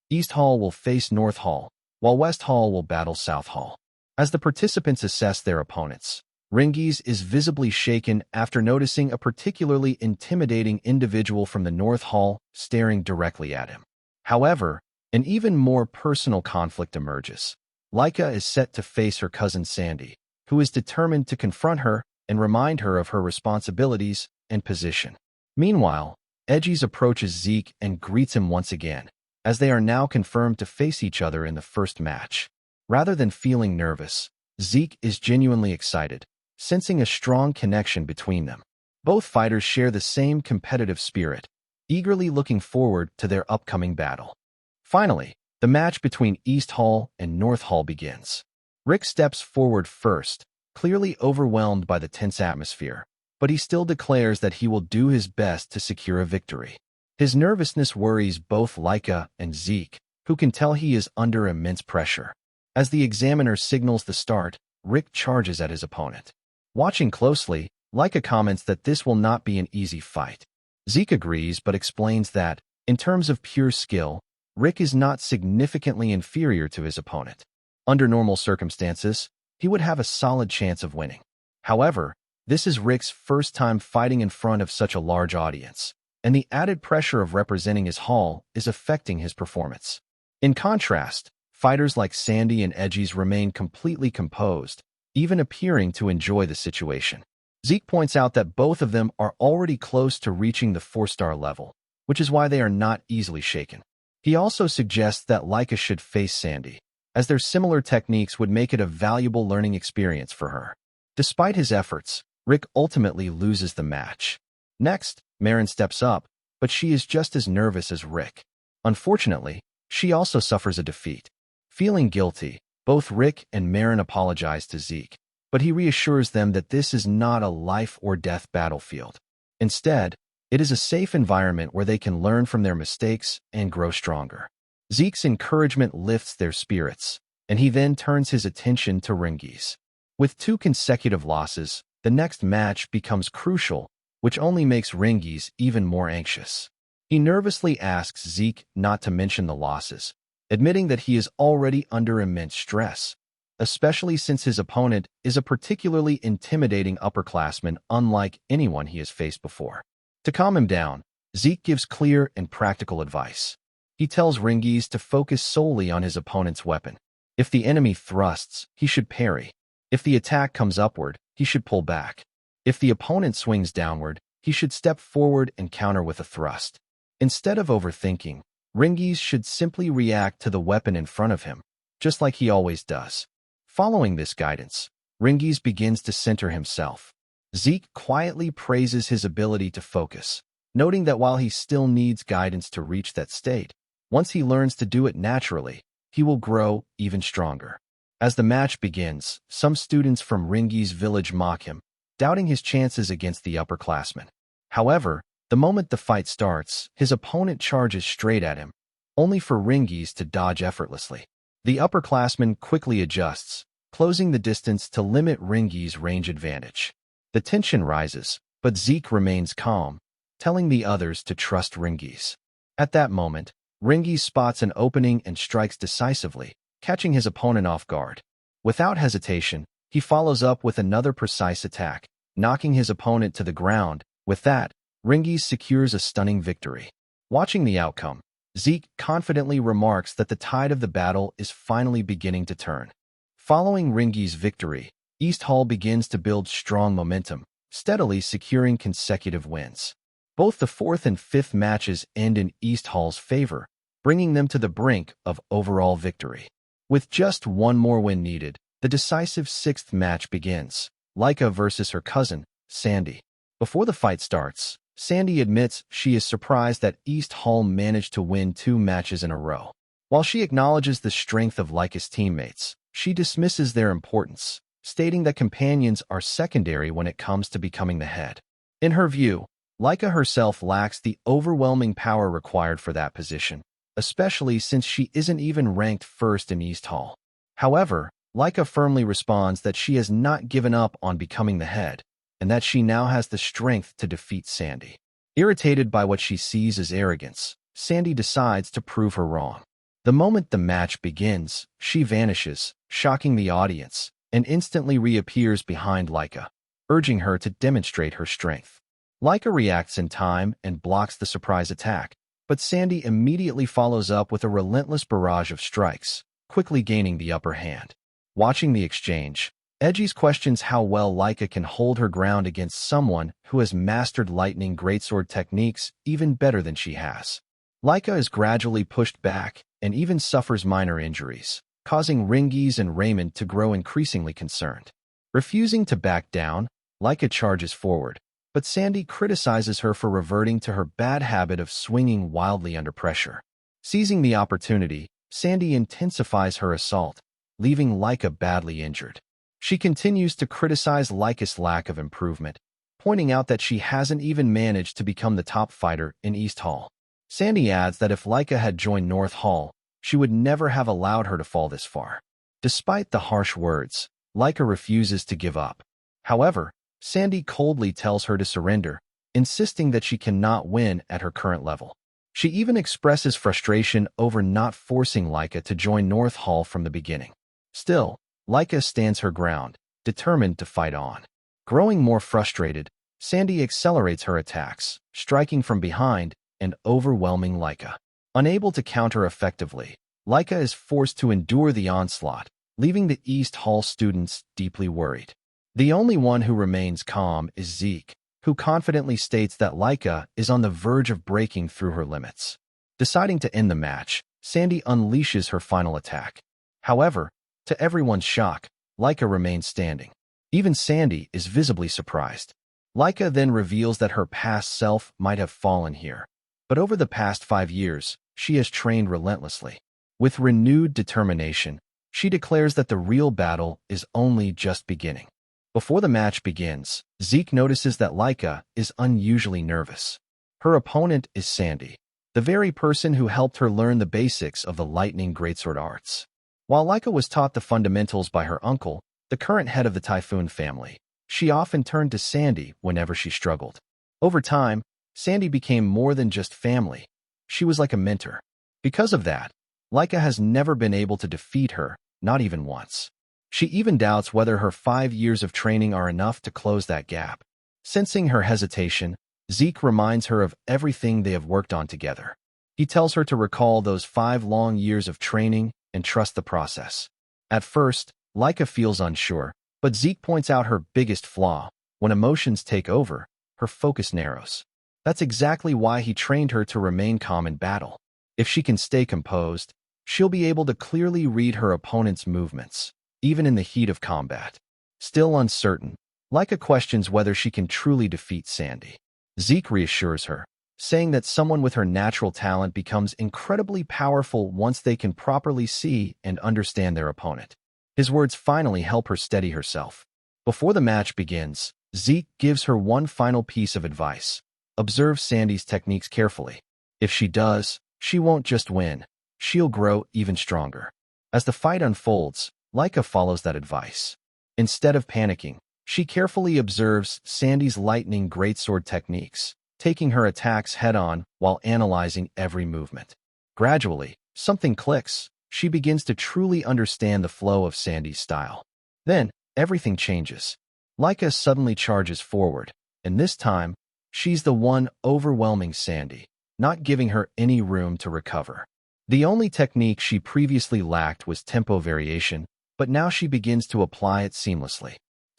East Hall will face North Hall, while West Hall will battle South Hall. As the participants assess their opponents, Ringies is visibly shaken after noticing a particularly intimidating individual from the North Hall staring directly at him. However, an even more personal conflict emerges. Leica is set to face her cousin Sandy, who is determined to confront her and remind her of her responsibilities and position. Meanwhile, Edgies approaches Zeke and greets him once again, as they are now confirmed to face each other in the first match. Rather than feeling nervous, Zeke is genuinely excited, sensing a strong connection between them. Both fighters share the same competitive spirit, eagerly looking forward to their upcoming battle. Finally, the match between East Hall and North Hall begins. Rick steps forward first, clearly overwhelmed by the tense atmosphere, but he still declares that he will do his best to secure a victory. His nervousness worries both Leica and Zeke, who can tell he is under immense pressure. As the examiner signals the start, Rick charges at his opponent. Watching closely, Leica comments that this will not be an easy fight. Zeke agrees but explains that, in terms of pure skill, Rick is not significantly inferior to his opponent. Under normal circumstances, he would have a solid chance of winning. However, this is Rick's first time fighting in front of such a large audience, and the added pressure of representing his hall is affecting his performance. In contrast, fighters like Sandy and Edgies remain completely composed, even appearing to enjoy the situation. Zeke points out that both of them are already close to reaching the 4-star level, which is why they are not easily shaken. He also suggests that Leica should face Sandy, as their similar techniques would make it a valuable learning experience for her. Despite his efforts, Rick ultimately loses the match. Next, Marin steps up, but she is just as nervous as Rick. Unfortunately, she also suffers a defeat. Feeling guilty, both Rick and Marin apologize to Zeke, but he reassures them that this is not a life-or-death battlefield. Instead, it is a safe environment where they can learn from their mistakes and grow stronger. Zeke's encouragement lifts their spirits, and he then turns his attention to Ringies. With 2 consecutive losses, the next match becomes crucial, which only makes Ringies even more anxious. He nervously asks Zeke not to mention the losses, admitting that he is already under immense stress, especially since his opponent is a particularly intimidating upperclassman unlike anyone he has faced before. To calm him down, Zeke gives clear and practical advice. He tells Ringies to focus solely on his opponent's weapon. If the enemy thrusts, he should parry. If the attack comes upward, he should pull back. If the opponent swings downward, he should step forward and counter with a thrust. Instead of overthinking, Ringies should simply react to the weapon in front of him, just like he always does. Following this guidance, Ringies begins to center himself. Zeke quietly praises his ability to focus, noting that while he still needs guidance to reach that state, once he learns to do it naturally, he will grow even stronger. As the match begins, some students from Ringies' village mock him, doubting his chances against the upperclassmen. However, the moment the fight starts, his opponent charges straight at him, only for Ringies to dodge effortlessly. The upperclassman quickly adjusts, closing the distance to limit Ringies' range advantage. The tension rises, but Zeke remains calm, telling the others to trust Ringies. At that moment, Ringies spots an opening and strikes decisively, catching his opponent off guard. Without hesitation, he follows up with another precise attack, knocking his opponent to the ground. With that, Ringies secures a stunning victory. Watching the outcome, Zeke confidently remarks that the tide of the battle is finally beginning to turn. Following Ringies' victory, East Hall begins to build strong momentum, steadily securing consecutive wins. Both the fourth and fifth matches end in East Hall's favor, bringing them to the brink of overall victory. With just one more win needed, the decisive sixth match begins, Laika versus her cousin, Sandy. Before the fight starts, Sandy admits she is surprised that East Hall managed to win 2 matches in a row. While she acknowledges the strength of Laika's teammates, she dismisses their importance, stating that companions are secondary when it comes to becoming the head. In her view, Laika herself lacks the overwhelming power required for that position, especially since she isn't even ranked first in East Hall. However, Laika firmly responds that she has not given up on becoming the head, and that she now has the strength to defeat Sandy. Irritated by what she sees as arrogance, Sandy decides to prove her wrong. The moment the match begins, she vanishes, shocking the audience, and instantly reappears behind Laika, urging her to demonstrate her strength. Laika reacts in time and blocks the surprise attack, but Sandy immediately follows up with a relentless barrage of strikes, quickly gaining the upper hand. Watching the exchange, Edgies questions how well Laika can hold her ground against someone who has mastered lightning greatsword techniques even better than she has. Laika is gradually pushed back and even suffers minor injuries, causing Ringies and Raymond to grow increasingly concerned. Refusing to back down, Laika charges forward, but Sandy criticizes her for reverting to her bad habit of swinging wildly under pressure. Seizing the opportunity, Sandy intensifies her assault, leaving Laika badly injured. She continues to criticize Laika's lack of improvement, pointing out that she hasn't even managed to become the top fighter in East Hall. Sandy adds that if Laika had joined North Hall, she would never have allowed her to fall this far. Despite the harsh words, Laika refuses to give up. However, Sandy coldly tells her to surrender, insisting that she cannot win at her current level. She even expresses frustration over not forcing Laika to join North Hall from the beginning. Still, Laika stands her ground, determined to fight on. Growing more frustrated, Sandy accelerates her attacks, striking from behind and overwhelming Laika. Unable to counter effectively, Laika is forced to endure the onslaught, leaving the East Hall students deeply worried. The only one who remains calm is Zeke, who confidently states that Laika is on the verge of breaking through her limits. Deciding to end the match, Sandy unleashes her final attack. However, to everyone's shock, Laika remains standing. Even Sandy is visibly surprised. Laika then reveals that her past self might have fallen here, but over the past 5 years, she has trained relentlessly. With renewed determination, she declares that the real battle is only just beginning. Before the match begins, Zeke notices that Laika is unusually nervous. Her opponent is Sandy, the very person who helped her learn the basics of the lightning greatsword arts. While Laika was taught the fundamentals by her uncle, the current head of the Typhoon family, she often turned to Sandy whenever she struggled. Over time, Sandy became more than just family. She was like a mentor. Because of that, Laika has never been able to defeat her, not even once. She even doubts whether her 5 years of training are enough to close that gap. Sensing her hesitation, Zeke reminds her of everything they have worked on together. He tells her to recall those 5 long years of training and trust the process. At first, Laika feels unsure, but Zeke points out her biggest flaw. When emotions take over, her focus narrows. That's exactly why he trained her to remain calm in battle. If she can stay composed, she'll be able to clearly read her opponent's movements, even in the heat of combat. Still uncertain, Laika questions whether she can truly defeat Sandy. Zeke reassures her, saying that someone with her natural talent becomes incredibly powerful once they can properly see and understand their opponent. His words finally help her steady herself. Before the match begins, Zeke gives her one final piece of advice. Observe Sandy's techniques carefully. If she does, she won't just win, she'll grow even stronger. As the fight unfolds, Laika follows that advice. Instead of panicking, she carefully observes Sandy's lightning greatsword techniques, taking her attacks head-on while analyzing every movement. Gradually, something clicks. She begins to truly understand the flow of Sandy's style. Then, everything changes. Laika suddenly charges forward, and this time, she's the one overwhelming Sandy, not giving her any room to recover. The only technique she previously lacked was tempo variation, but now she begins to apply it seamlessly.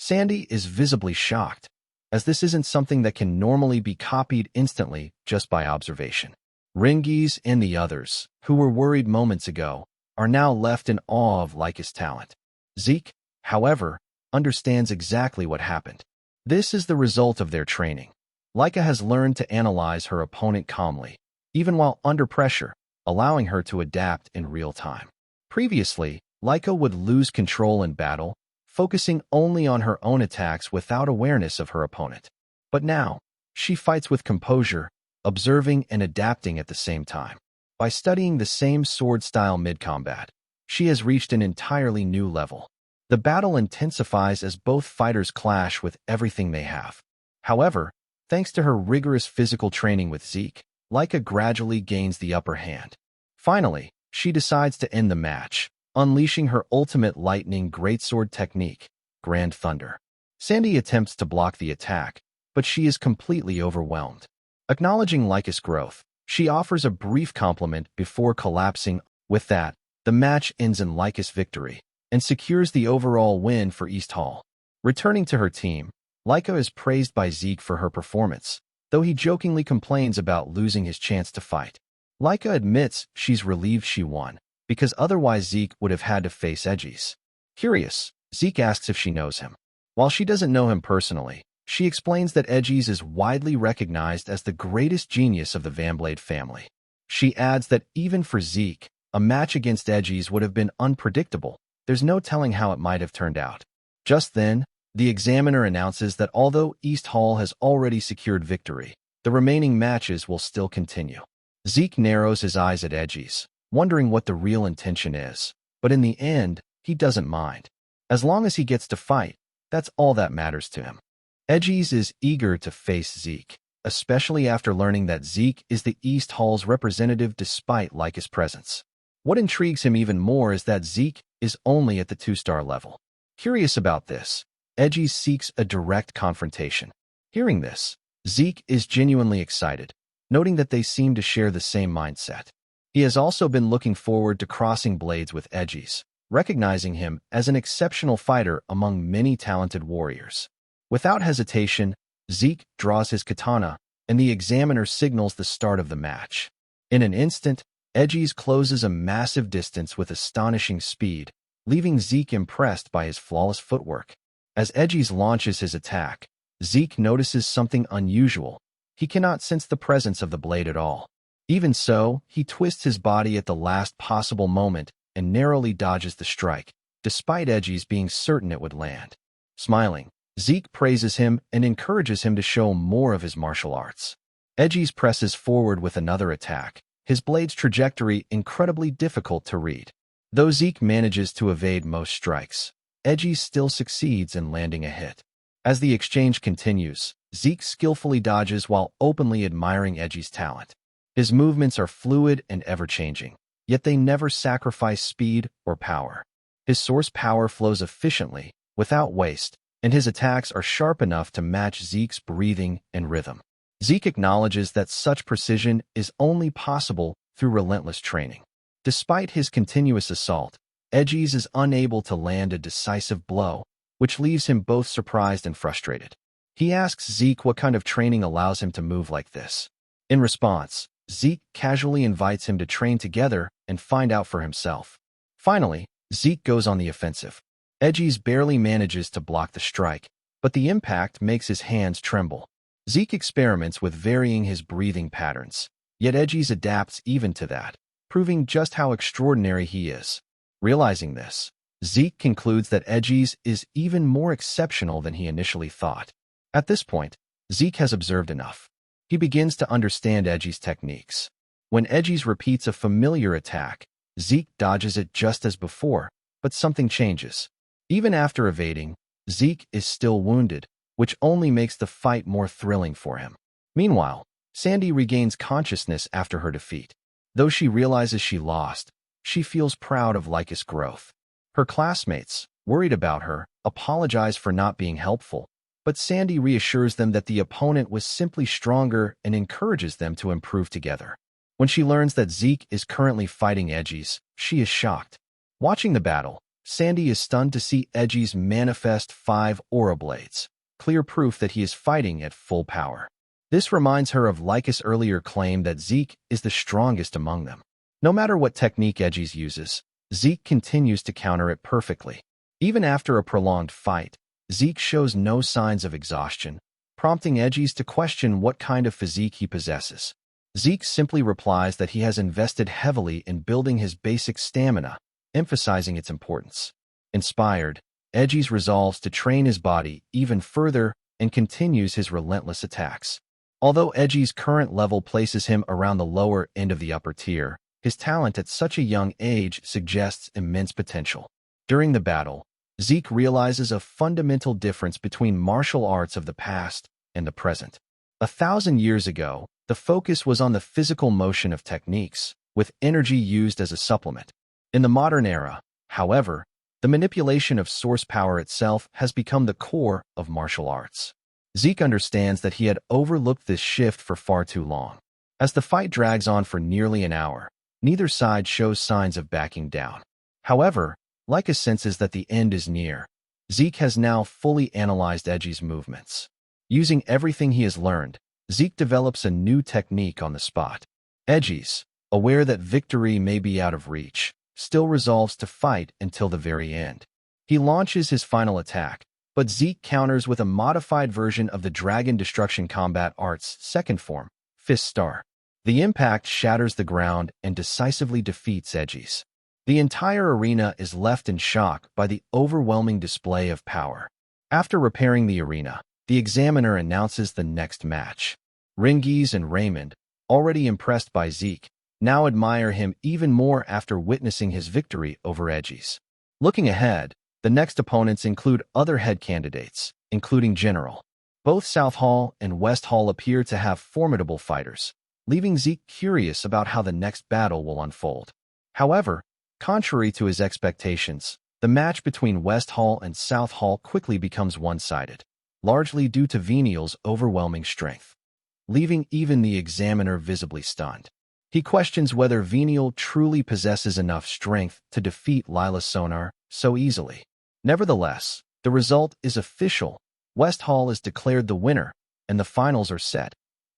Sandy is visibly shocked, as this isn't something that can normally be copied instantly just by observation. Ringies and the others, who were worried moments ago, are now left in awe of Leica's talent. Zeke, however, understands exactly what happened. This is the result of their training. Leica has learned to analyze her opponent calmly, even while under pressure, allowing her to adapt in real time. Previously, Leica would lose control in battle, focusing only on her own attacks without awareness of her opponent. But now, she fights with composure, observing and adapting at the same time. By studying the same sword style mid-combat, she has reached an entirely new level. The battle intensifies as both fighters clash with everything they have. However, thanks to her rigorous physical training with Zeke, Leica gradually gains the upper hand. Finally, she decides to end the match, unleashing her ultimate lightning greatsword technique, Grand Thunder. Sandy attempts to block the attack, but she is completely overwhelmed. Acknowledging Leica's growth, she offers a brief compliment before collapsing. With that, the match ends in Leica's victory and secures the overall win for East Hall. Returning to her team, Leica is praised by Zeke for her performance, though he jokingly complains about losing his chance to fight. Leica admits she's relieved she won, because otherwise Zeke would have had to face Edgies. Curious, Zeke asks if she knows him. While she doesn't know him personally, she explains that Edgies is widely recognized as the greatest genius of the Vanblade family. She adds that even for Zeke, a match against Edgies would have been unpredictable. There's no telling how it might have turned out. Just then, the examiner announces that although East Hall has already secured victory, the remaining matches will still continue. Zeke narrows his eyes at Edgies, wondering what the real intention is, but in the end, he doesn't mind. As long as he gets to fight, that's all that matters to him. Edgies is eager to face Zeke, especially after learning that Zeke is the East Hall's representative despite Leica's presence. What intrigues him even more is that Zeke is only at the 2-star level. Curious about this, Edgies seeks a direct confrontation. Hearing this, Zeke is genuinely excited, noting that they seem to share the same mindset. He has also been looking forward to crossing blades with Edgies, recognizing him as an exceptional fighter among many talented warriors. Without hesitation, Zeke draws his katana, and the examiner signals the start of the match. In an instant, Edgies closes a massive distance with astonishing speed, leaving Zeke impressed by his flawless footwork. As Edgies launches his attack, Zeke notices something unusual. He cannot sense the presence of the blade at all. Even so, he twists his body at the last possible moment and narrowly dodges the strike, despite Edgies being certain it would land. Smiling, Zeke praises him and encourages him to show more of his martial arts. Edgies presses forward with another attack, his blade's trajectory incredibly difficult to read. Though Zeke manages to evade most strikes, Edgies still succeeds in landing a hit. As the exchange continues, Zeke skillfully dodges while openly admiring Edgies' talent. His movements are fluid and ever-changing, yet they never sacrifice speed or power. His source power flows efficiently, without waste, and his attacks are sharp enough to match Zeke's breathing and rhythm. Zeke acknowledges that such precision is only possible through relentless training. Despite his continuous assault, Edgies is unable to land a decisive blow, which leaves him both surprised and frustrated. He asks Zeke what kind of training allows him to move like this. In response, Zeke casually invites him to train together and find out for himself. Finally, Zeke goes on the offensive. Edgies barely manages to block the strike, but the impact makes his hands tremble. Zeke experiments with varying his breathing patterns, yet Edgies adapts even to that, proving just how extraordinary he is. Realizing this, Zeke concludes that Edgies is even more exceptional than he initially thought. At this point, Zeke has observed enough. He begins to understand Edgies' techniques. When Edgies repeats a familiar attack, Zeke dodges it just as before, but something changes. Even after evading, Zeke is still wounded, which only makes the fight more thrilling for him. Meanwhile, Sandy regains consciousness after her defeat. Though she realizes she lost, she feels proud of Leica's growth. Her classmates, worried about her, apologize for not being helpful, but Sandy reassures them that the opponent was simply stronger and encourages them to improve together. When she learns that Zeke is currently fighting Edgies, she is shocked. Watching the battle, Sandy is stunned to see Edgy's manhwa-fest 5 aura blades, clear proof that he is fighting at full power. This reminds her of Lyca's earlier claim that Zeke is the strongest among them. No matter what technique Edgy's uses, Zeke continues to counter it perfectly. Even after a prolonged fight, Zeke shows no signs of exhaustion, prompting Edgy's to question what kind of physique he possesses. Zeke simply replies that he has invested heavily in building his basic stamina, emphasizing its importance. Inspired, Edgy's resolves to train his body even further and continues his relentless attacks. Although Edgy's current level places him around the lower end of the upper tier, his talent at such a young age suggests immense potential. During the battle, Zeke realizes a fundamental difference between martial arts of the past and the present. 1,000 years ago, the focus was on the physical motion of techniques, with energy used as a supplement. In the modern era, however, the manipulation of source power itself has become the core of martial arts. Zeke understands that he had overlooked this shift for far too long. As the fight drags on for nearly an hour, neither side shows signs of backing down. However, Lyca senses that the end is near. Zeke has now fully analyzed Edgy's movements. Using everything he has learned, Zeke develops a new technique on the spot. Edgy's, aware that victory may be out of reach, still resolves to fight until the very end. He launches his final attack, but Zeke counters with a modified version of the Dragon Destruction Combat Art's second form, Fist Star. The impact shatters the ground and decisively defeats Edgy's. The entire arena is left in shock by the overwhelming display of power. After repairing the arena, the examiner announces the next match. Rengiz and Raymond, already impressed by Zeke, now admire him even more after witnessing his victory over Edgy's. Looking ahead, the next opponents include other head candidates, including General. Both South Hall and West Hall appear to have formidable fighters, leaving Zeke curious about how the next battle will unfold. However, contrary to his expectations, the match between West Hall and South Hall quickly becomes one-sided, largely due to Venial's overwhelming strength, leaving even the examiner visibly stunned. He questions whether Venial truly possesses enough strength to defeat Lila Sonar so easily. Nevertheless, the result is official. West Hall is declared the winner, and the finals are set.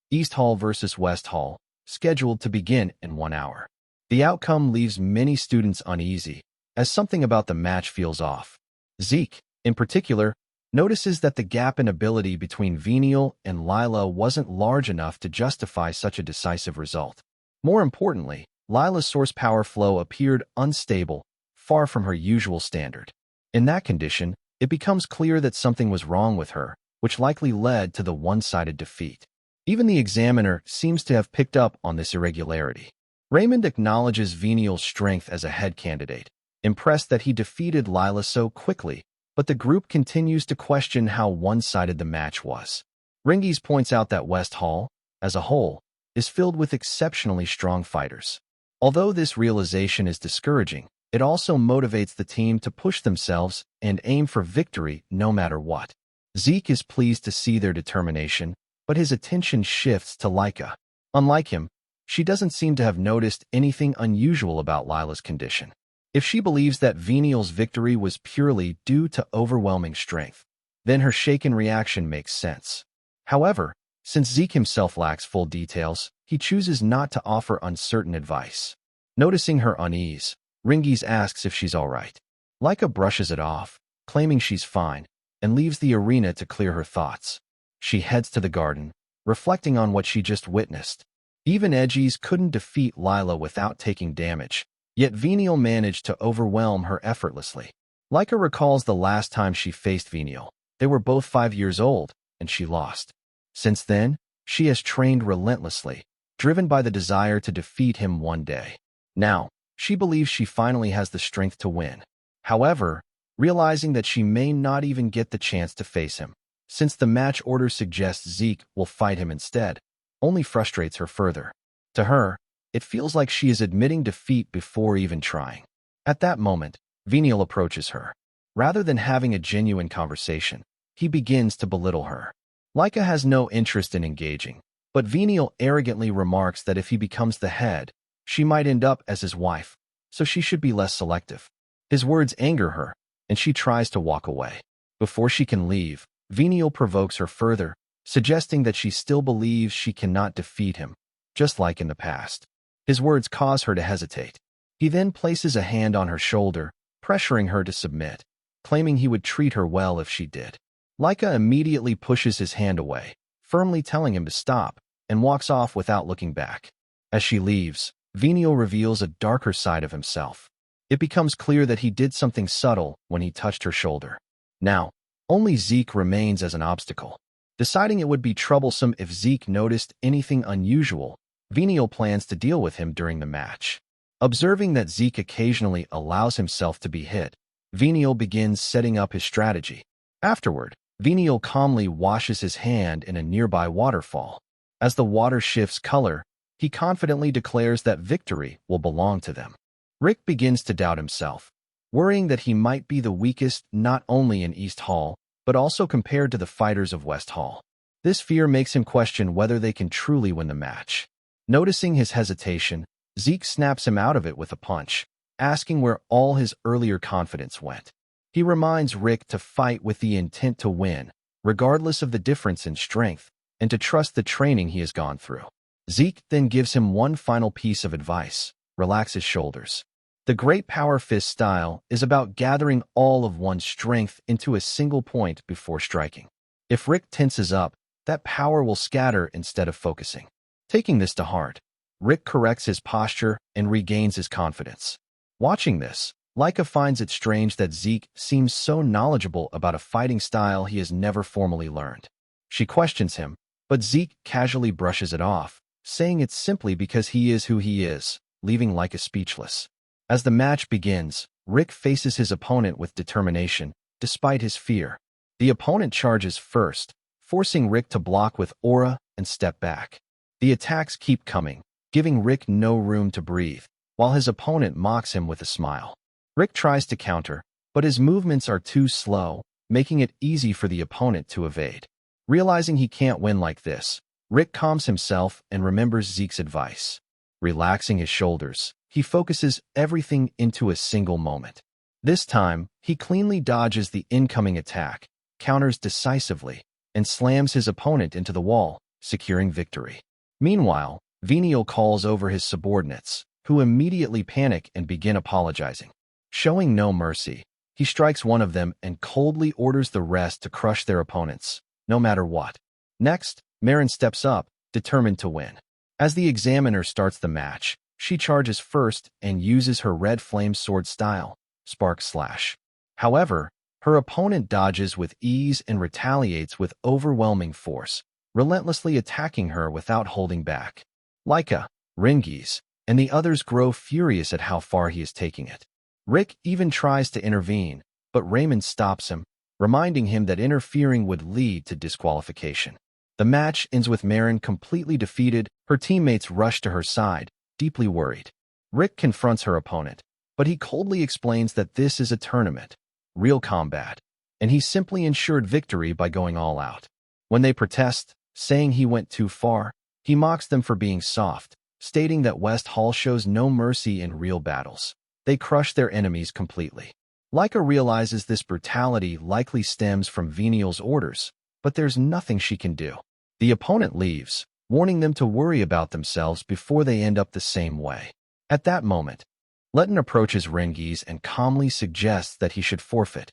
East Hall versus West Hall, scheduled to begin in 1 hour. The outcome leaves many students uneasy, as something about the match feels off. Zeke, in particular, notices that the gap in ability between Venial and Lila wasn't large enough to justify such a decisive result. More importantly, Lila's source power flow appeared unstable, far from her usual standard. In that condition, it becomes clear that something was wrong with her, which likely led to the one-sided defeat. Even the examiner seems to have picked up on this irregularity. Raymond acknowledges Venial's strength as a head candidate, impressed that he defeated Lila so quickly, but the group continues to question how one-sided the match was. Rengiz points out that West Hall, as a whole, is filled with exceptionally strong fighters. Although this realization is discouraging, it also motivates the team to push themselves and aim for victory no matter what. Zeke is pleased to see their determination, but his attention shifts to Lyca. Unlike him, she doesn't seem to have noticed anything unusual about Lila's condition. If she believes that Venial's victory was purely due to overwhelming strength, then her shaken reaction makes sense. However, since Zeke himself lacks full details, he chooses not to offer uncertain advice. Noticing her unease, Rengiz asks if she's all right. Lyca brushes it off, claiming she's fine, and leaves the arena to clear her thoughts. She heads to the garden, reflecting on what she just witnessed. Even Edgy's couldn't defeat Lila without taking damage, yet Venial managed to overwhelm her effortlessly. Lyca recalls the last time she faced Venial. They were both 5 years old, and she lost. Since then, she has trained relentlessly, driven by the desire to defeat him one day. Now, she believes she finally has the strength to win. However, realizing that she may not even get the chance to face him, since the match order suggests Zeke will fight him instead, only frustrates her further. To her, it feels like she is admitting defeat before even trying. At that moment, Venial approaches her. Rather than having a genuine conversation, he begins to belittle her. Lyca has no interest in engaging, but Venial arrogantly remarks that if he becomes the head, she might end up as his wife, so she should be less selective. His words anger her, and she tries to walk away. Before she can leave, Venial provokes her further, suggesting that she still believes she cannot defeat him, just like in the past. His words cause her to hesitate. He then places a hand on her shoulder, pressuring her to submit, claiming he would treat her well if she did. Laika immediately pushes his hand away, firmly telling him to stop, and walks off without looking back. As she leaves, Venial reveals a darker side of himself. It becomes clear that he did something subtle when he touched her shoulder. Now, only Zeke remains as an obstacle. Deciding it would be troublesome if Zeke noticed anything unusual, Venial plans to deal with him during the match. Observing that Zeke occasionally allows himself to be hit, Venial begins setting up his strategy. Afterward, Venial calmly washes his hand in a nearby waterfall. As the water shifts color, he confidently declares that victory will belong to them. Rick begins to doubt himself, worrying that he might be the weakest not only in East Hall, but also compared to the fighters of West Hall. This fear makes him question whether they can truly win the match. Noticing his hesitation, Zeke snaps him out of it with a punch, asking where all his earlier confidence went. He reminds Rick to fight with the intent to win, regardless of the difference in strength, and to trust the training he has gone through. Zeke then gives him one final piece of advice: relax his shoulders. The Great Power Fist style is about gathering all of one's strength into a single point before striking. If Rick tenses up, that power will scatter instead of focusing. Taking this to heart, Rick corrects his posture and regains his confidence. Watching this, Laika finds it strange that Zeke seems so knowledgeable about a fighting style he has never formally learned. She questions him, but Zeke casually brushes it off, saying it's simply because he is who he is, leaving Laika speechless. As the match begins, Rick faces his opponent with determination, despite his fear. The opponent charges first, forcing Rick to block with aura and step back. The attacks keep coming, giving Rick no room to breathe, while his opponent mocks him with a smile. Rick tries to counter, but his movements are too slow, making it easy for the opponent to evade. Realizing he can't win like this, Rick calms himself and remembers Zeke's advice. Relaxing his shoulders, he focuses everything into a single moment. This time, he cleanly dodges the incoming attack, counters decisively, and slams his opponent into the wall, securing victory. Meanwhile, Venial calls over his subordinates, who immediately panic and begin apologizing. Showing no mercy, he strikes one of them and coldly orders the rest to crush their opponents, no matter what. Next, Marin steps up, determined to win. As the examiner starts the match, she charges first and uses her red flame sword style, Spark Slash. However, her opponent dodges with ease and retaliates with overwhelming force, relentlessly attacking her without holding back. Laika, Rengiz, and the others grow furious at how far he is taking it. Rick even tries to intervene, but Raymond stops him, reminding him that interfering would lead to disqualification. The match ends with Marin completely defeated. Her teammates rush to her side, deeply worried. Rick confronts her opponent, but he coldly explains that this is a tournament, real combat, and he simply ensured victory by going all out. When they protest, saying he went too far, he mocks them for being soft, stating that West Hall shows no mercy in real battles. They crush their enemies completely. Laika realizes this brutality likely stems from Venial's orders, but there's nothing she can do. The opponent leaves, warning them to worry about themselves before they end up the same way. At that moment, Letton approaches Rengiz and calmly suggests that he should forfeit.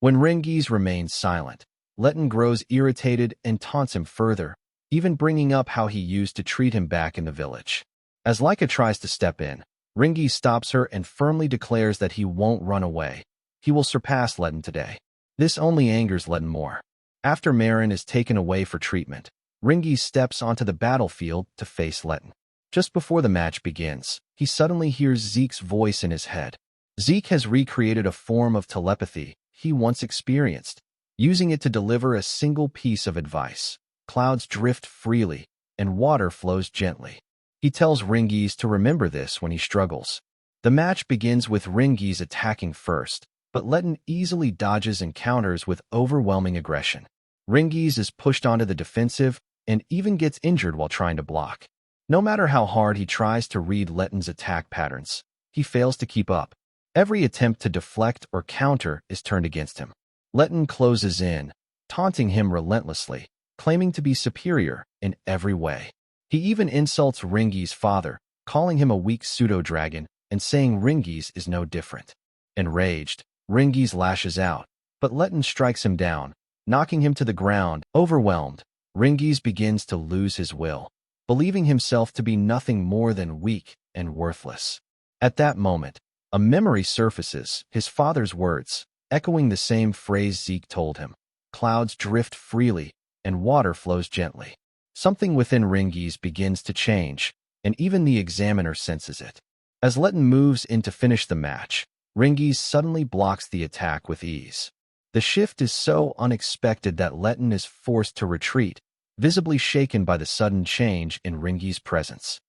When Rengiz remains silent, Letton grows irritated and taunts him further, even bringing up how he used to treat him back in the village. As Laika tries to step in, Rengiz stops her and firmly declares that he won't run away. He will surpass Letton today. This only angers Letton more. After Marin is taken away for treatment, Rengiz steps onto the battlefield to face Letton. Just before the match begins, he suddenly hears Zeke's voice in his head. Zeke has recreated a form of telepathy he once experienced, using it to deliver a single piece of advice. Clouds drift freely, and water flows gently. He tells Rengiz to remember this when he struggles. The match begins with Rengiz attacking first, but Letton easily dodges and counters with overwhelming aggression. Rengiz is pushed onto the defensive and even gets injured while trying to block. No matter how hard he tries to read Letton's attack patterns, he fails to keep up. Every attempt to deflect or counter is turned against him. Letton closes in, taunting him relentlessly, claiming to be superior in every way. He even insults Ringi's father, calling him a weak pseudo-dragon and saying Ringi's is no different. Enraged, Ringi's lashes out, but Letton strikes him down, knocking him to the ground. Overwhelmed, Ringi's begins to lose his will, believing himself to be nothing more than weak and worthless. At that moment, a memory surfaces, his father's words, echoing the same phrase Zeke told him. Clouds drift freely, and water flows gently. Something within Ringi's begins to change, and even the examiner senses it. As Letton moves in to finish the match, Ringi's suddenly blocks the attack with ease. The shift is so unexpected that Letton is forced to retreat, visibly shaken by the sudden change in Ringi's presence.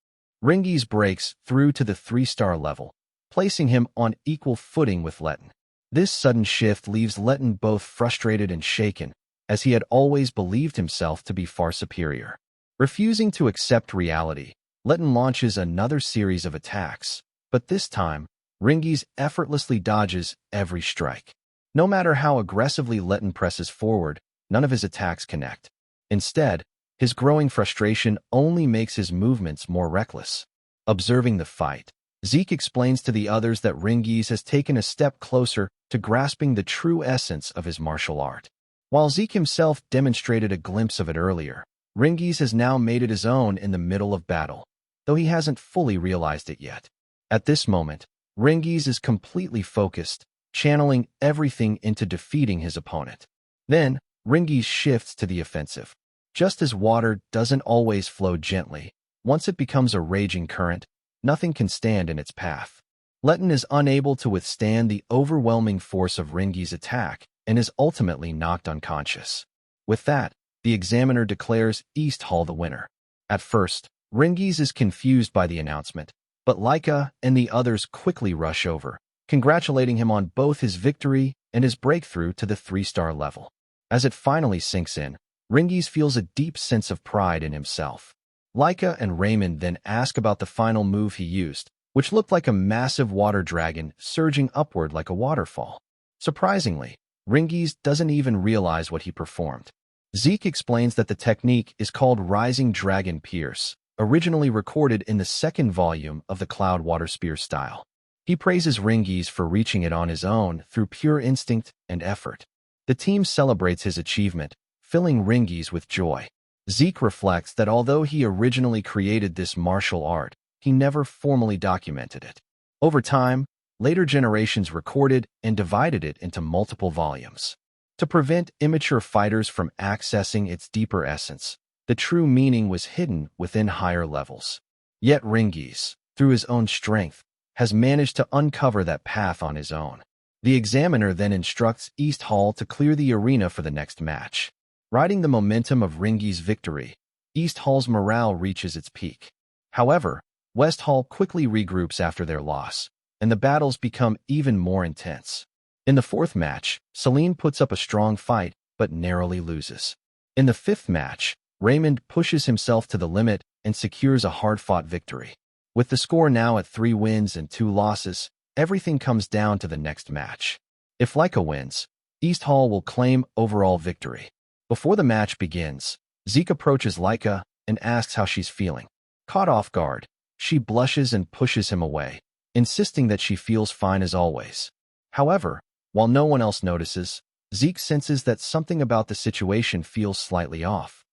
Ringi's breaks through to the 3-star level, placing him on equal footing with Letton. This sudden shift leaves Letton both frustrated and shaken, as he had always believed himself to be far superior. Refusing to accept reality, Letton launches another series of attacks, but this time, Ringi's effortlessly dodges every strike. No matter how aggressively Letton presses forward, none of his attacks connect. Instead, his growing frustration only makes his movements more reckless. Observing the fight, Zeke explains to the others that Ringi's has taken a step closer to grasping the true essence of his martial art. While Zeke himself demonstrated a glimpse of it earlier, Ringi's has now made it his own in the middle of battle, though he hasn't fully realized it yet. At this moment, Ringi's is completely focused, channeling everything into defeating his opponent. Then, Ringi's shifts to the offensive. Just as water doesn't always flow gently, once it becomes a raging current, nothing can stand in its path. Letton is unable to withstand the overwhelming force of Ringi's attack and is ultimately knocked unconscious. With that, the examiner declares East Hall the winner. At first, Ringi's is confused by the announcement, but Laika and the others quickly rush over, congratulating him on both his victory and his breakthrough to the 3-star level. As it finally sinks in, Ringi's feels a deep sense of pride in himself. Laika and Raymond then ask about the final move he used, which looked like a massive water dragon surging upward like a waterfall. Surprisingly, Ringi's doesn't even realize what he performed. Zeke explains that the technique is called Rising Dragon Pierce, originally recorded in the 2nd volume of the Cloud Water Spear style. He praises Ringi's for reaching it on his own through pure instinct and effort. The team celebrates his achievement, filling Ringi's with joy. Zeke reflects that although he originally created this martial art, he never formally documented it. Over time, later generations recorded and divided it into multiple volumes. To prevent immature fighters from accessing its deeper essence, the true meaning was hidden within higher levels. Yet Ringi's, through his own strength, has managed to uncover that path on his own. The examiner then instructs East Hall to clear the arena for the next match. Riding the momentum of Ringi's victory, East Hall's morale reaches its peak. However, West Hall quickly regroups after their loss, and the battles become even more intense. In the 4th match, Celine puts up a strong fight, but narrowly loses. In the 5th match, Raymond pushes himself to the limit and secures a hard-fought victory. With the score now at 3 wins and 2 losses, everything comes down to the next match. If Laika wins, East Hall will claim overall victory. Before the match begins, Zeke approaches Laika and asks how she's feeling. Caught off guard, she blushes and pushes him away, insisting that she feels fine as always. However, while no one else notices, Zeke senses that something about the situation feels slightly off.